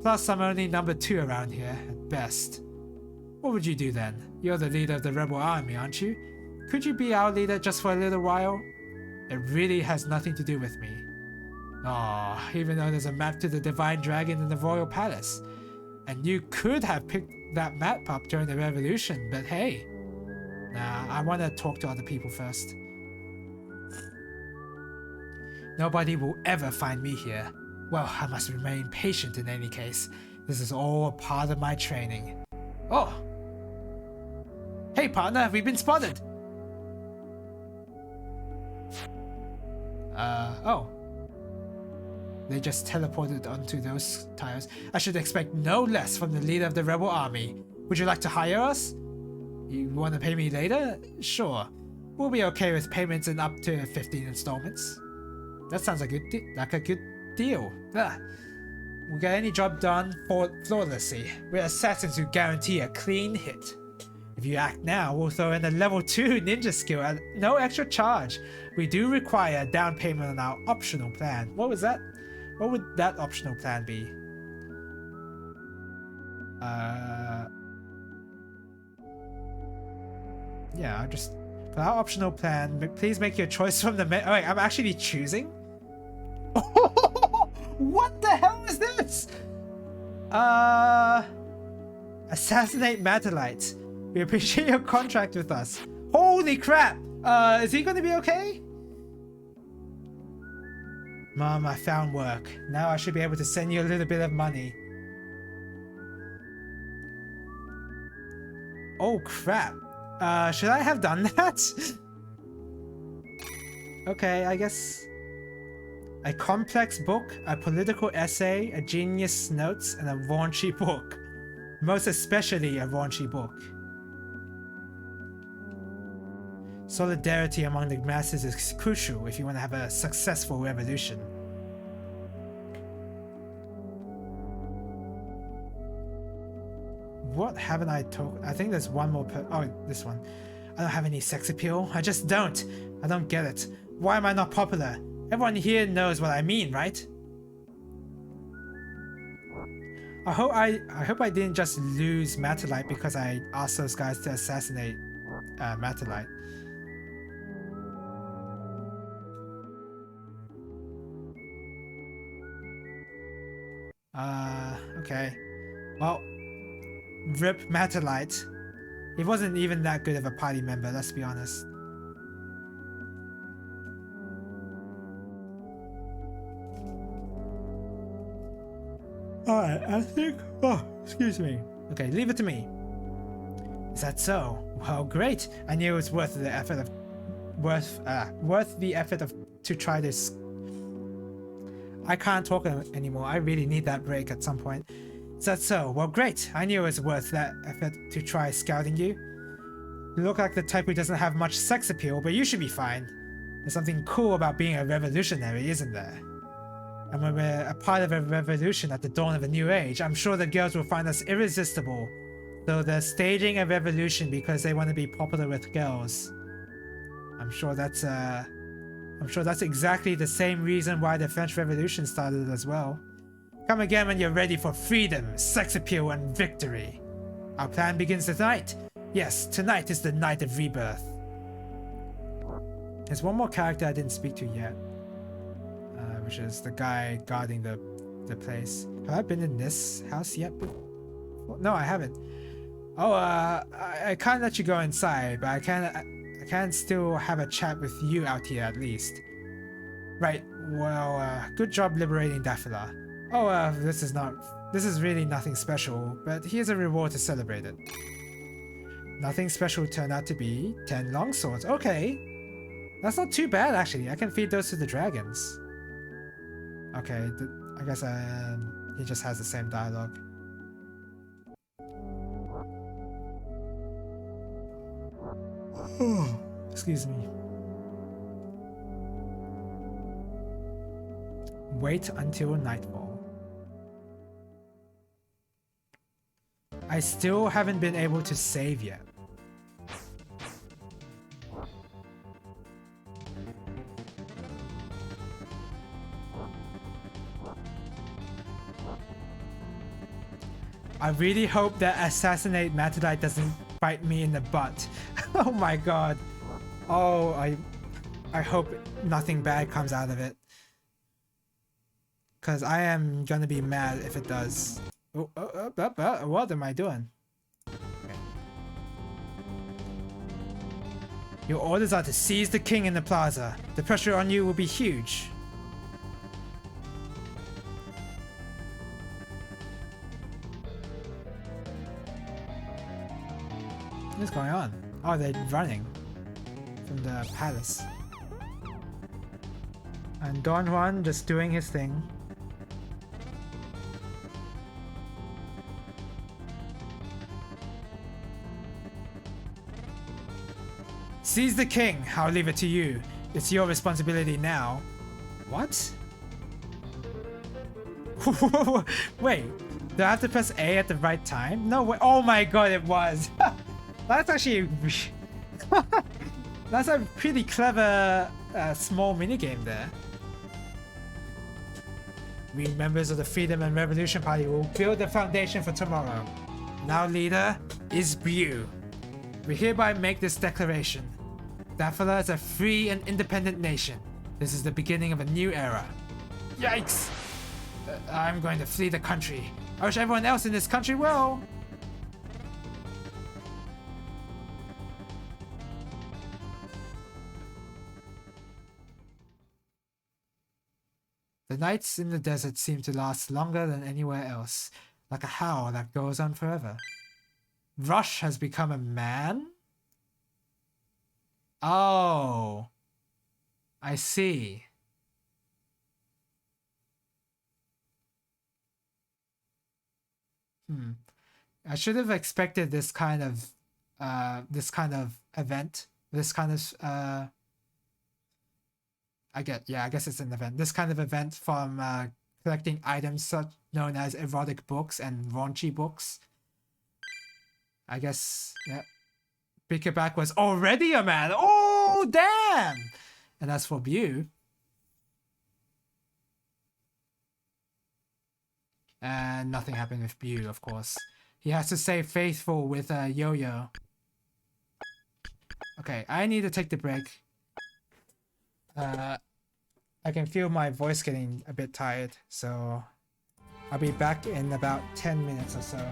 Plus, I'm only number 2 around here, at best. What would you do then? You're the leader of the rebel army, aren't you? Could you be our leader just for a little while? It really has nothing to do with me. Aw, even though there's a map to the Divine Dragon in the Royal Palace. And you could have picked that map up during the revolution, but hey. Nah, I want to talk to other people first. Nobody will ever find me here. Well, I must remain patient in any case. This is all part of my training. Oh! Hey partner, we've been spotted! Oh. They just teleported onto those tiles. I should expect no less from the leader of the rebel army. Would you like to hire us? You want to pay me later? Sure. We'll be okay with payments in up to 15 installments. That sounds like a good deal. We'll get any job done flawlessly. We're assassins who guarantee a clean hit. If you act now, we'll throw in a level 2 ninja skill at no extra charge. We do require a down payment on our optional plan. What was that? What would that optional plan be? Yeah, I'll just... For our optional plan, please make your choice from the oh wait, I'm actually choosing? What the hell is this? Assassinate Matalites. We appreciate your contract with us. Holy crap! Is he gonna be okay? Mom, I found work. Now I should be able to send you a little bit of money. Oh crap. Should I have done that? Okay, I guess. A complex book, a political essay, a genius notes, and a raunchy book. Most especially a raunchy book. Solidarity among the masses is crucial if you want to have a successful revolution. What haven't I told? I think there's one more oh, this one. I don't have any sex appeal. I just don't. I don't get it. Why am I not popular? Everyone here knows what I mean, right? I hope I didn't just lose Matterlight because I asked those guys to assassinate Matterlight. Okay. Well, rip Matterlight. He wasn't even that good of a party member, let's be honest. Alright, I think... Oh, excuse me. Okay, leave it to me. Is that so? Well, great. I knew it was worth the effort of... worth the effort of to try this. I can't talk anymore. I really need that break at some point. Is that so? Well, great. I knew it was worth that effort to try scouting you. You look like the type who doesn't have much sex appeal, but you should be fine. There's something cool about being a revolutionary, isn't there? And when we're a part of a revolution at the dawn of a new age, I'm sure the girls will find us irresistible. Though they're staging a revolution because they want to be popular with girls. I'm sure that's exactly the same reason why the French Revolution started as well. Come again when you're ready for freedom, sex appeal, and victory. Our plan begins tonight. Yes, tonight is the night of rebirth. There's one more character I didn't speak to yet. Which is the guy guarding the place. Have I been in this house yet? No, I haven't. Oh, I can't let you go inside, but I can still have a chat with you out here at least. Right, well, good job liberating Daffila. Oh, this is really nothing special, but here's a reward to celebrate it. Nothing special turned out to be 10 longswords. Okay. That's not too bad, actually. I can feed those to the dragons. Okay, I guess he just has the same dialogue. Excuse me. Wait until nightfall. I still haven't been able to save yet. I really hope that Assassinate Matadite doesn't bite me in the butt. Oh my god. Oh, I hope nothing bad comes out of it. Because I am gonna be mad if it does. What am I doing? Okay. Your orders are to seize the king in the plaza. The pressure on you will be huge. What's going on? Oh, they're running from the palace. And Don Juan just doing his thing. Seize the king. I'll leave it to you. It's your responsibility now. What? Wait, do I have to press A at the right time? No way. Oh my god, it was. That's actually... That's a pretty clever small minigame there. We members of the Freedom and Revolution Party will build the foundation for tomorrow. Now leader is Brew. We hereby make this declaration. Daffila is a free and independent nation. This is the beginning of a new era. Yikes! I'm going to flee the country. I wish everyone else in this country well. The nights in the desert seem to last longer than anywhere else, like a howl that goes on forever. Rush has become a man? Oh, I see. Hmm. I should have expected this kind of event, this kind of I guess it's an event. This kind of event from collecting items such known as erotic books and raunchy books. I guess, yeah. Pickleback was already a man. Oh, damn! And as for Bew, and nothing happened with Bew, of course. He has to stay faithful with Yo-Yo. Okay, I need to take the break. I can feel my voice getting a bit tired, so I'll be back in about 10 minutes or so.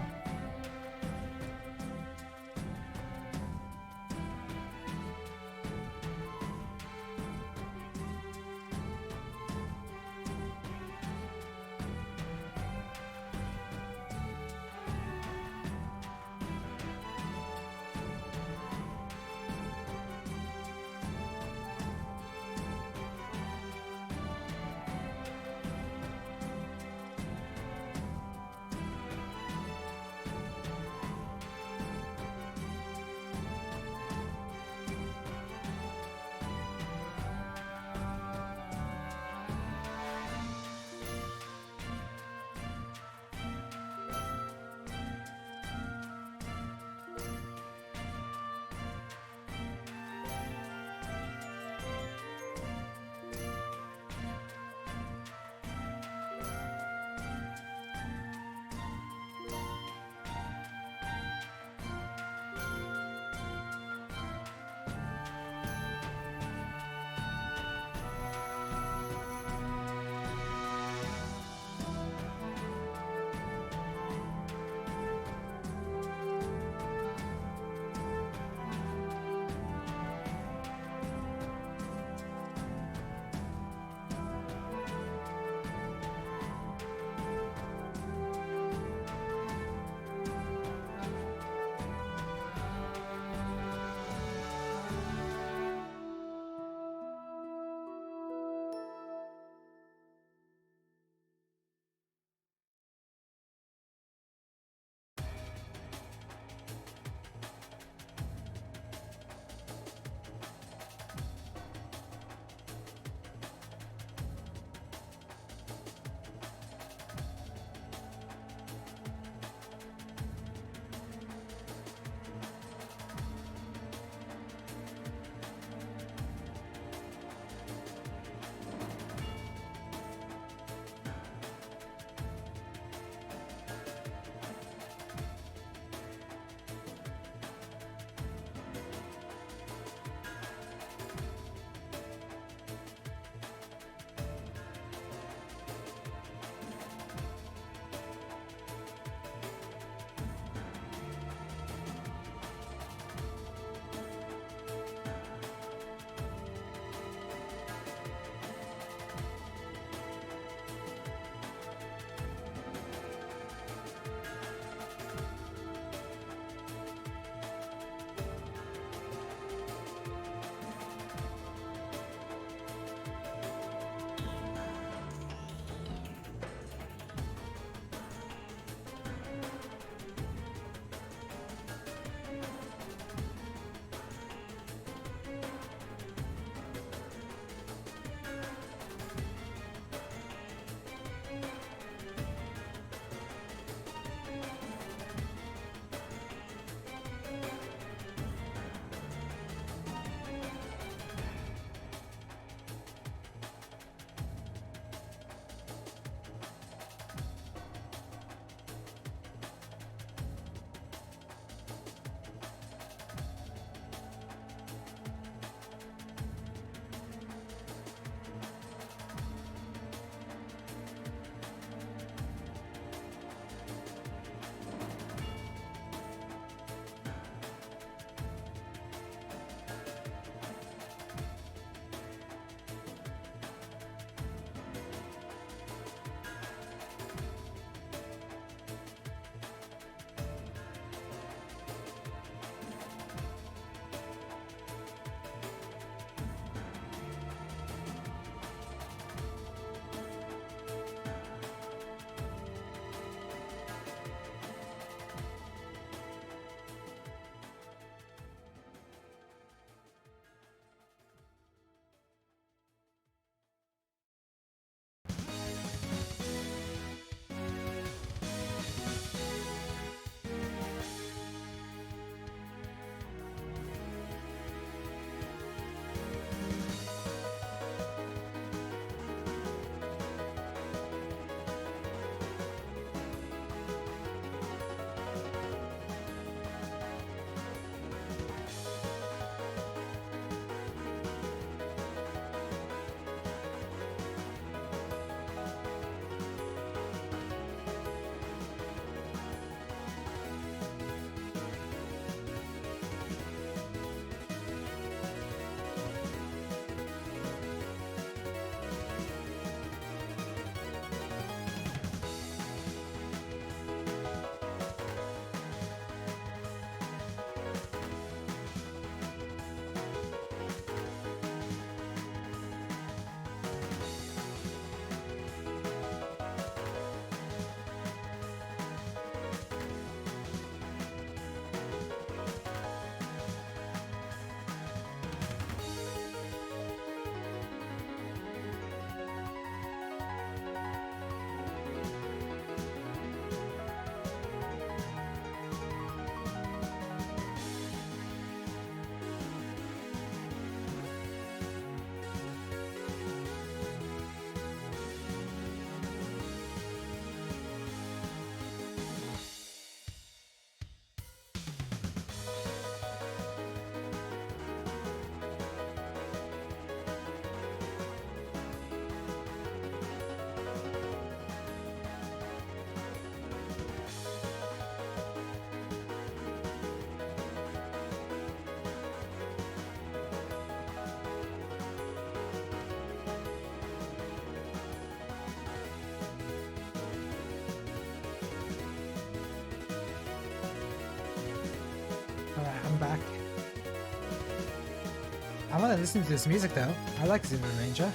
I want to listen to this music though. I like Zero Ranger.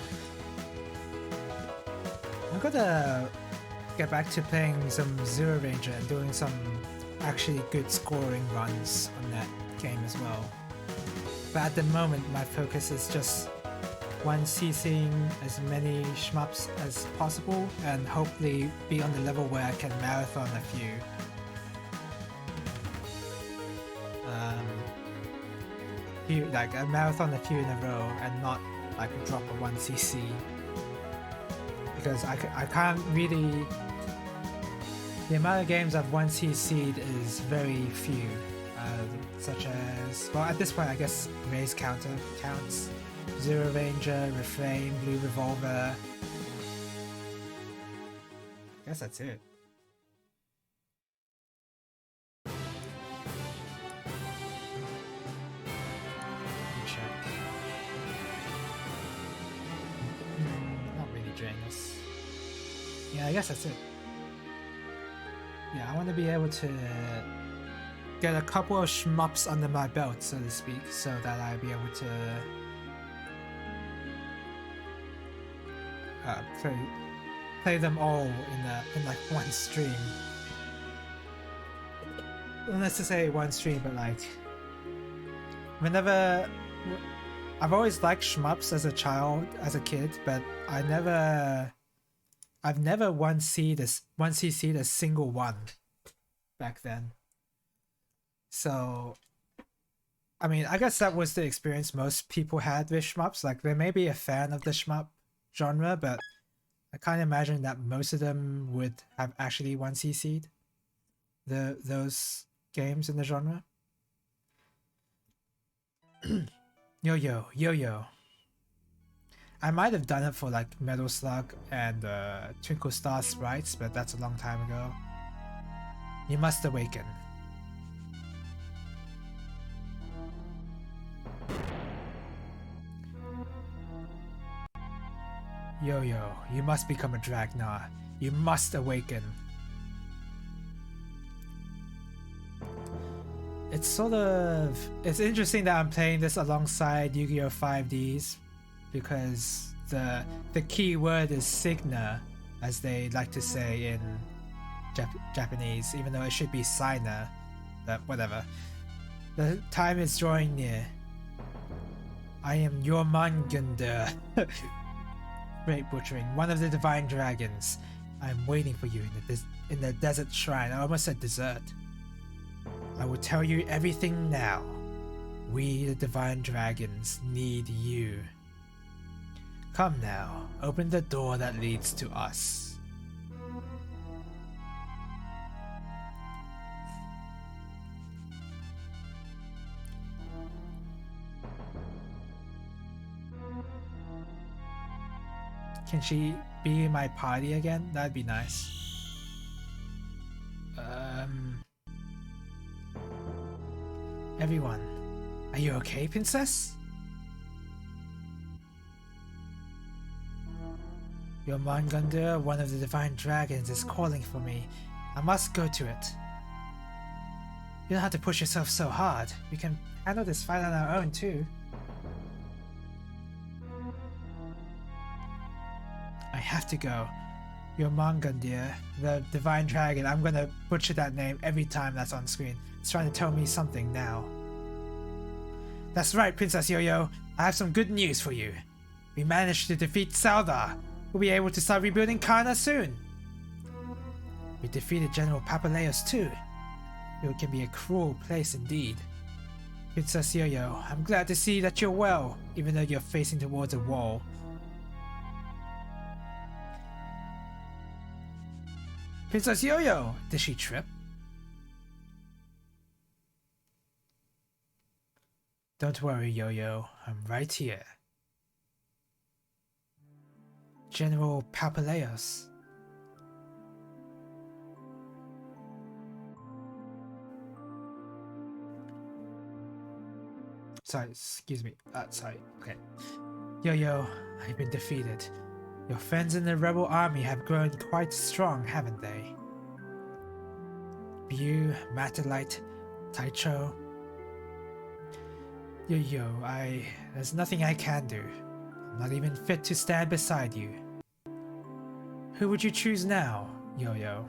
I'm gonna get back to playing some Zero Ranger and doing some actually good scoring runs on that game as well. But at the moment, my focus is just CCing as many shmups as possible and hopefully be on the level where I can marathon a few. Like a marathon a few in a row and not like drop a 1cc, because I can't really, the amount of games I've 1cc'd is very few, such as, well at this point I guess Raise Counter counts, Zero Ranger, Refrain, Blue Revolver, I guess that's it. Yeah, I guess that's it. Yeah, I want to be able to get a couple of shmups under my belt, so to speak, so that I'll be able to play them all in like one stream. Unless to say one stream, but like whenever I've always liked shmups as a kid, but I've never 1cc'd a single one back then. So, I mean, I guess that was the experience most people had with shmups. Like, they may be a fan of the shmup genre, but I can't imagine that most of them would have actually 1cc'd those games in the genre. Yo-Yo. I might have done it for like Metal Slug and Twinkle Star Sprites, but that's a long time ago. You must awaken. Yo-Yo, you must become a Dragonite. You must awaken. It's interesting that I'm playing this alongside Yu-Gi-Oh! 5Ds, because the key word is Signa, as they like to say in Japanese, even though it should be Signa, but whatever. The time is drawing near. I am your Mangunda. Great butchering, one of the divine dragons. I am waiting for you in the desert shrine. I almost said dessert. I will tell you everything now. We, the divine dragons, need you. Come now, open the door that leads to us. Can she be in my party again? That'd be nice. Everyone, are you okay, princess? Your Mangunda, one of the divine dragons, is calling for me. I must go to it. You don't have to push yourself so hard. We can handle this fight on our own too. I have to go. Your Mangunda, the divine dragon, I'm gonna butcher that name every time that's on screen. It's trying to tell me something now. That's right, Princess Yo-Yo. I have some good news for you. We managed to defeat Saldar. We'll be able to start rebuilding Kana soon. We defeated General Papaleos too. It can be a cruel place indeed. Princess Yo-Yo, I'm glad to see that you're well, even though you're facing towards a wall. Princess Yo-Yo! Did she trip? Don't worry, Yo-Yo. I'm right here. General Papaleos. Sorry, excuse me. Sorry. Okay. Yo-Yo, I've been defeated. Your friends in the rebel army have grown quite strong, haven't they? Bu, Matalite, Taicho. Yo-Yo, there's nothing I can do. I'm not even fit to stand beside you. Who would you choose now, Yo-Yo?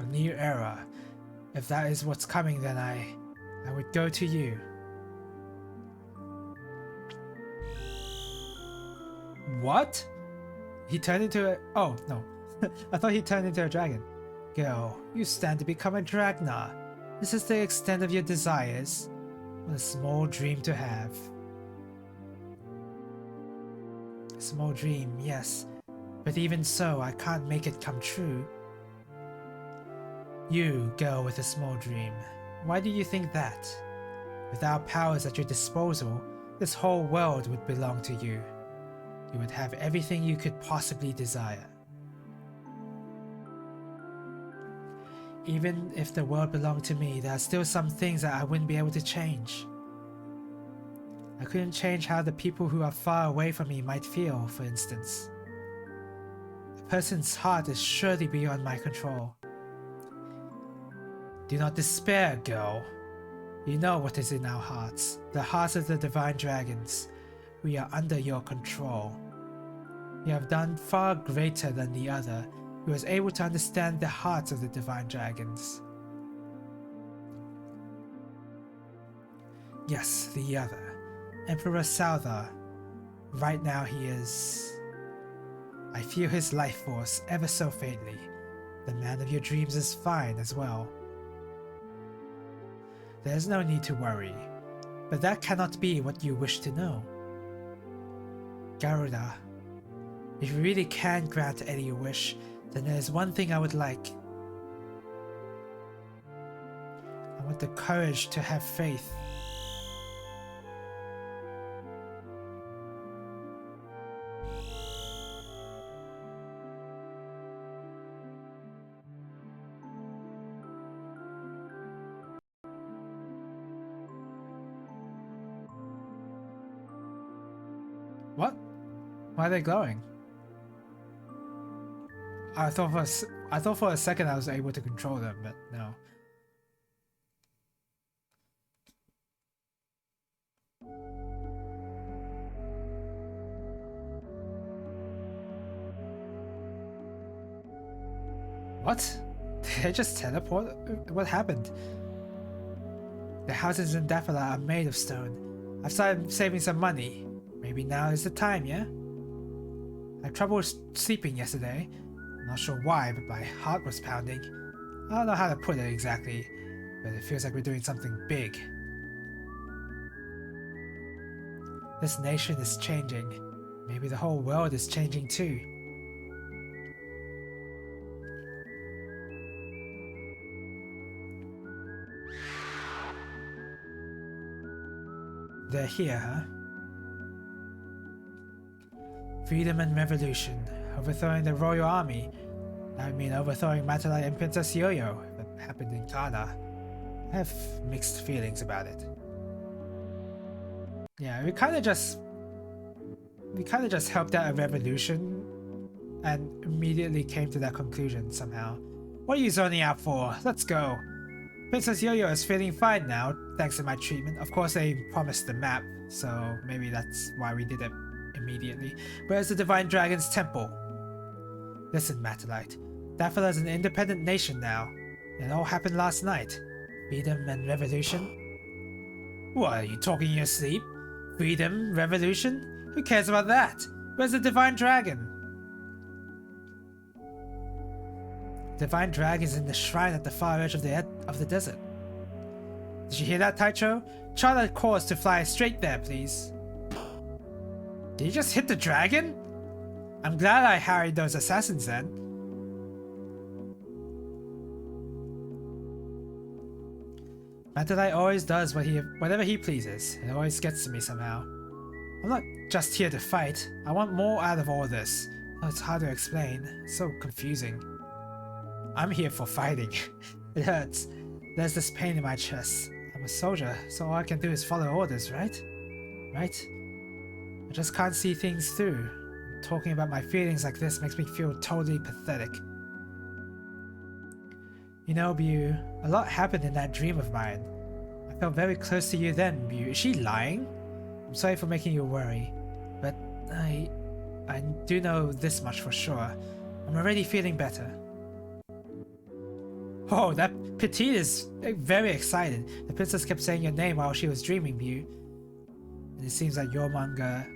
A new era. If that is what's coming, then I would go to you. What? He turned into a... Oh, no. I thought he turned into a dragon. Girl, you stand to become a Dragna. This is the extent of your desires. What a small dream to have. A small dream, yes. But even so, I can't make it come true. You, girl with a small dream. Why do you think that? Without powers at your disposal, this whole world would belong to you. You would have everything you could possibly desire. Even if the world belonged to me, there are still some things that I wouldn't be able to change. I couldn't change how the people who are far away from me might feel, for instance. A person's heart is surely beyond my control. Do not despair, girl. You know what is in our hearts, the hearts of the divine dragons. We are under your control. You have done far greater than the other, who was able to understand the hearts of the divine dragons. Yes, the other, Emperor Souther. Right now he is... I feel his life force ever so faintly. The man of your dreams is fine as well. There is no need to worry, but that cannot be what you wish to know. Garuda, if you really can grant any wish, then there is one thing I would like. I want the courage to have faith. What? Why are they glowing? I thought for a second I was able to control them, but no. What? Did they just teleport? What happened? The houses in Dafala are made of stone. I've started saving some money. Maybe now is the time, yeah? I had trouble sleeping yesterday. I'm not sure why, but my heart was pounding. I don't know how to put it exactly, but it feels like we're doing something big. This nation is changing. Maybe the whole world is changing too. They're here, huh? Freedom and revolution. Overthrowing the royal army. That would mean overthrowing Matalite and Princess Yo-Yo. That happened in Ghana. I have mixed feelings about it. Yeah, we kind of just helped out a revolution and immediately came to that conclusion somehow. What are you zoning out for? Let's go. Princess Yo-Yo is feeling fine now, thanks to my treatment. Of course, they promised the map, so maybe that's why we did it immediately. Where's the Divine Dragon's temple? Listen, Matalite. Dafala is an independent nation now. It all happened last night. Freedom and revolution? What, are you talking in your sleep? Freedom? Revolution? Who cares about that? Where's the Divine Dragon? Divine Dragon is in the shrine at the far edge of the desert. Did you hear that, Taicho? Chart that course to fly straight there, please. Did you just hit the dragon? I'm glad I harried those assassins then. Matalite always does whatever he pleases. It always gets to me somehow. I'm not just here to fight. I want more out of all this. Oh, it's hard to explain. It's so confusing. I'm here for fighting. It hurts. There's this pain in my chest. I'm a soldier, so all I can do is follow orders, right? Right? I just can't see things through. Talking about my feelings like this makes me feel totally pathetic. You know, Bu, a lot happened in that dream of mine. I felt very close to you then, Mew. Is she lying? I'm sorry for making you worry, but I do know this much for sure. I'm already feeling better. Oh, that Petite is very excited. The princess kept saying your name while she was dreaming, Mew. And it seems like your Manganda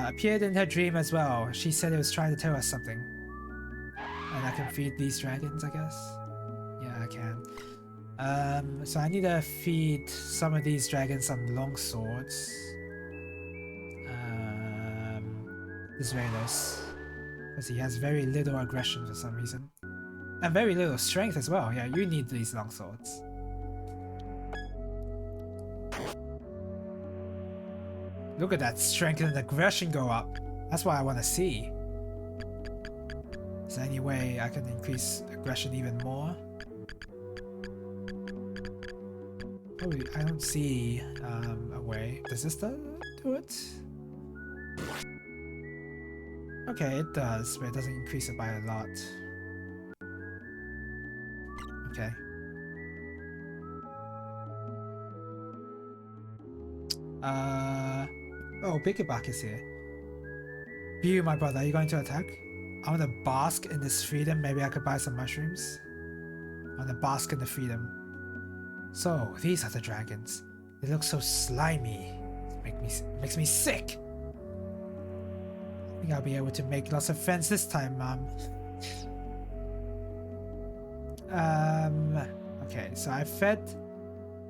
appeared in her dream as well. She said it was trying to tell us something. And I can feed these dragons, I guess? Yeah, I can. So I need to feed some of these dragons some long swords. Israelis. Because he has very little aggression for some reason. And very little strength as well. Yeah, you need these long swords. Look at that strength and aggression go up. That's what I want to see. Is there any way I can increase aggression even more? Probably, I don't see a way. Does this do it? Okay, it does, but it doesn't increase it by a lot. Okay. Oh, Biggerback is here. Mew, my brother, are you going to attack? I want to bask in this freedom. Maybe I could buy some mushrooms. I want to bask in the freedom. So, these are the dragons. They look so slimy. It makes me sick. I think I'll be able to make lots of friends this time, Mom. Okay, so I fed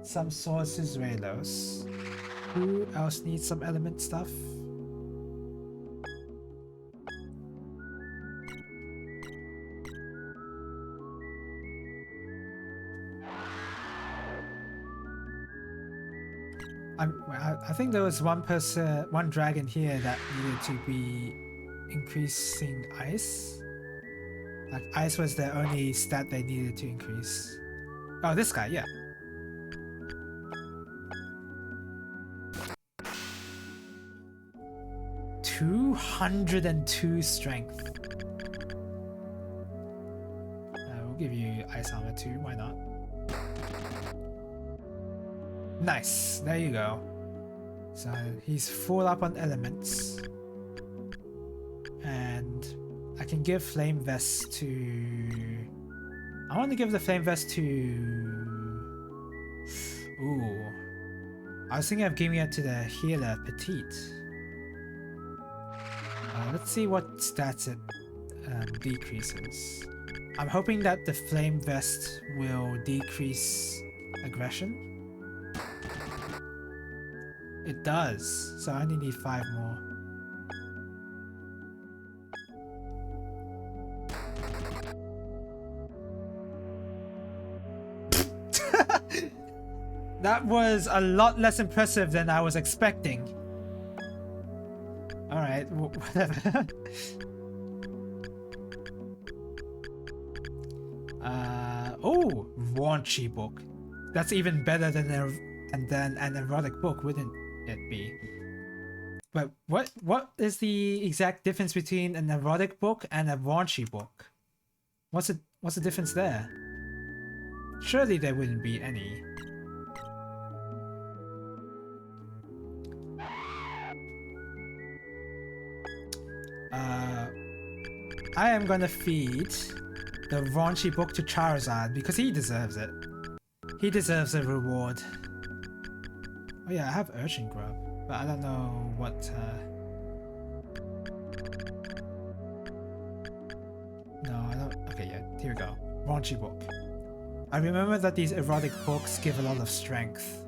some sources Raylos. Who else needs some element stuff? I think there was one dragon here that needed to be increasing ice. Like ice was the only stat they needed to increase. Oh, this guy, yeah. $202 strength. We'll give you ice armor too, why not? Nice, there you go. So he's full up on elements. And I can give Flame Vest to... I want to give the Flame Vest to... Ooh. I was thinking of giving it to the healer, Petite. Let's see what stats it decreases. I'm hoping that the Flame Vest will decrease aggression. It does, so I only need 5 more. That was a lot less impressive than I was expecting. Alright, whatever. Oh, raunchy book. That's even better than an erotic book, wouldn't it be? But what is the exact difference between an erotic book and a raunchy book? What's the difference there? Surely there wouldn't be any. I am gonna feed the raunchy book to Charizard because he deserves it. He deserves a reward. Oh yeah, I have Urchin Grub, but I don't know what... No, I don't... Okay, yeah, here we go. Raunchy book. I remember that these erotic books give a lot of strength.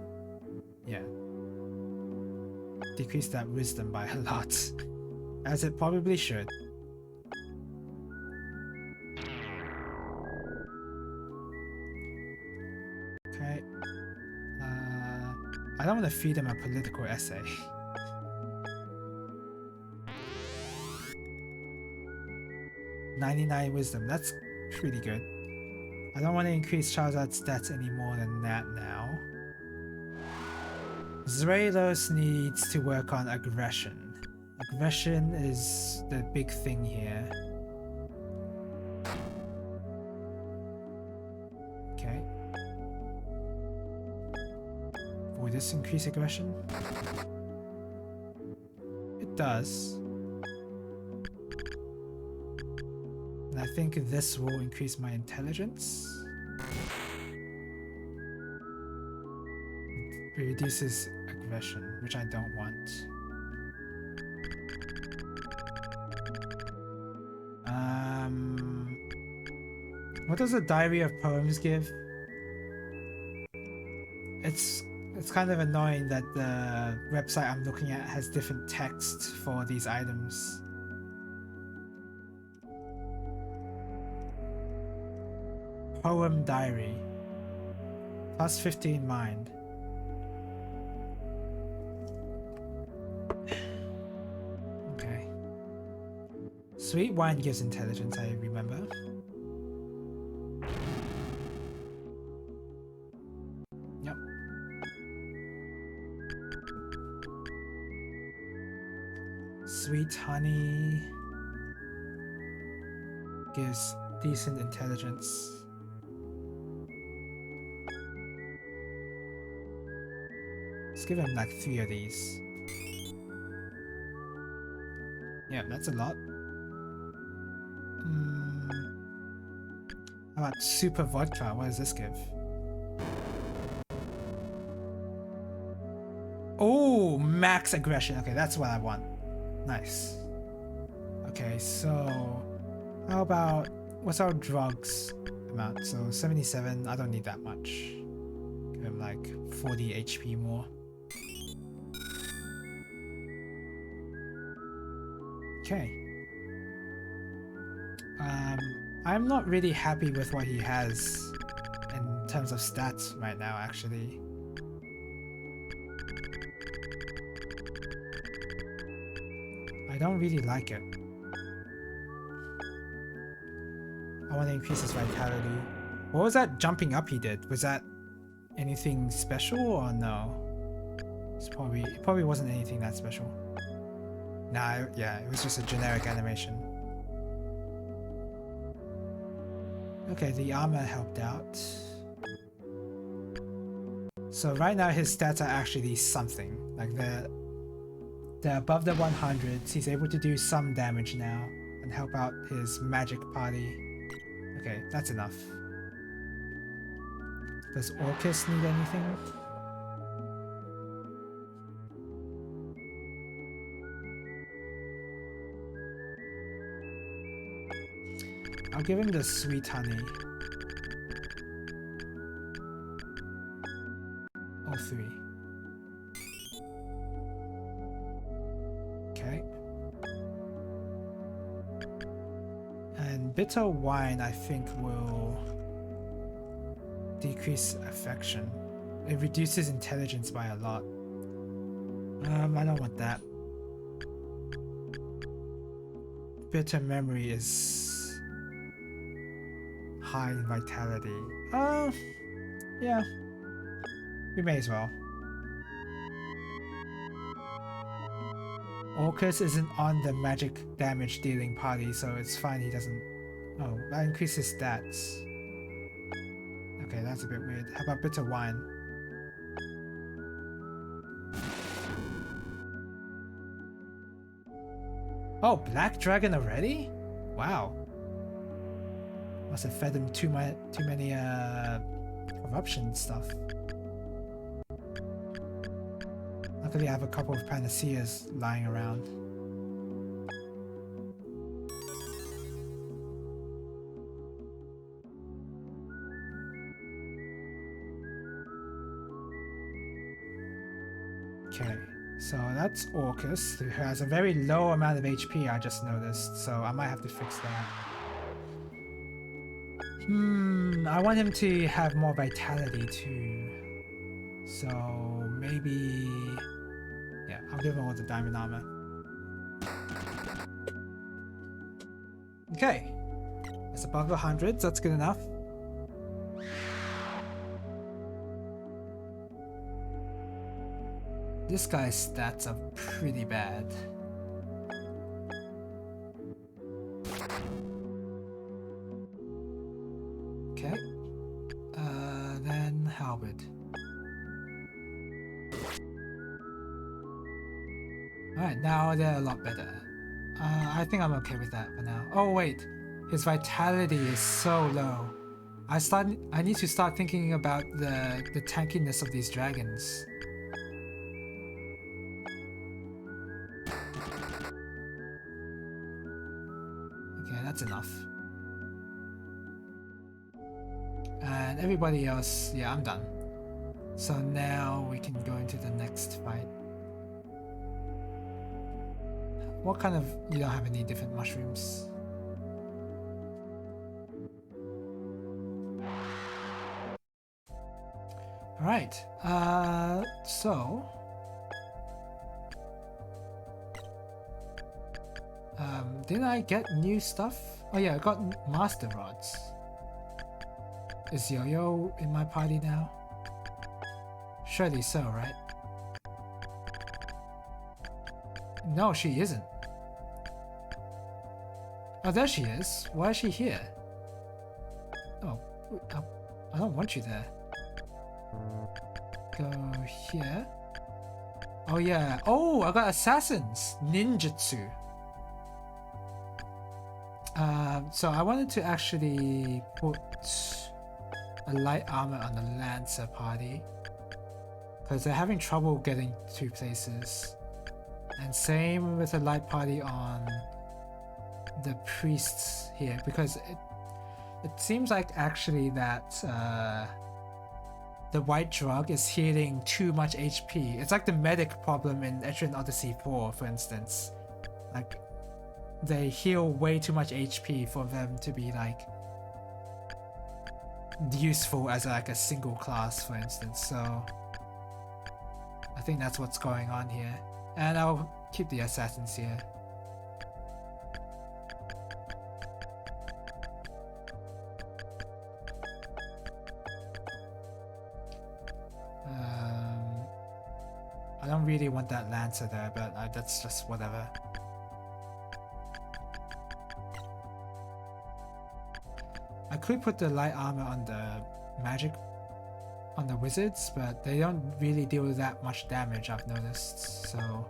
Yeah. Decrease that wisdom by a lot. As it probably should. Okay. I don't want to feed him a political essay. $99 wisdom, that's pretty good. I don't want to increase Charizard's stats any more than that now. Zralos needs to work on aggression. Aggression is the big thing here. Okay. this increase aggression? It does. And I think this will increase my intelligence. It reduces aggression, which I don't want. What does the Diary of Poems give? It's kind of annoying that the website I'm looking at has different text for these items. Poem Diary. Plus 15 mind. Okay. Sweet wine gives intelligence, I remember. Yep. Sweet honey gives decent intelligence. Let's give him like 3 of these. Yeah, that's a lot. How about super vodka? What does this give? Oh, max aggression. Okay, that's what I want. Nice. Okay, so how about what's our drugs amount? So 77. I don't need that much. Give him like 40 HP more. Okay. I'm not really happy with what he has in terms of stats right now, actually. I don't really like it. I want to increase his vitality. What was that jumping up he did? Was that anything special or no? It probably wasn't anything that special. Nah, yeah, it was just a generic animation. Okay, the armor helped out. So right now his stats are actually something. Like they're above the 100s. He's able to do some damage now and help out his magic party. Okay, that's enough. Does Orcus need anything? I'll give him the sweet honey. All 3. Okay. And bitter wine, I think, will decrease affection. It reduces intelligence by a lot. I don't want that. Bitter memory is high in vitality. Yeah. We may as well. Orcus isn't on the magic damage dealing party, so it's fine he doesn't... Oh, that increases stats. Okay, that's a bit weird. How about bitter wine? Oh, black dragon already? Wow. Must have fed him too many corruption stuff. Luckily I have a couple of panaceas lying around. Okay, so that's Orcus, who has a very low amount of HP, I just noticed, so I might have to fix that. I want him to have more vitality too. So maybe... yeah, I'll give him all the diamond armor. Okay. It's above 100, so that's good enough. This guy's stats are pretty bad. Okay. Then Halberd. Alright, now they're a lot better. I think I'm okay with that for now. Oh wait, his vitality is so low. I need to start thinking about the tankiness of these dragons. Okay, that's enough. And everybody else, yeah, I'm done. So now we can go into the next fight. What kind of... you don't have any different mushrooms? Alright, so... didn't I get new stuff? Oh yeah, I got Master Rods. Is Yo-Yo in my party now? Surely so, right? No, she isn't. Oh, there she is. Why is she here? Oh, I don't want you there. Go here. Oh yeah. Oh, I got assassins. Ninjutsu. So I wanted to actually put a light armor on the Lancer party because they're having trouble getting to places, and same with the light party on the priests here, because it seems like actually that the white drug is healing too much HP. It's like the medic problem in Etrian Odyssey 4, for instance. Like, they heal way too much HP for them to be like useful as like a single class, for instance. So I think that's what's going on here, and I'll keep the assassins here. I don't really want that Lancer there, but that's just whatever. I could put the light armor on the magic, on the wizards, but they don't really deal with that much damage, I've noticed, so...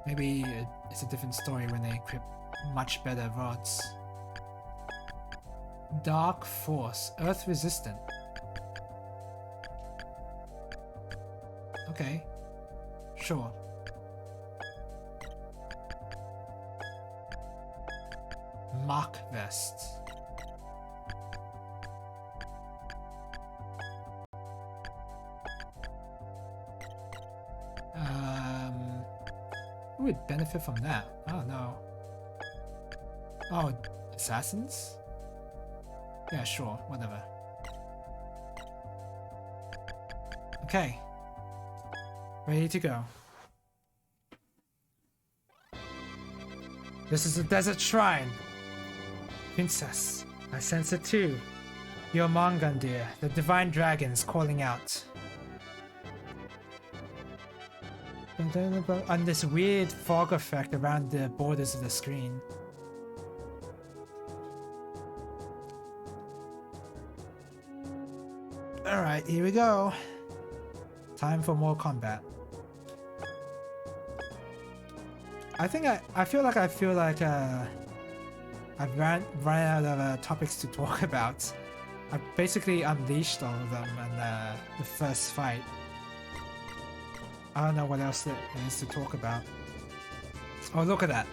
maybe it's a different story when they equip much better rods. Dark Force, Earth Resistant. Okay, sure. Mark Vest. Who would benefit from that? I don't know. Oh, assassins? Yeah, sure, whatever. Okay. Ready to go. This is a desert shrine. Princess, I sense it too. Your Mangandir, the divine dragon's calling out. And this weird fog effect around the borders of the screen. Alright, here we go. Time for more combat. I think I feel like I've ran out of topics to talk about. I basically unleashed all of them in the first fight. I don't know what else there is to talk about. Oh, look at that.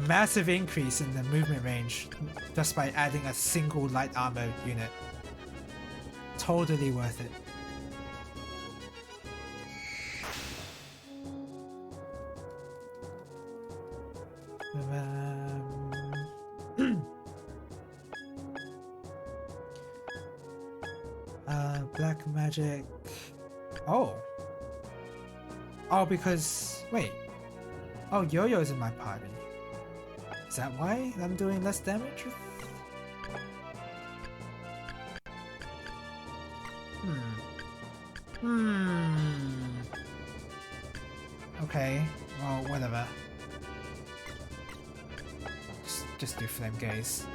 Massive increase in the movement range just by adding a single light armor unit. Totally worth it. Black magic. Oh. Oh, because... wait. Oh, Yo-Yo's in my party. Is that why I'm doing less damage? Okay, well, whatever. Just do Flame Gaze.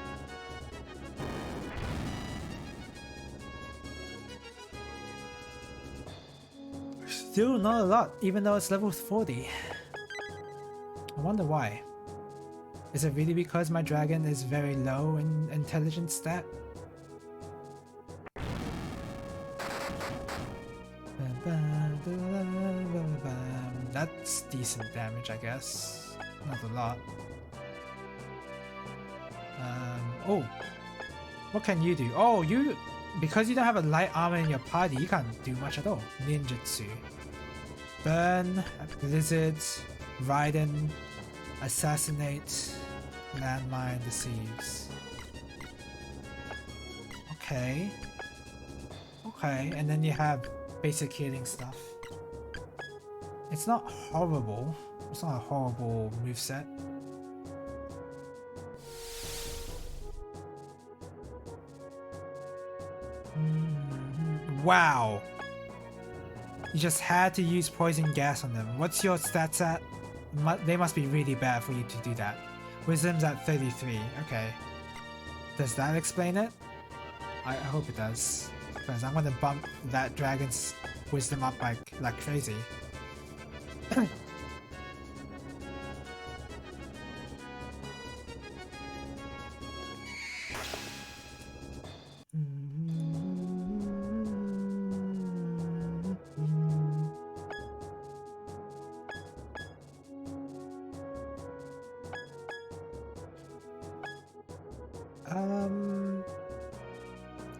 Still not a lot, even though it's level 40. I wonder why. Is it really because my dragon is very low in intelligence stat? That's decent damage, I guess. Not a lot. Oh, what can you do? Oh, because you don't have a light armor in your party, you can't do much at all. Ninjutsu. Burn, Blizzard, Raiden, Assassinate, Landmine, Deceives. Okay. Okay, and then you have basic healing stuff. It's not horrible. It's not a horrible moveset. Wow. You just had to use poison gas on them. What's your stats at? They must be really bad for you to do that. Wisdom's at 33. Okay. Does that explain it? I hope it does. Because I'm gonna bump that dragon's wisdom up like crazy.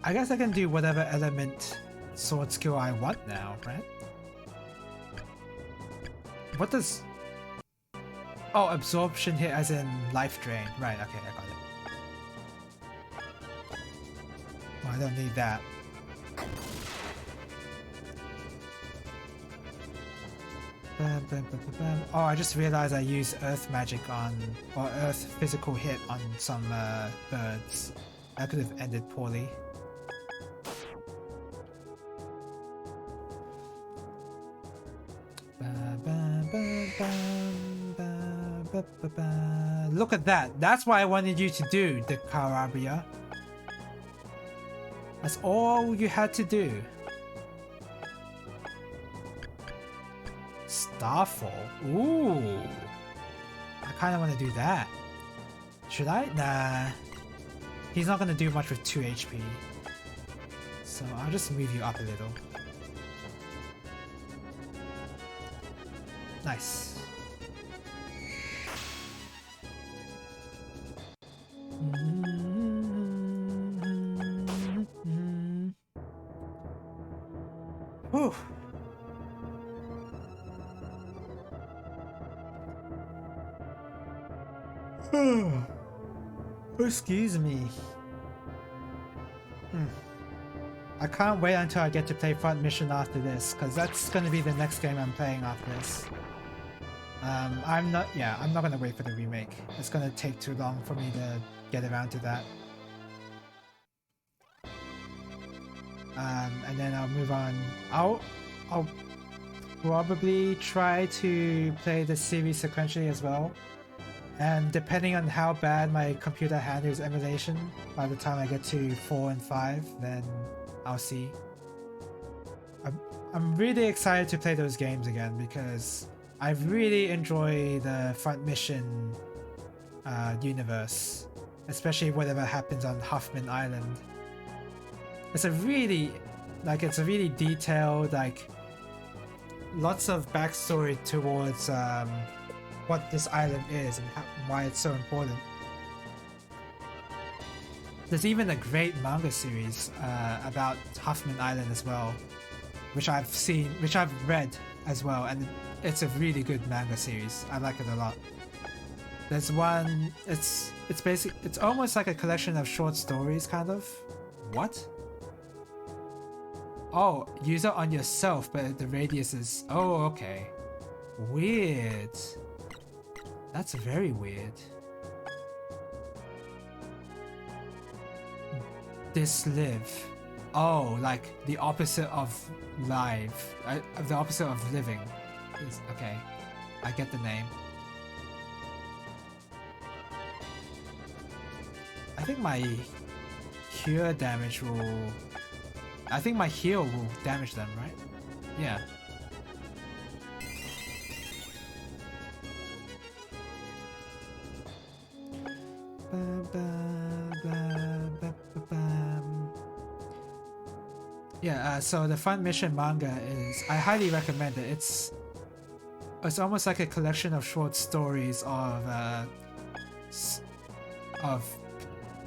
I guess I can do whatever element sword skill I want now, right? What does... Oh, absorption hit as in life drain. Right, okay, I got it. Oh, I don't need that. Bam, bam, bam, bam, bam. Oh, I just realized I used earth magic on... or earth physical hit on some birds. That could have ended poorly. Look at that. That's what I wanted you to do, the Carabia. That's all you had to do. Starfall. Ooh. I kind of want to do that. Should I? Nah. He's not going to do much with 2 HP. So I'll just move you up a little. Nice. Whew. Excuse me. I can't wait until I get to play Front Mission after this, because that's going to be the next game I'm playing after this. I'm not going to wait for the remake. It's going to take too long for me to get around to that. And then I'll move on. I'll probably try to play the series sequentially as well. And depending on how bad my computer handles emulation, by the time I get to 4 and 5, then I'll see. I'm really excited to play those games again because I really enjoy the Front Mission universe, especially whatever happens on Huffman Island. It's a really detailed, lots of backstory towards what this island is and why it's so important. There's even a great manga series about Huffman Island as well, which I've read as well, and it's a really good manga series. I like it a lot. There's one, it's almost like a collection of short stories, kind of. What? Oh, use it on yourself, but the radius is... Oh, okay. Weird. That's very weird. Dislive. Oh, like the opposite of live. The opposite of living. Okay, I get the name. I think my cure damage will... I think my heal will damage them, right? Yeah. Yeah, so the Fun Mission manga is, I highly recommend it. It's almost like a collection of short stories of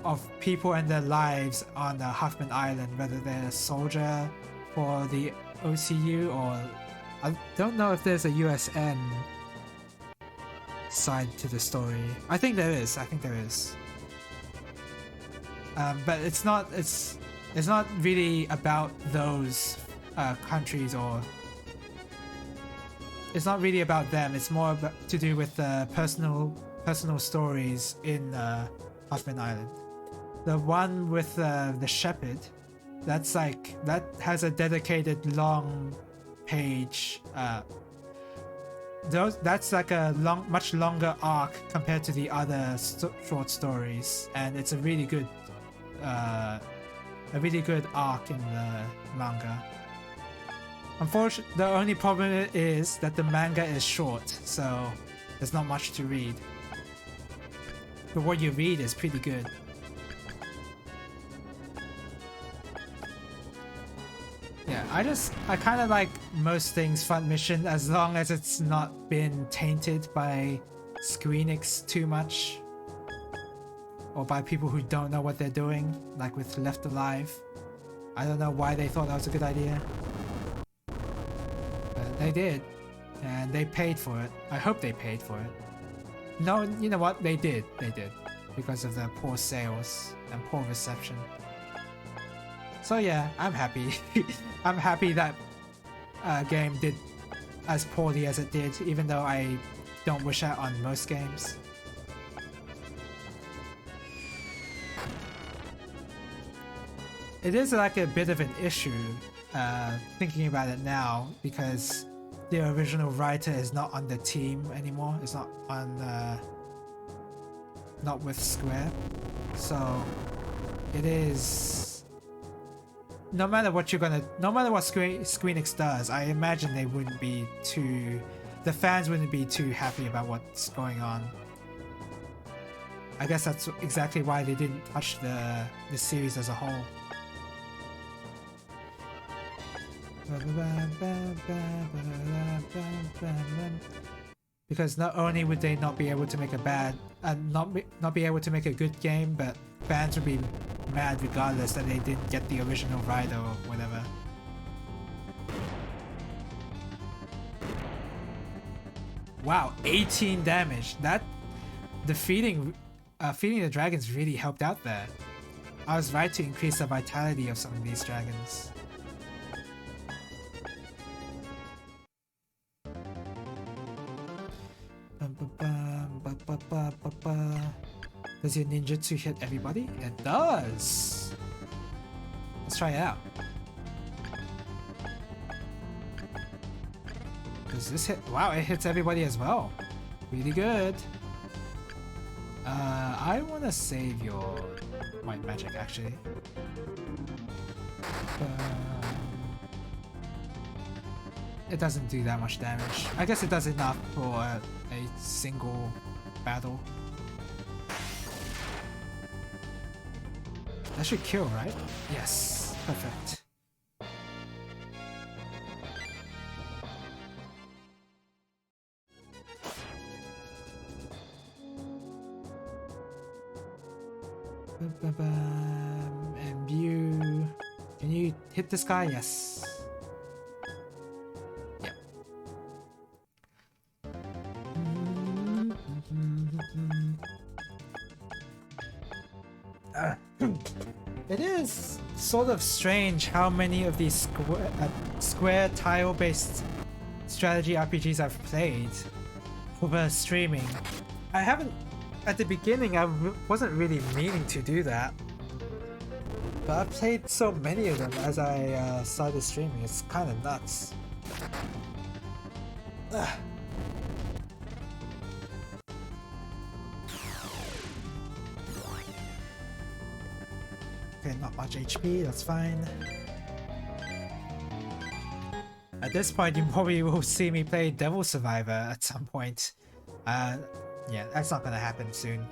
of people and their lives on Huffman Island, whether they're a soldier for the OCU or I don't know if there's a USN side to the story. I think there is. But it's not really about those countries, or it's not really about them. It's more to do with personal stories in Huffman Island. The one with the shepherd, that has a dedicated long page. That's like a much longer arc compared to the other short stories, and it's a really good arc in the manga. Unfortunately, the only problem is that the manga is short, so there's not much to read. But what you read is pretty good. Yeah, I kind of like most things Fun Mission as long as it's not been tainted by Squeenix too much. Or by people who don't know what they're doing, like with Left Alive. I don't know why they thought that was a good idea. But they did. And they paid for it. I hope they paid for it. No, you know what? They did. Because of the poor sales and poor reception. So yeah, I'm happy. I'm happy that game did as poorly as it did, even though I don't wish that on most games. It is like a bit of an issue, thinking about it now, because the original writer is not on the team anymore. It's not on, not with Square. So it is. No matter what Squeenix does, I imagine the fans wouldn't be too happy about what's going on. I guess that's exactly why they didn't touch the series as a whole. Because not only would they not be able to make not be able to make a good game, but fans would be mad regardless that they didn't get the original writer or whatever. Wow, 18 damage. That feeding the dragons really helped out there. I was right to increase the vitality of some of these dragons. Does your ninjutsu hit everybody? It does! Let's try it out. Does this hit? Wow, it hits everybody as well. Really good. I want to save your white magic actually. It doesn't do that much damage. I guess it does enough for a single battle. That should kill, right? Yes, perfect. And you... Can you hit this guy? Yes. Yep. It is sort of strange how many of these square tile-based strategy RPGs I've played over streaming. I haven't... At the beginning, I wasn't really meaning to do that. But I've played so many of them as I started streaming. It's kind of nuts. Ugh. Okay, not much HP, that's fine. At this point, you probably will see me play Devil Survivor at some point. Yeah, that's not gonna happen soon.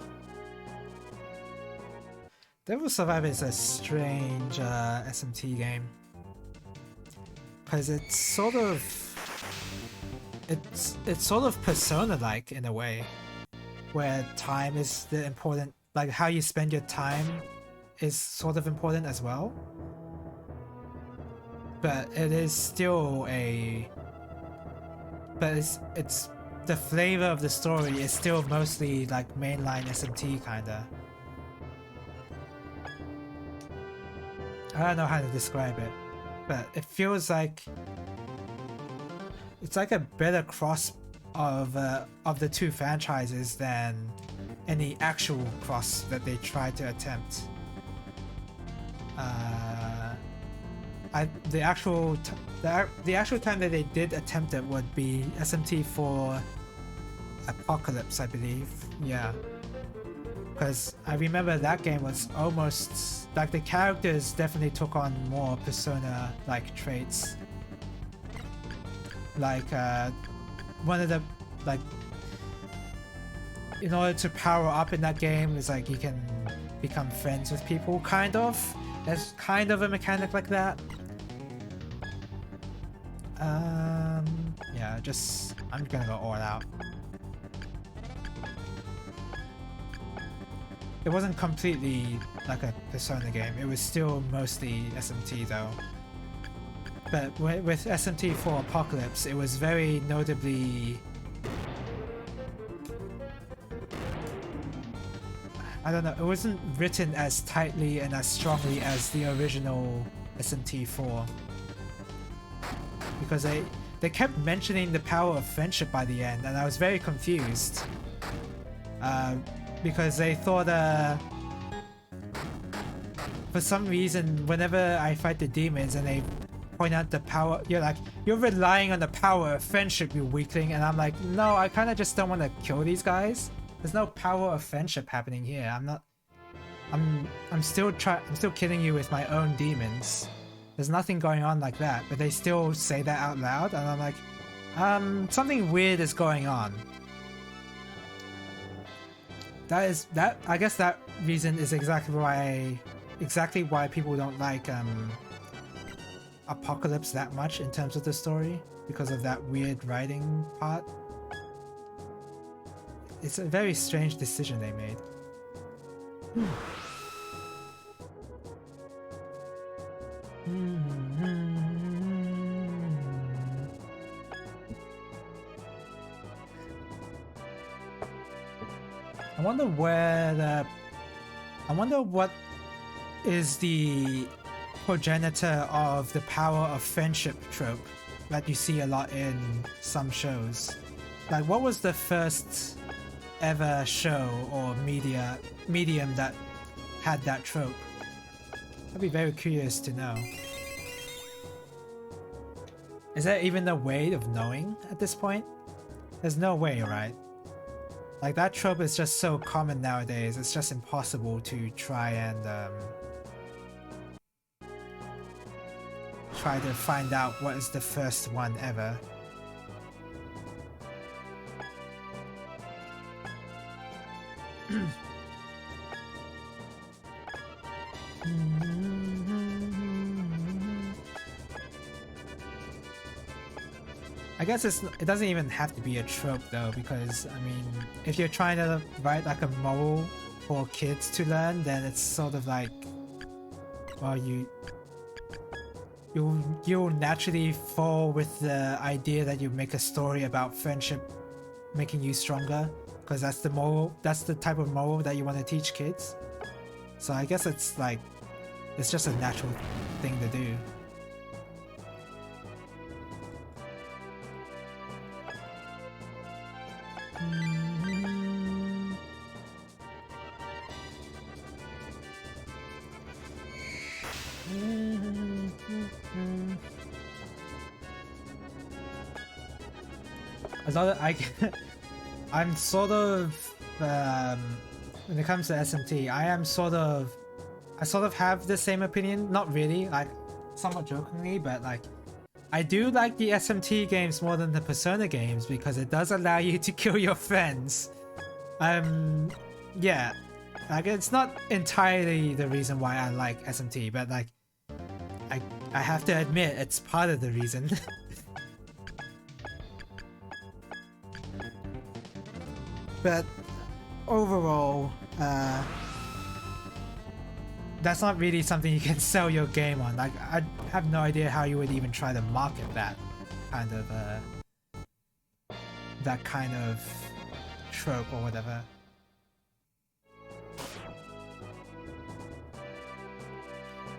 Devil Survivor is a strange SMT game because it's sort of Persona-like in a way, where time is the important, like how you spend your time is sort of important as well. But it is still it's the flavor of the story is still mostly like mainline SMT kinda. I don't know how to describe it, but it feels like it's like a better cross of the two franchises than any actual cross that they tried to attempt. The actual time that they did attempt it would be SMT4 Apocalypse, I believe. Yeah, because I remember that game was almost like the characters definitely took on more Persona-like traits. Like one of the in order to power up in that game is like you can become friends with people, kind of. There's kind of a mechanic like that. Yeah, I'm gonna go all out. It wasn't completely like a Persona game, it was still mostly SMT though. But with SMT4 Apocalypse, it was very notably... I don't know, it wasn't written as tightly and as strongly as the original SMT4. Because they kept mentioning the power of friendship by the end, and I was very confused. Because they thought, for some reason, whenever I fight the demons and they point out the power, you're relying on the power of friendship, you weakling, and I'm like, no, I kind of just don't want to kill these guys. There's no power of friendship happening here. I'm still killing you with my own demons. There's nothing going on like that, but they still say that out loud, and I'm like, something weird is going on. I guess that reason is exactly why people don't like Apocalypse that much in terms of the story, because of that weird writing part. It's a very strange decision they made. I wonder what is the progenitor of the power of friendship trope that you see a lot in some shows. Like, what was the first ever show or medium that had that trope? I'd be very curious to know. Is there even a way of knowing at this point? There's no way, right? Like, that trope is just so common nowadays, it's just impossible to try to find out what is the first one ever. I guess it doesn't even have to be a trope though, because I mean, if you're trying to write like a moral for kids to learn, then it's sort of like, well, you'll naturally fall with the idea that you make a story about friendship making you stronger, because that's the type of moral that you want to teach kids. So I guess it's just a natural thing to do. I'm sort of when it comes to SMT, I sort of have the same opinion. Not really, like somewhat jokingly, but like I do like the SMT games more than the Persona games because it does allow you to kill your friends. Yeah, Like, it's not entirely the reason why I like SMT, but like, I have to admit it's part of the reason. But overall, that's not really something you can sell your game on. Like, I have no idea how you would even try to market that kind of trope or whatever.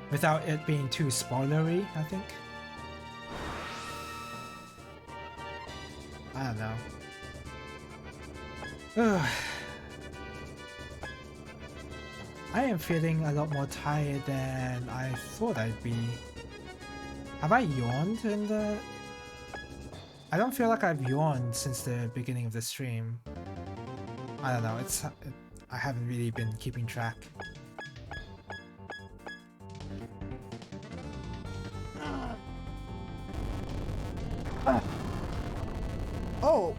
Without it being too spoilery, I think. I don't know. Ugh. I am feeling a lot more tired than I thought I'd be. Have I yawned in the... I don't feel like I've yawned since the beginning of the stream. I don't know, I haven't really been keeping track. Oh!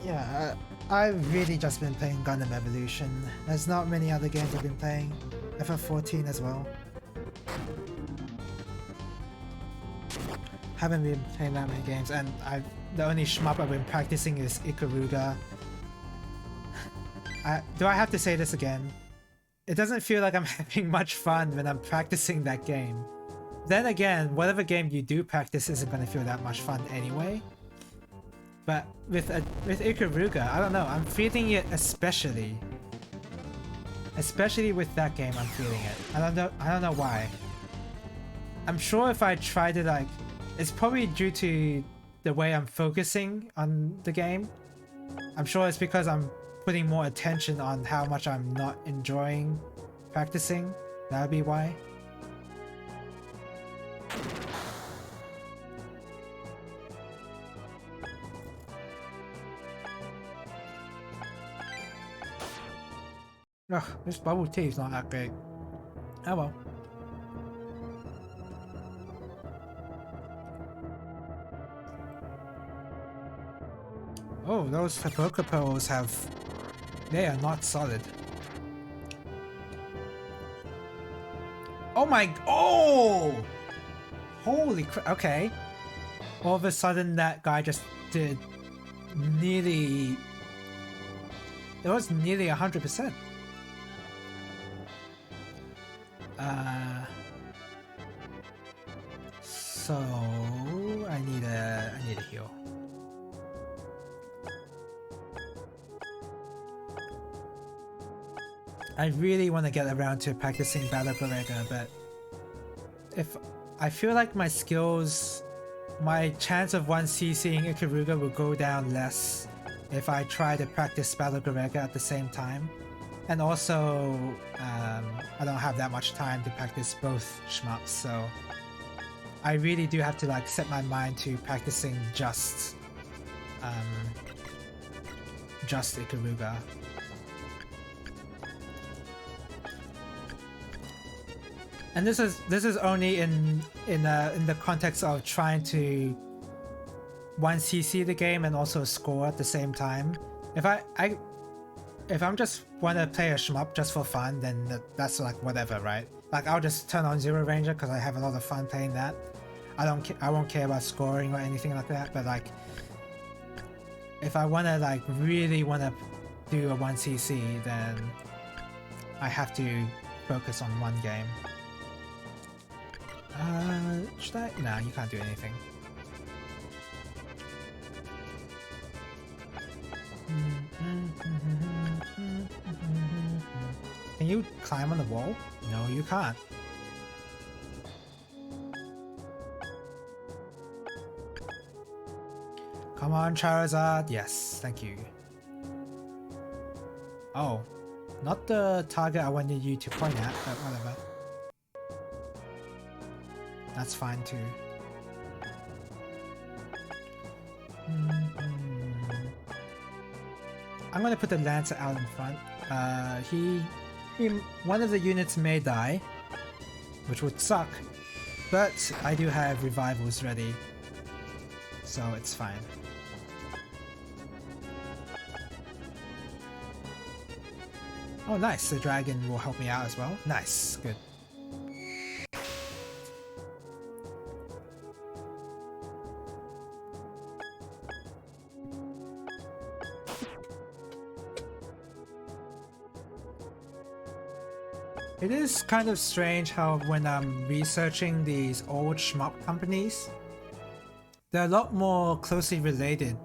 Yeah, I've really just been playing Gundam Evolution. There's not many other games I've been playing. FF14 as well. Haven't been playing that many games, and the only shmup I've been practicing is Ikaruga. Do I have to say this again? It doesn't feel like I'm having much fun when I'm practicing that game. Then again, whatever game you do practice isn't going to feel that much fun anyway. But with Ikaruga, I don't know, I'm feeling it especially. Especially with that game, I'm feeling it. I don't know why. I'm sure if I tried to like... It's probably due to the way I'm focusing on the game. I'm sure it's because I'm putting more attention on how much I'm not enjoying practicing. That would be why. Ugh, this bubble tea is not that great. Oh well. Oh, those Hippocra pearls they are not solid. Oh my... Oh! Holy crap, okay. All of a sudden that guy just did nearly... It was nearly 100%. So I need a heal. I really want to get around to practicing Battle Garega, but if I feel like my skills, my chance of 1cc'ing Ikaruga will go down less if I try to practice Battle Garega at the same time. And also, I don't have that much time to practice both shmups, so I really do have to like set my mind to practicing just Ikaruga. And this is only in the context of trying to 1cc the game and also score at the same time. If I'm just want to play a shmup just for fun, then that's like whatever, right? Like I'll just turn on Zero Ranger because I have a lot of fun playing that. I won't care about scoring or anything like that. But like, if I wanna like really wanna do a 1cc, then I have to focus on one game. Should I? Nah, you can't do anything. Can you climb on the wall? No, you can't. Come on, Charizard. Yes, thank you. Oh, not the target I wanted you to point at, but whatever. That's fine too. I'm gonna put the Lancer out in front. One of the units may die, which would suck, but I do have revivals ready, so it's fine. Oh nice, the dragon will help me out as well. Nice, good. It is kind of strange how when I'm researching these old shmup companies, they're a lot more closely related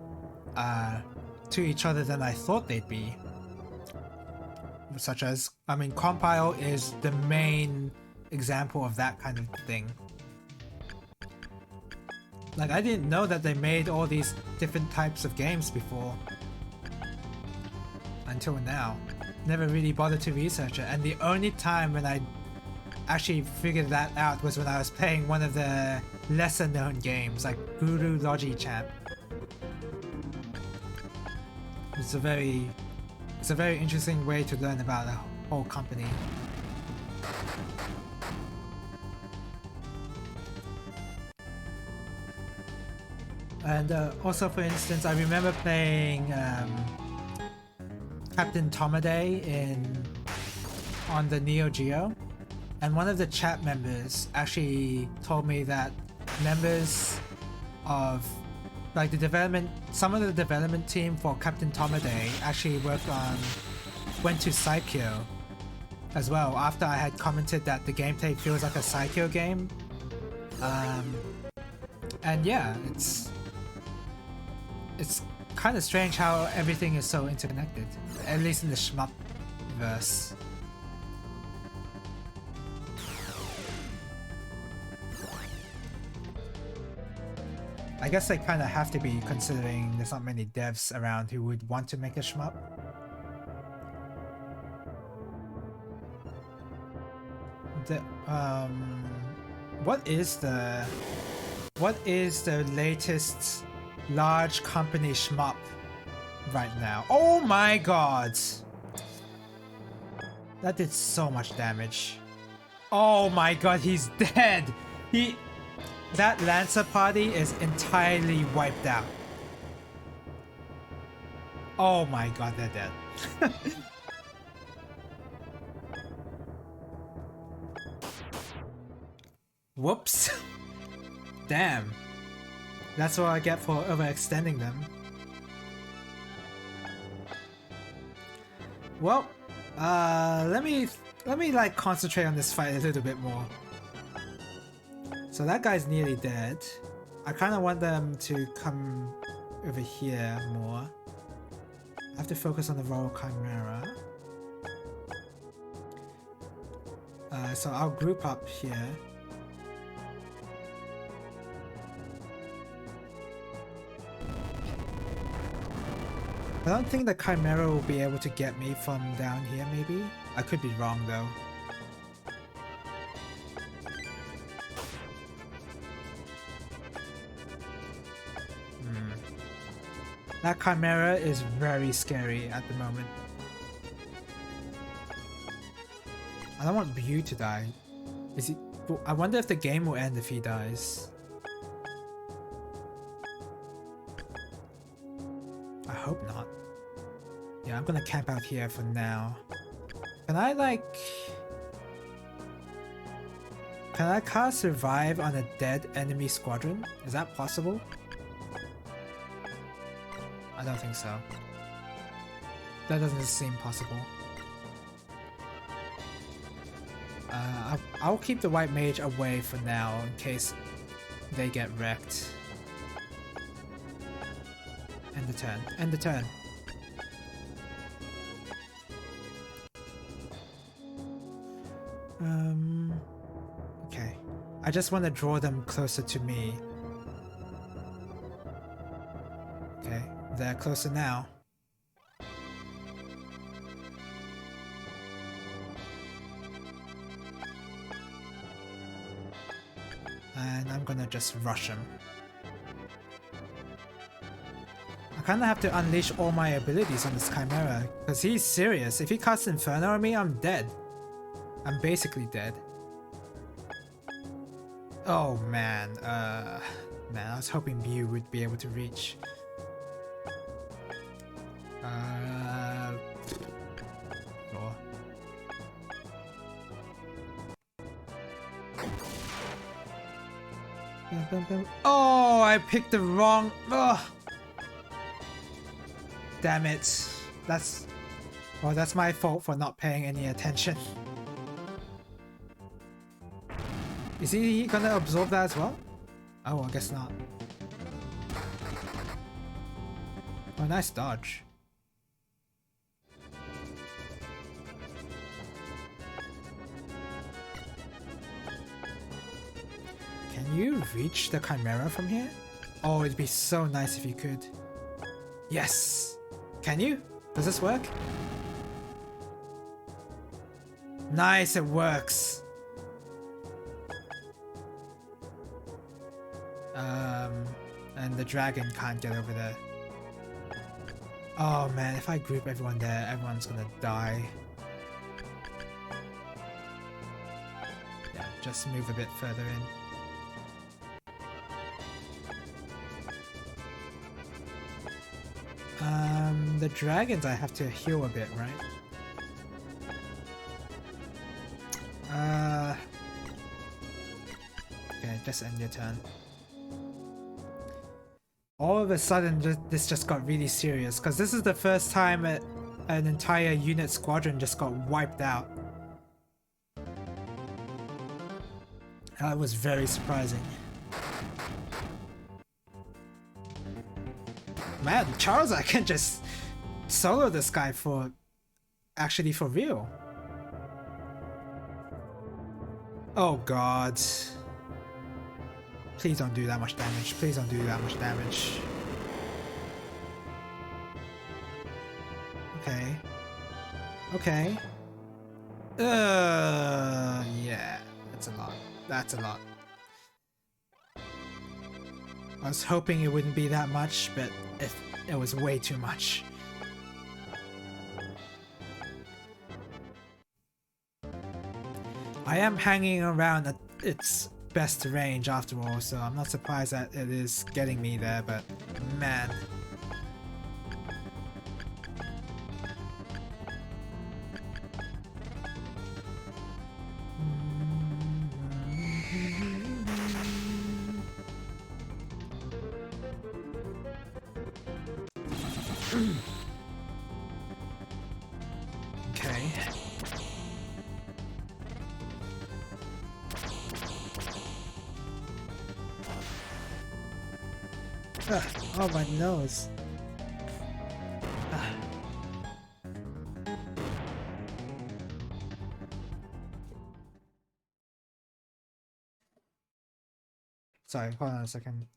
to each other than I thought they'd be. Such as, I mean, Compile is the main example of that kind of thing. Like, I didn't know that they made all these different types of games before. Until now. Never really bothered to research it, and the only time when I actually figured that out was when I was playing one of the lesser known games, like Guru Logichamp. It's a very interesting way to learn about a whole company. And also, for instance, I remember playing Captain Tomaday on the Neo Geo, and one of the chat members actually told me that members of like some of the development team for Captain Tomaday actually went to Psycho as well after I had commented that the gameplay feels like a Psycho game. And yeah, it's kind of strange how everything is so interconnected, at least in the shmup verse. I guess they kind of have to be, considering there's not many devs around who would want to make a shmup. What is the latest large company shmup right now? Oh my god! That did so much damage. Oh my god, he's dead! That Lancer party is entirely wiped out. Oh my god, they're dead. Whoops. Damn. That's what I get for overextending them. Well, let me like concentrate on this fight a little bit more. So that guy's nearly dead. I kind of want them to come over here more. I have to focus on the Royal Chimera. So I'll group up here. I don't think the Chimera will be able to get me from down here, maybe? I could be wrong though. That Chimera is very scary at the moment. I don't want Bew to die. I wonder if the game will end if he dies. I hope not. Yeah, I'm gonna camp out here for now. Can I cast Revive on a dead enemy squadron? Is that possible? I don't think so. That doesn't seem possible. I'll keep the white mage away for now in case they get wrecked. End the turn. End the turn. Okay. I just want to draw them closer to me. Okay, they're closer now. And I'm gonna just rush him. I kinda have to unleash all my abilities on this Chimera, because he's serious. If he casts Inferno on me, I'm dead. I'm basically dead. Oh man, man, I was hoping Bew would be able to reach. Oh. Oh, I picked the wrong. Oh. Damn it. That's my fault for not paying any attention. Is he gonna absorb that as well? Oh, I guess not. Oh, nice dodge. Can you reach the Chimera from here? Oh, it'd be so nice if you could. Yes! Can you? Does this work? Nice, it works! And the dragon can't get over there. Oh man, if I group everyone there, everyone's gonna die. Yeah, just move a bit further in. The dragons I have to heal a bit, right? Okay, just end your turn. All of a sudden, this just got really serious, because this is the first time an entire unit squadron just got wiped out. That was very surprising. Man, Charles, I can just solo this guy for real. Oh god. Please don't do that much damage. Please don't do that much damage. Okay. Okay. Yeah. That's a lot. That's a lot. I was hoping it wouldn't be that much, but it was way too much. I am hanging around at its best range after all, so I'm not surprised that it is getting me there, but man. Okay. Oh, my nose. Sorry, hold on a second.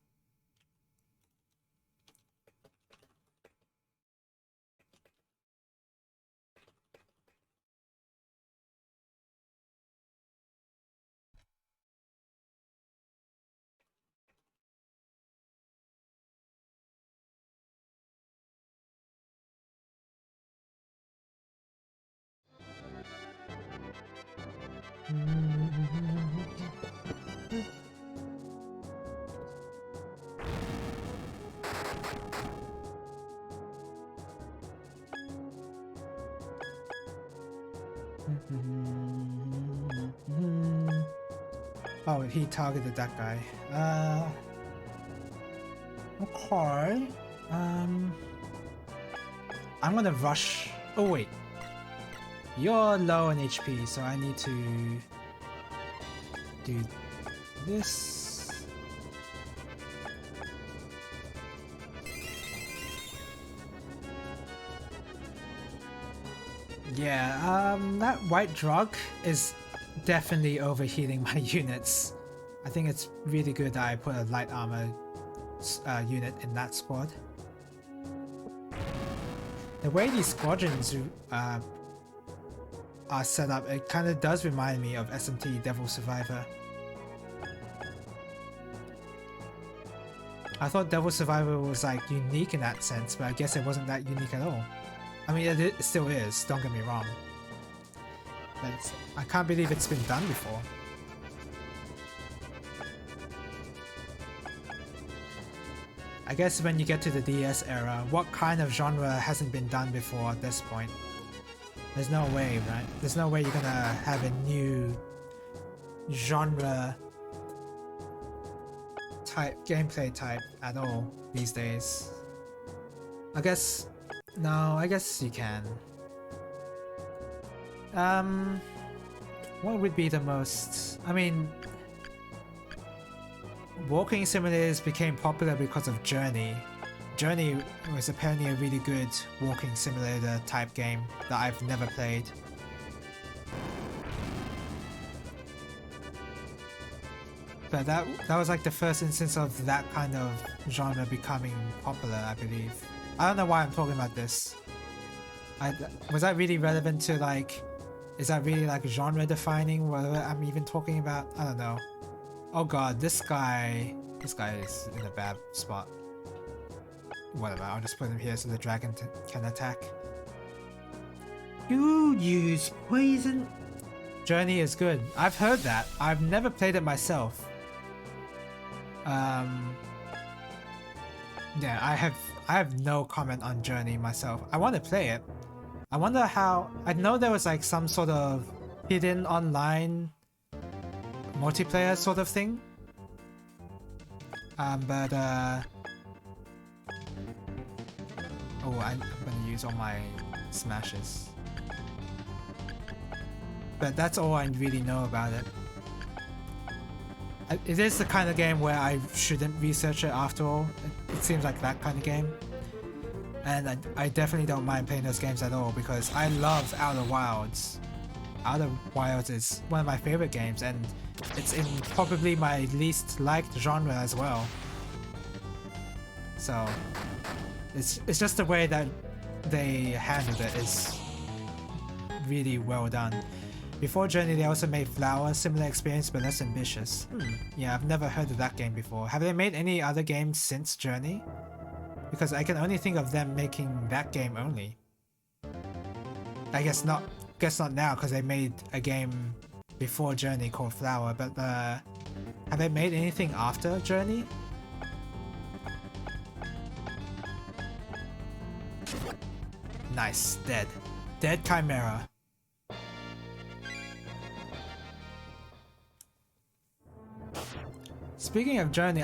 Oh, he targeted that guy. Okay. I'm gonna rush. Oh wait, you're low on HP, so I need to do this. Yeah, that white drug is definitely overheating my units. I think it's really good that I put a light armor unit in that squad. The way these squadrons are set up, it kind of does remind me of SMT Devil Survivor. I thought Devil Survivor was like unique in that sense, but I guess it wasn't that unique at all. I mean, it still is, don't get me wrong. But I can't believe it's been done before. I guess when you get to the DS era, what kind of genre hasn't been done before at this point? There's no way, right? There's no way you're gonna have a new genre gameplay type at all these days. I guess no, I guess you can. What would be the most? I mean, walking simulators became popular because of Journey. Journey was apparently a really good walking simulator type game that I've never played. But that was like the first instance of that kind of genre becoming popular, I believe. I don't know why I'm talking about this. Was that really relevant to like, is that really like genre defining what I'm even talking about? I don't know. Oh god, this guy is in a bad spot. Whatever, I'll just put him here so the dragon can attack. You use poison. Journey is good. I've heard that. I've never played it myself. Yeah, I have no comment on Journey myself. I want to play it. I wonder how. I know there was like some sort of hidden online multiplayer sort of thing. But oh, I'm gonna use all my smashes. But that's all I really know about it. It is the kind of game where I shouldn't research it after all. It seems like that kind of game. And I definitely don't mind playing those games at all because I love Outer Wilds. Outer Wilds is one of my favorite games and it's in probably my least liked genre as well. So it's just the way that they handled it is really well done. Before Journey, they also made Flower, similar experience but less ambitious. Yeah, I've never heard of that game before. Have they made any other games since Journey? Because I can only think of them making that game only. I guess not now because they made a game before Journey called Flower, but have they made anything after Journey? Nice, dead. Dead Chimera. Speaking of Journey,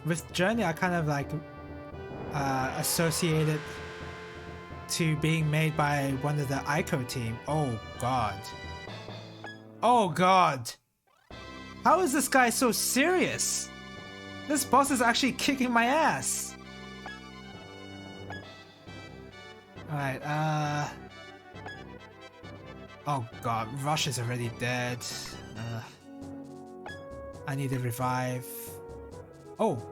with Journey I kind of like associate it to being made by one of the Ico team. Oh god. Oh god. How is this guy so serious? This boss is actually kicking my ass. Alright, oh god, Rush is already dead. I need to revive. Oh,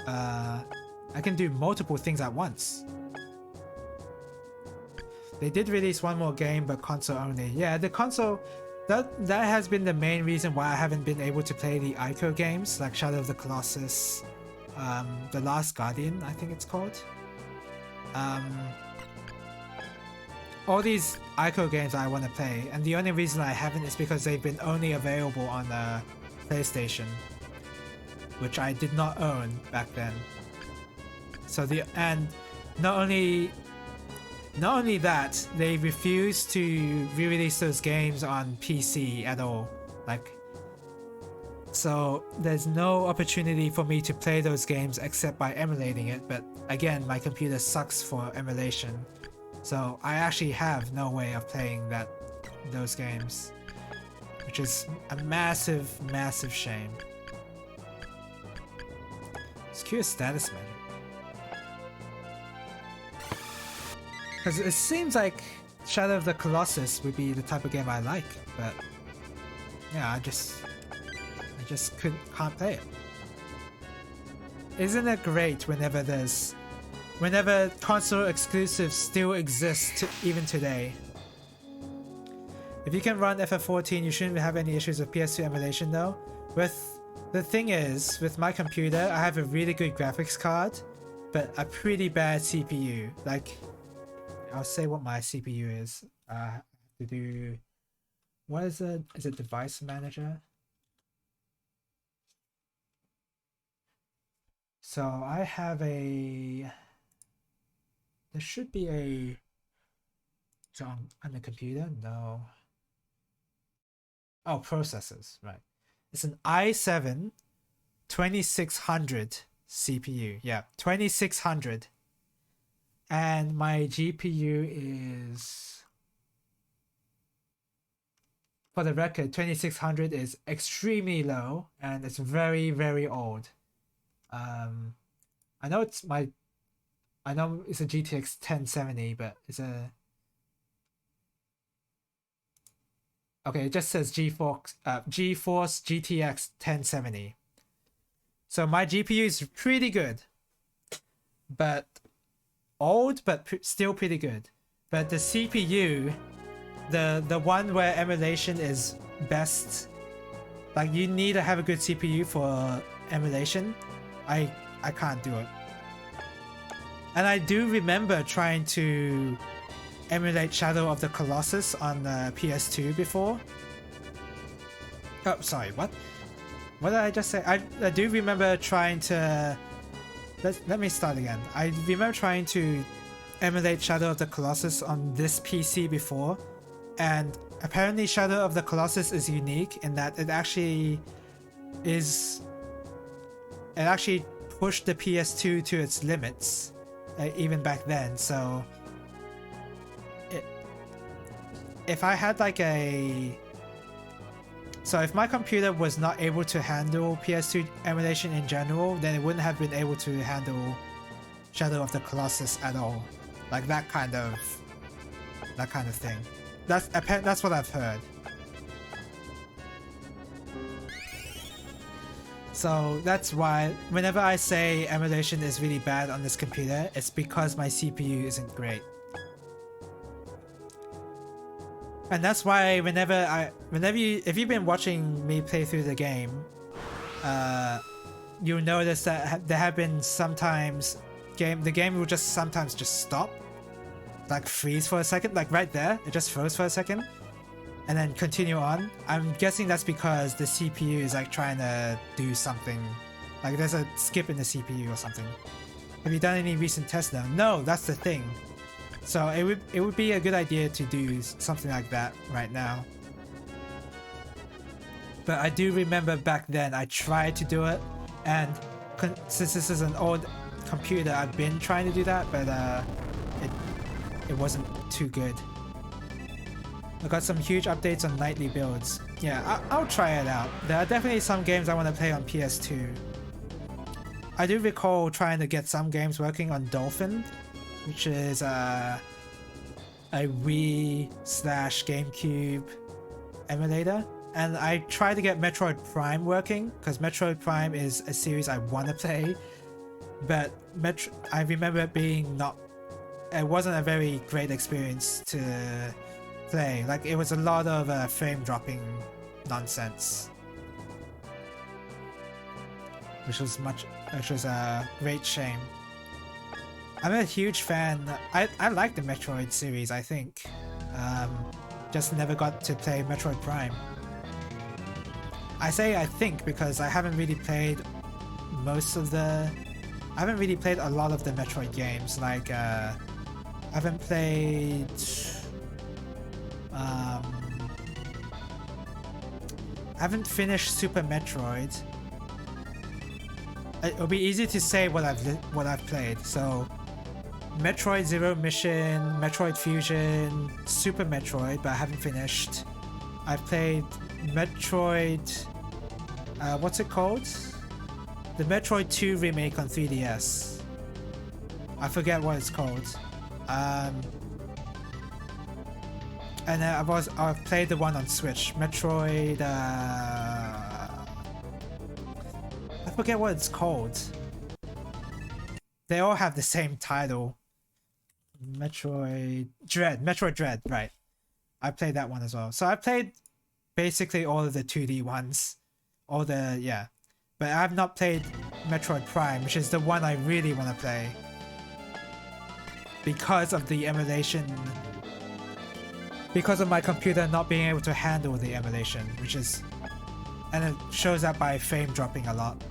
I can do multiple things at once. They did release one more game, but console only. Yeah, the console, that has been the main reason why I haven't been able to play the Ico games, like Shadow of the Colossus, The Last Guardian, I think it's called. All these Ico games I want to play, and the only reason I haven't is because they've been only available on the PlayStation, which I did not own back then. So not only that, they refused to re-release those games on PC at all. Like, so there's no opportunity for me to play those games except by emulating it. But again, my computer sucks for emulation, so I actually have no way of playing those games, which is a massive, massive shame. Secure status menu. Because it seems like Shadow of the Colossus would be the type of game I like, but yeah, I just can't play it. Isn't it great whenever console exclusives still exist even today? If you can run FF14, you shouldn't have any issues with PS2 emulation though. The thing is, with my computer, I have a really good graphics card, but a pretty bad CPU. Like, I'll say what my CPU is. I have to do... What is it? Is it Device Manager? So I have a... There should be a... So on the computer? No. Oh, processors, right. It's an i7 2600 CPU. Yeah, 2600. And my GPU is, for the record, 2600 is extremely low and it's very, very old. I know it's a GTX 1070, but it's a, okay, it just says GeForce GTX 1070. So my GPU is pretty good, but old, but still pretty good. But the CPU, the one where emulation is best, like you need to have a good CPU for emulation. I can't do it. And I do remember trying to emulate Shadow of the Colossus on the PS2 before. Oh, sorry, what? What did I just say? I do remember trying to... Let me start again. I remember trying to emulate Shadow of the Colossus on this PC before, and apparently Shadow of the Colossus is unique in that it actually pushed the PS2 to its limits, even back then. So if I had like if my computer was not able to handle PS2 emulation in general, then it wouldn't have been able to handle Shadow of the Colossus at all. Like that kind of thing. That's what I've heard. So that's why whenever I say emulation is really bad on this computer, it's because my CPU isn't great. And that's why if you've been watching me play through the game, you'll notice that there have been sometimes the game will just sometimes just stop, like freeze for a second, like right there, it just froze for a second, and then continue on. I'm guessing that's because the CPU is like trying to do something, like there's a skip in the CPU or something. Have you done any recent tests though? No, that's the thing. So it would be a good idea to do something like that right now. But I do remember back then I tried to do it, and since this is an old computer, I've been trying to do that, but it wasn't too good. I got some huge updates on nightly builds. Yeah, I'll try it out. There are definitely some games I want to play on PS2. I do recall trying to get some games working on Dolphin, which is a Wii/GameCube emulator, and I tried to get Metroid Prime working because Metroid Prime is a series I want to play, but I remember it being it wasn't a very great experience to play. Like it was a lot of frame dropping nonsense, which was a great shame. I'm a huge fan. I like the Metroid series, I think. Just never got to play Metroid Prime. I say I think because I haven't really played a lot of the Metroid games. Like, I haven't played... I haven't finished Super Metroid. It'll be easy to say what I've played. So, Metroid Zero Mission, Metroid Fusion, Super Metroid, but I haven't finished. I've played Metroid... what's it called? The Metroid 2 remake on 3DS. I forget what it's called. And I've played the one on Switch. Metroid... I forget what it's called. They all have the same title. Metroid Dread, right. I played that one as well. So I played basically all of the 2D ones. But I have not played Metroid Prime, which is the one I really want to play. Because of the emulation. Because of my computer not being able to handle the emulation, and it shows up by frame dropping a lot.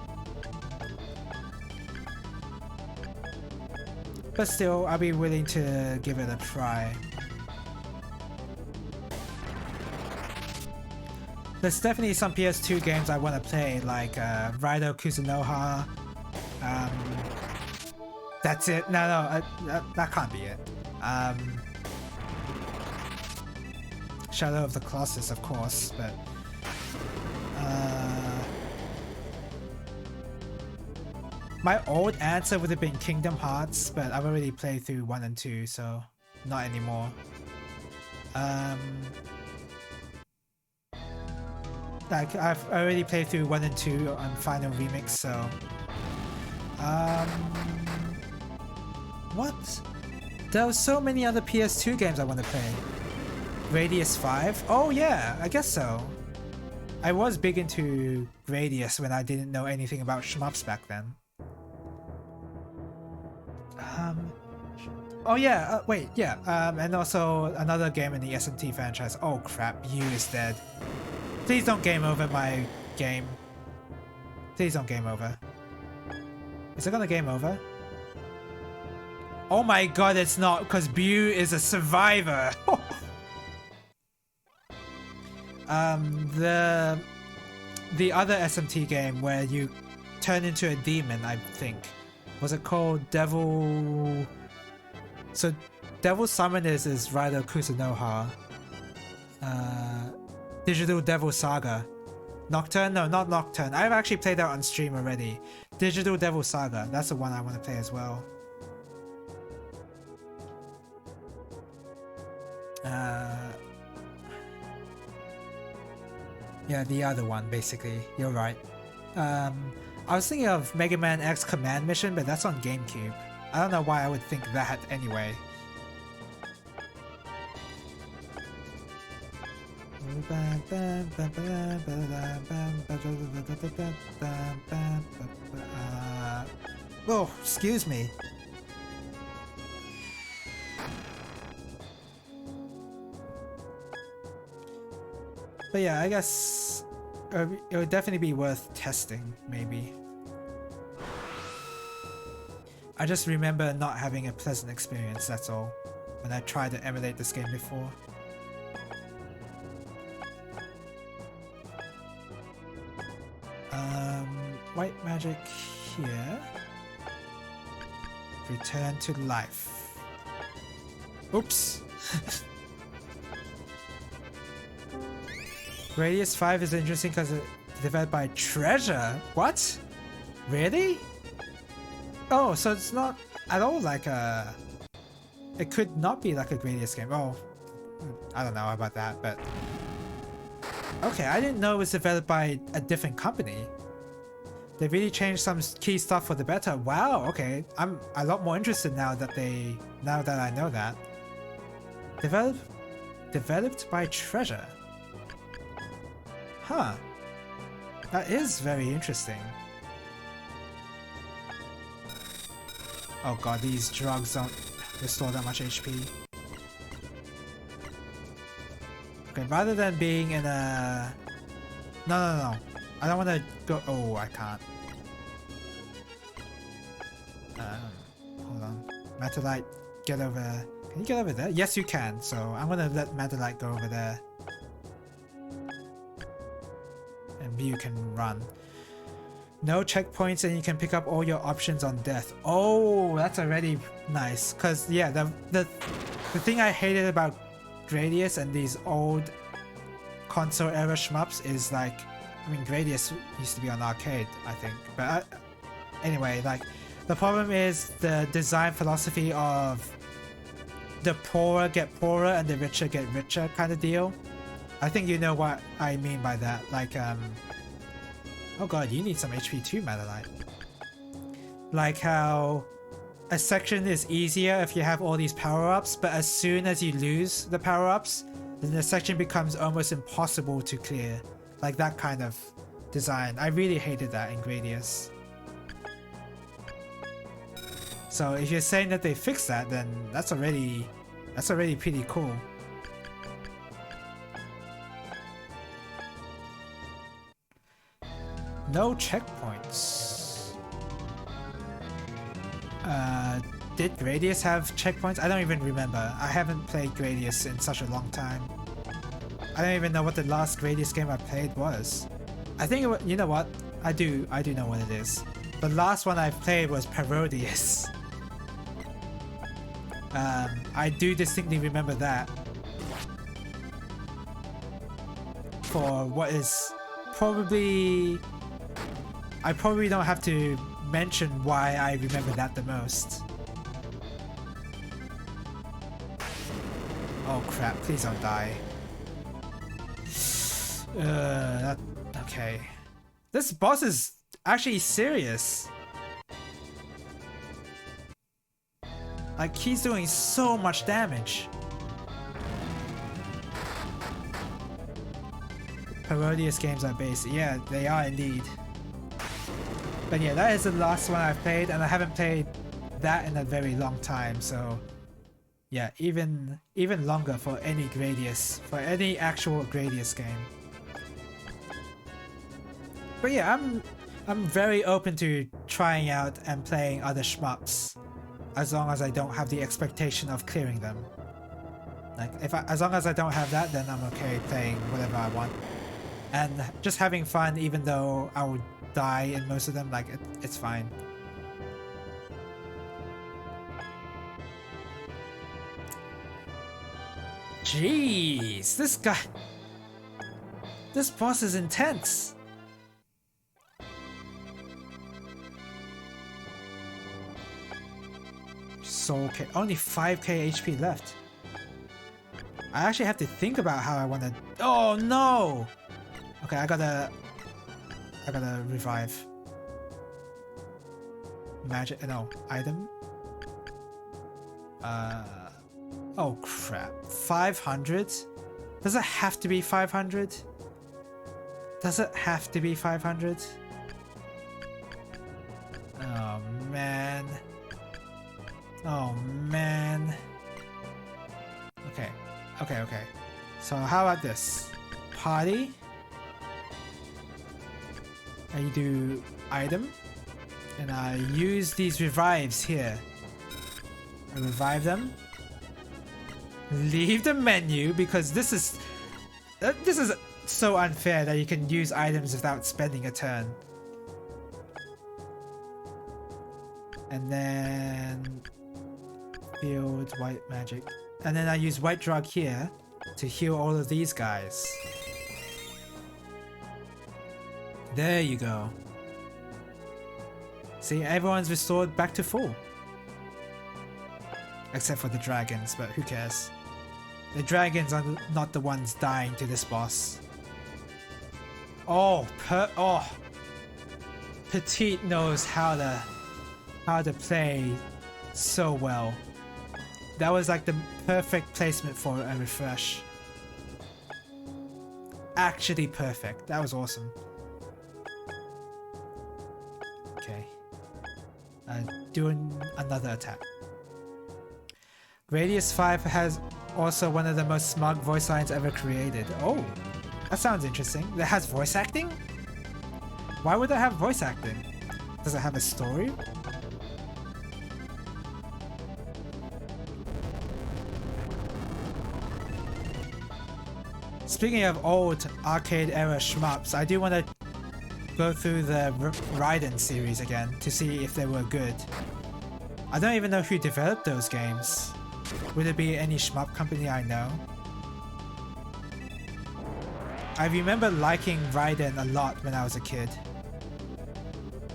But still, I'll be willing to give it a try. There's definitely some PS2 games I want to play, like Raido Kuzunoha. That's it. No, that can't be it. Shadow of the Colossus, of course, but my old answer would have been Kingdom Hearts, but I've already played through 1 and 2, so not anymore. Like I've already played through 1 and 2 on Final Remix, so what? There were so many other PS2 games I want to play. Gradius 5? Oh yeah, I guess so. I was big into Gradius when I didn't know anything about shmups back then. Oh yeah, wait, yeah, and also another game in the SMT franchise. Oh crap, U is dead. Please don't game over my game. Please don't game over. Is it gonna game over? Oh my god, it's not, because Bu is a survivor. The other SMT game where you turn into a demon, I think. Was it called Devil? So Devil Summoners is Raido Kuzunoha. Digital Devil Saga. Nocturne? No, not Nocturne. I've actually played that on stream already. Digital Devil Saga. That's the one I want to play as well. Yeah, the other one, basically. You're right. I was thinking of Mega Man X Command Mission, but that's on GameCube. I don't know why I would think that anyway. Oh, excuse me. But yeah, I guess it would definitely be worth testing, maybe. I just remember not having a pleasant experience, that's all, when I tried to emulate this game before. White magic here. Return to life. Oops. Gradius 5 is interesting because it's developed by Treasure. What? Really? Oh, so it's not at all like a... It could not be like a Gradius game. Oh, I don't know about that, but... Okay, I didn't know it was developed by a different company. They really changed some key stuff for the better. Wow, okay. I'm a lot more interested now that I know that. Developed by Treasure. Huh. That is very interesting. Oh god, these drugs don't restore that much HP. Okay, rather than being in a... No. I don't want to go... Oh, I can't. Hold on. Metalite, get over... Can you get over there? Yes, you can. So I'm going to let Metalite go over there. And you can run. No checkpoints and you can pick up all your options on death. Oh, that's already nice. Because, yeah, the thing I hated about Gradius and these old console era shmups is like... I mean, Gradius used to be on arcade, I think. But anyway, like, the problem is the design philosophy of the poorer get poorer and the richer get richer kind of deal. I think you know what I mean by that. Like, oh god, you need some HP too, Metalite. Like how a section is easier if you have all these power-ups, but as soon as you lose the power-ups, then the section becomes almost impossible to clear. Like that kind of design. I really hated that in Gradius. So if you're saying that they fixed that, then that's already pretty cool. No checkpoints. Did Gradius have checkpoints? I don't even remember. I haven't played Gradius in such a long time. I don't even know what the last Gradius game I played was. I think it was, you know what? I do know what it is. The last one I played was Parodius. I do distinctly remember that. For what is probably... I probably don't have to mention why I remember that the most. Oh crap, please don't die. Okay. This boss is actually serious. Like, he's doing so much damage. Parodius games are basic. Yeah, they are indeed. But yeah, that is the last one I've played, and I haven't played that in a very long time, so... Yeah, even longer for any Gradius, for any actual Gradius game. But yeah, I'm very open to trying out and playing other shmups, as long as I don't have the expectation of clearing them. Like, as long as I don't have that, then I'm okay playing whatever I want, and just having fun, even though I would die in most of them. Like, it's fine. Jeez, this boss is intense. Soul K, only 5k HP left. I actually have to think about how I want to... Oh no! Okay, I gotta revive. Magic, no, item. Oh crap, 500? Does it have to be 500? Does it have to be 500? Oh man. Oh man. Okay. So how about this? Party. I do item. And I use these revives here. I revive them. Leave the menu, because this is so unfair that you can use items without spending a turn. And then field white magic, and then I use white drug here to heal all of these guys. There you go. See, everyone's restored back to full. Except for the dragons, but who cares? The dragons are not the ones dying to this boss. Oh, Petite knows how to play so well. That was like the perfect placement for a refresh. Actually perfect. That was awesome. Okay. Doing another attack. Gradius 5 has also one of the most smug voice lines ever created. Oh, that sounds interesting. It has voice acting? Why would it have voice acting? Does it have a story? Speaking of old arcade era shmups, I do want to go through the Raiden series again to see if they were good. I don't even know who developed those games. Would it be any shmup company I know? I remember liking Raiden a lot when I was a kid.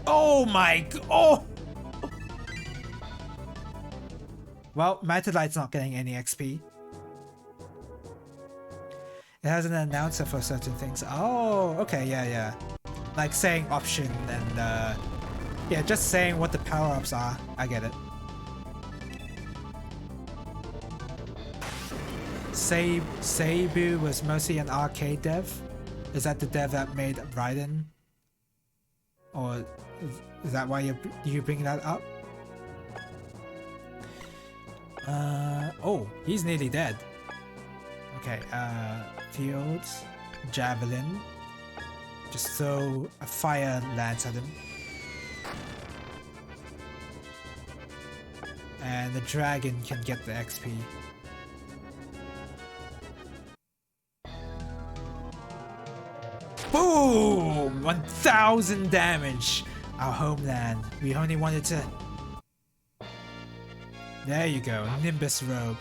Oh my god! Oh! Well, Matadite's not getting any XP. It has an announcer for certain things. Oh, okay, yeah. Like saying option and yeah, just saying what the power-ups are. I get it. Seibu was mostly an arcade dev. Is that the dev that made Raiden? Or is that why you bring that up? Oh, he's nearly dead. Okay, fields, javelin. Just throw a fire lance at him. And the dragon can get the XP. Boom! 1000 damage. Our homeland. We only wanted to... There you go, Nimbus Robe.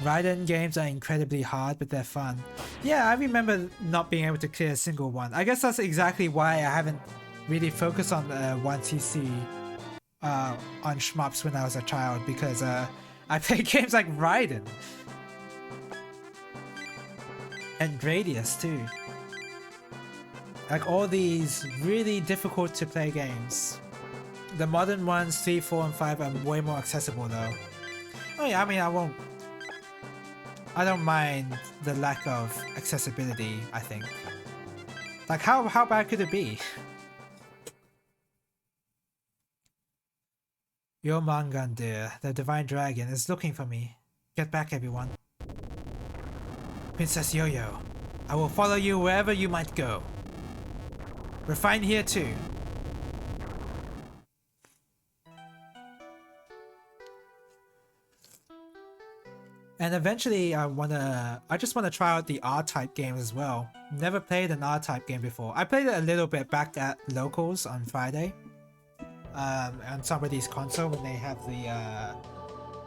Raiden games are incredibly hard, but they're fun. Yeah, I remember not being able to clear a single one. I guess that's exactly why I haven't really focused on 1cc on shmups when I was a child, because I played games like Raiden. And Gradius too. Like all these really difficult to play games. The modern ones, 3, 4, and 5 are way more accessible though. Oh yeah, I mean I don't mind the lack of accessibility, I think. Like how bad could it be? Yo Mangan dear, the Divine Dragon is looking for me. Get back everyone. Princess Yo-Yo, I will follow you wherever you might go. We're fine here too. And eventually I just wanna try out the R-Type games as well. Never played an R-Type game before. I played it a little bit back at Locals on Friday. On somebody's console when they have the I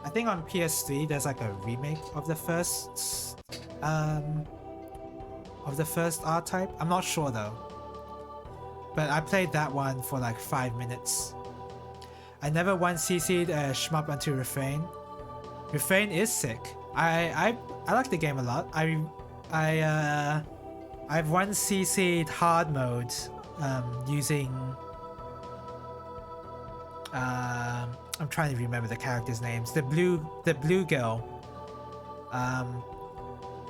think on PS3 there's like a remake of the first R-Type. I'm not sure though. But I played that one for like 5 minutes. I never once CC'd a shmup until Refrain. Refrain is sick. I like the game a lot. I've once CC'd hard mode using I'm trying to remember the characters' names. The blue girl.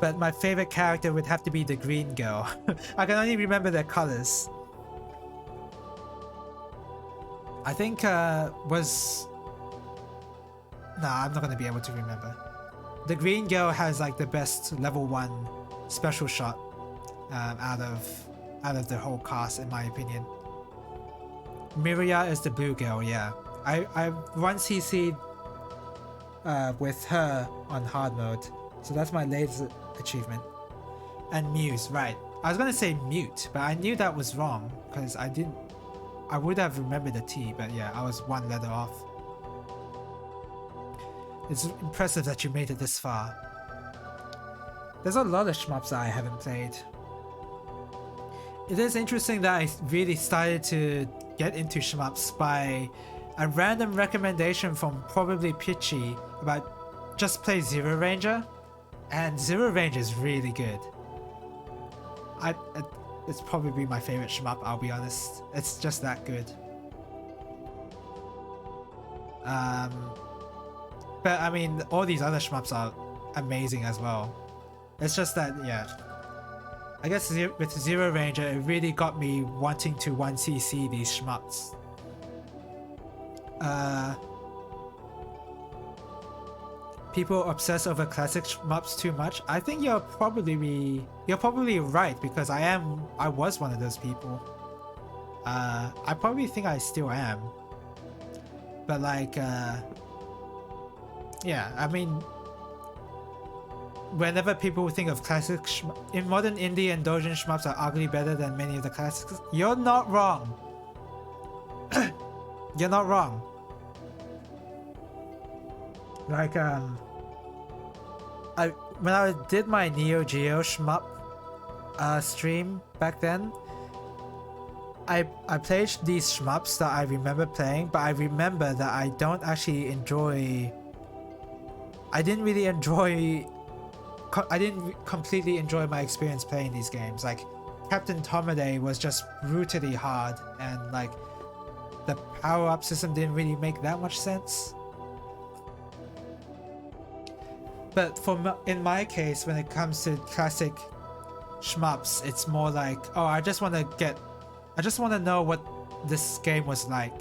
But my favorite character would have to be the green girl. I can only remember their colors. I think was... Nah, I'm not gonna be able to remember. The green girl has like the best level 1 special shot out of the whole cast, in my opinion. Miria is the blue girl, yeah. I once CC'd with her on hard mode, so that's my latest achievement. And Muse, right. I was gonna say Mute, but I knew that was wrong, because I would have remembered the T, but yeah, I was 1 letter off. It's impressive that you made it this far. There's a lot of shmups that I haven't played. It is interesting that I really started to get into shmups by a random recommendation from probably Pitchy about just play Zero Ranger, and Zero Ranger is really good. It's probably my favorite shmup, I'll be honest. It's just that good. But I mean, all these other shmups are amazing as well. It's just that, yeah. I guess with Zero Ranger, it really got me wanting to 1cc these shmups. People obsess over classic shmups too much. I think you're probably right, because I was one of those people. I probably think I still am. But like, yeah, I mean, whenever people think of classic in modern indie and doujin shmups are arguably better than many of the classics, you're not wrong. You're not wrong. Like, when I did my Neo Geo shmup stream back then, I played these shmups that I remember playing, but I remember that I don't actually enjoy... I didn't completely enjoy my experience playing these games. Like, Captain Tomade was just brutally hard, and like, the power-up system didn't really make that much sense. But in my case, when it comes to classic shmups, it's more like, oh, I just want to know what this game was like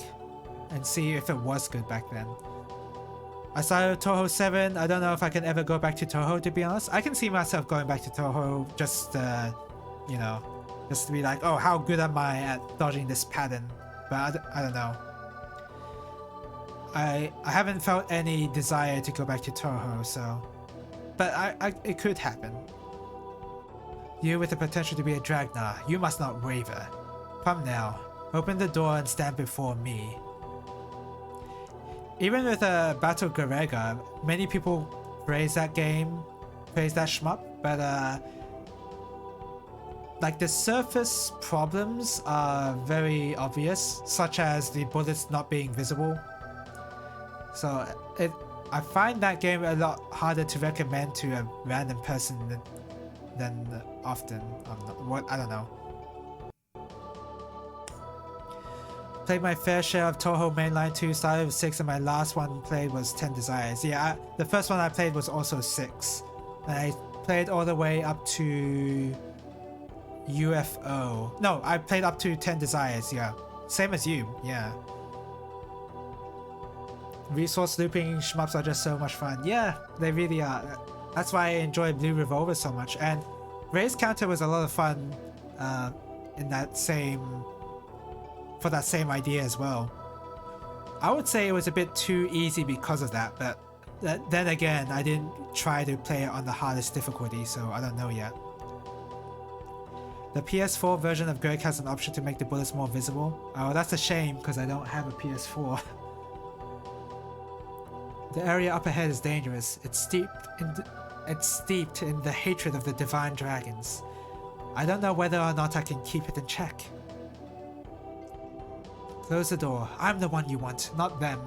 and see if it was good back then. I started Touhou 7. I don't know if I can ever go back to Touhou, to be honest. I can see myself going back to Touhou just, you know, just to be like, oh, how good am I at dodging this pattern? But I don't know. I haven't felt any desire to go back to Touhou, so... But it could happen. You with the potential to be a Dragonite, you must not waver. Come now, open the door and stand before me. Even with Battle Garega, many people praise that game, praise that shmup, but like the surface problems are very obvious, such as the bullets not being visible. So I find that game a lot harder to recommend to a random person than often. I don't know. Played my fair share of Toho Mainline 2, started with 6, and my last one played was 10 Desires. Yeah, the first one I played was also 6. And I played all the way up to UFO. No, I played up to 10 Desires, yeah. Same as you, yeah. Resource looping shmups are just so much fun. Yeah, they really are. That's why I enjoy Blue Revolver so much. And Raise Counter was a lot of fun in that same... for that same idea as well. I would say it was a bit too easy because of that, but then again, I didn't try to play it on the hardest difficulty, so I don't know yet. The PS4 version of Greg has an option to make the bullets more visible. Oh, that's a shame because I don't have a PS4. The area up ahead is dangerous. It's steeped in the hatred of the divine dragons. I don't know whether or not I can keep it in check. Close the door. I'm the one you want, not them.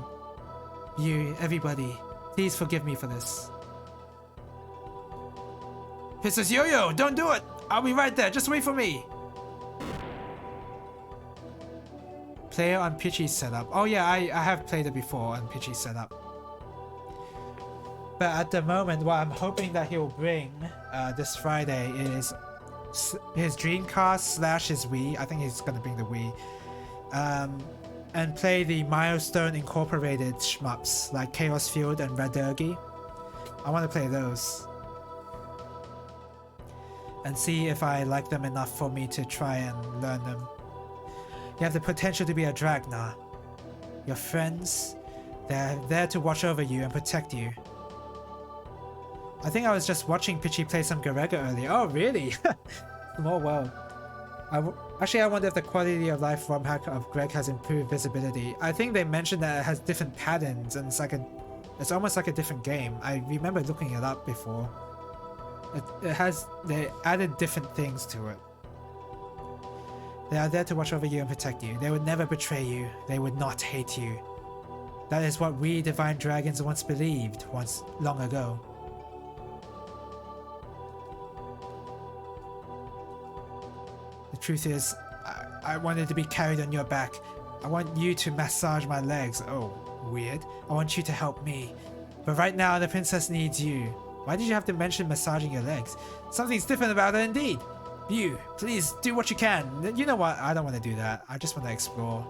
You, everybody, please forgive me for this. Princess Yo-Yo, don't do it! I'll be right there, just wait for me! Player on Pitchy's setup. Oh yeah, I have played it before on Pitchy's setup. But at the moment, what I'm hoping that he'll bring this Friday is his Dreamcast / his Wii. I think he's gonna bring the Wii. And play the Milestone Incorporated shmups like Chaos Field and Radergi. I want to play those. And see if I like them enough for me to try and learn them. You have the potential to be a Dragonite. Your friends, they're there to watch over you and protect you. I think I was just watching Pitchy play some Garega earlier. Oh, really? Small world. Actually, I wonder if the quality of life ROM hack of Greg has improved visibility. I think they mentioned that it has different patterns and it's almost like a different game. I remember looking it up before. They added different things to it. They are there to watch over you and protect you. They would never betray you. They would not hate you. That is what we divine dragons once believed, long ago. The truth is, I wanted to be carried on your back. I want you to massage my legs. Oh, weird. I want you to help me. But right now, the princess needs you. Why did you have to mention massaging your legs? Something's different about it indeed. You, please do what you can. You know what? I don't want to do that. I just want to explore.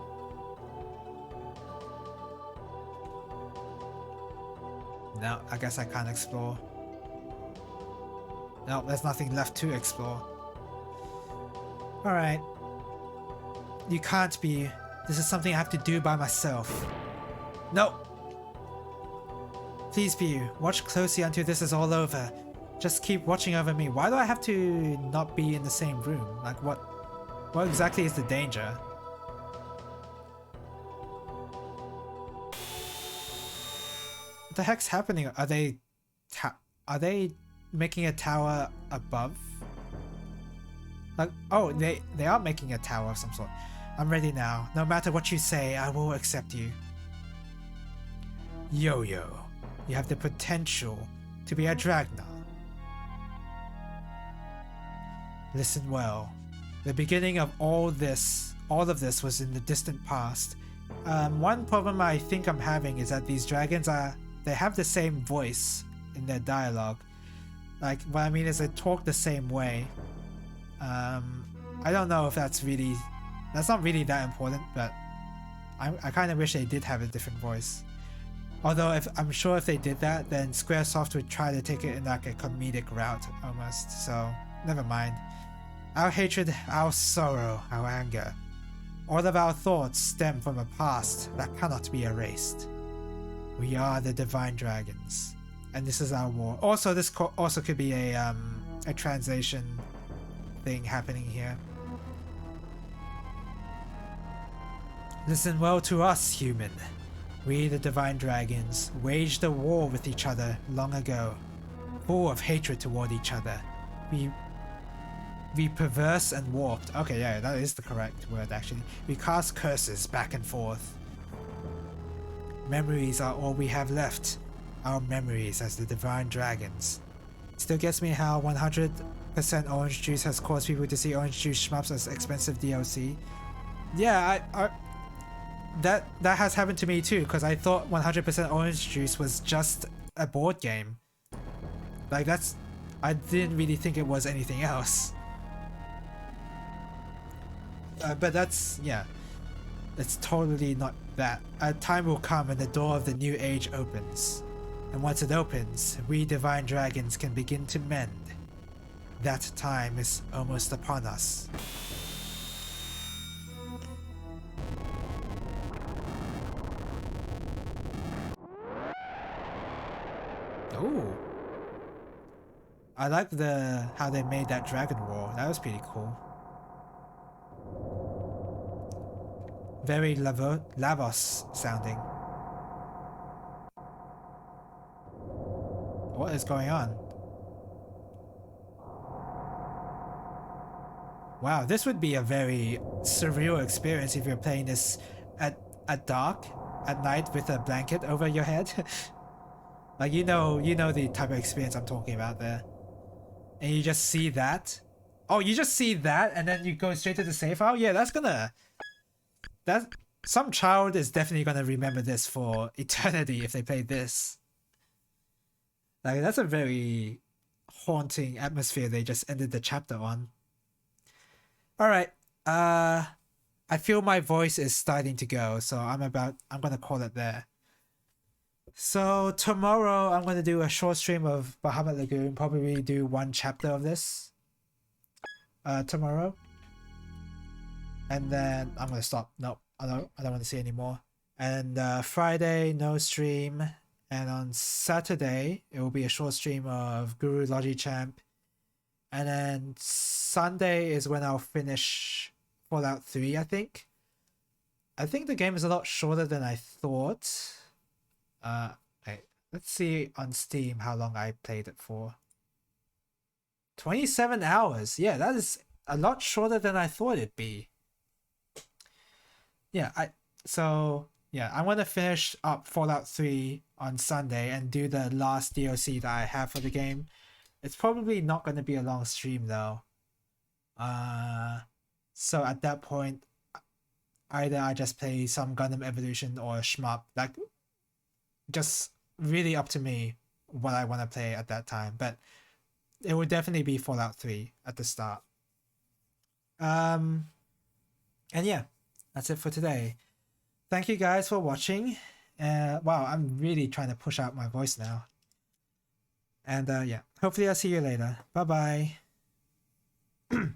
No, I guess I can't explore. No, there's nothing left to explore. Alright. You can't be. This is something I have to do by myself. No! Please, View, watch closely until this is all over. Just keep watching over me. Why do I have to not be in the same room? Like, what exactly is the danger? What the heck's happening? Are they making a tower above? Like, oh, they are making a tower of some sort. I'm ready now. No matter what you say, I will accept you. Yo-Yo, you have the potential to be a Dragonite. Listen well. The beginning of all of this was in the distant past. One problem I think I'm having is that these dragons they have the same voice in their dialogue. Like, what I mean is they talk the same way. I don't know if that's not really that important, but I kind of wish they did have a different voice. Although I'm sure if they did that, then Squaresoft would try to take it in like a comedic route almost, so never mind. Our hatred, our sorrow, our anger. All of our thoughts stem from a past that cannot be erased. We are the divine dragons, and this is our war. Also, this also could be a translation thing happening here. Listen well to us, human. We, the Divine Dragons, waged a war with each other long ago, full of hatred toward each other. We perverse and warped. Okay, yeah, that is the correct word actually. We cast curses back and forth. Memories are all we have left. Our memories as the Divine Dragons. Still gets me how 100% orange juice has caused people to see orange juice shmups as expensive DLC. Yeah, that has happened to me too, because I thought 100% orange juice was just a board game. Like I didn't really think it was anything else. But that's, yeah, it's totally not that. A time will come when the door of the new age opens. And once it opens, we Divine Dragons can begin to mend. That time is almost upon us. Ooh. I like how they made that dragon roar. That was pretty cool. Very Lavos sounding. What is going on? Wow, this would be a very surreal experience if you're playing this at dark, at night with a blanket over your head. Like you know the type of experience I'm talking about there. And you just see that. Oh, you just see that and then you go straight to the save file? Yeah, some child is definitely gonna remember this for eternity if they play this. Like that's a very haunting atmosphere they just ended the chapter on. Alright, I feel my voice is starting to go, so I'm gonna call it there. So tomorrow I'm gonna do a short stream of Bahamut Lagoon, probably do one chapter of this tomorrow. And then I'm gonna stop. Nope, I don't want to see anymore. And Friday no stream, and on Saturday it will be a short stream of Guru Logichamp. And then Sunday is when I'll finish Fallout 3, I think. I think the game is a lot shorter than I thought. Okay, let's see on Steam how long I played it for. 27 hours. Yeah, that is a lot shorter than I thought it'd be. Yeah, I'm gonna finish up Fallout 3 on Sunday and do the last DLC that I have for the game. It's probably not gonna be a long stream though. So at that point, either I just play some Gundam Evolution or shmup. Like, just really up to me what I want to play at that time. But it would definitely be Fallout 3 at the start. And yeah, that's it for today. Thank you guys for watching. Wow, I'm really trying to push out my voice now. And yeah, hopefully I'll see you later. Bye bye.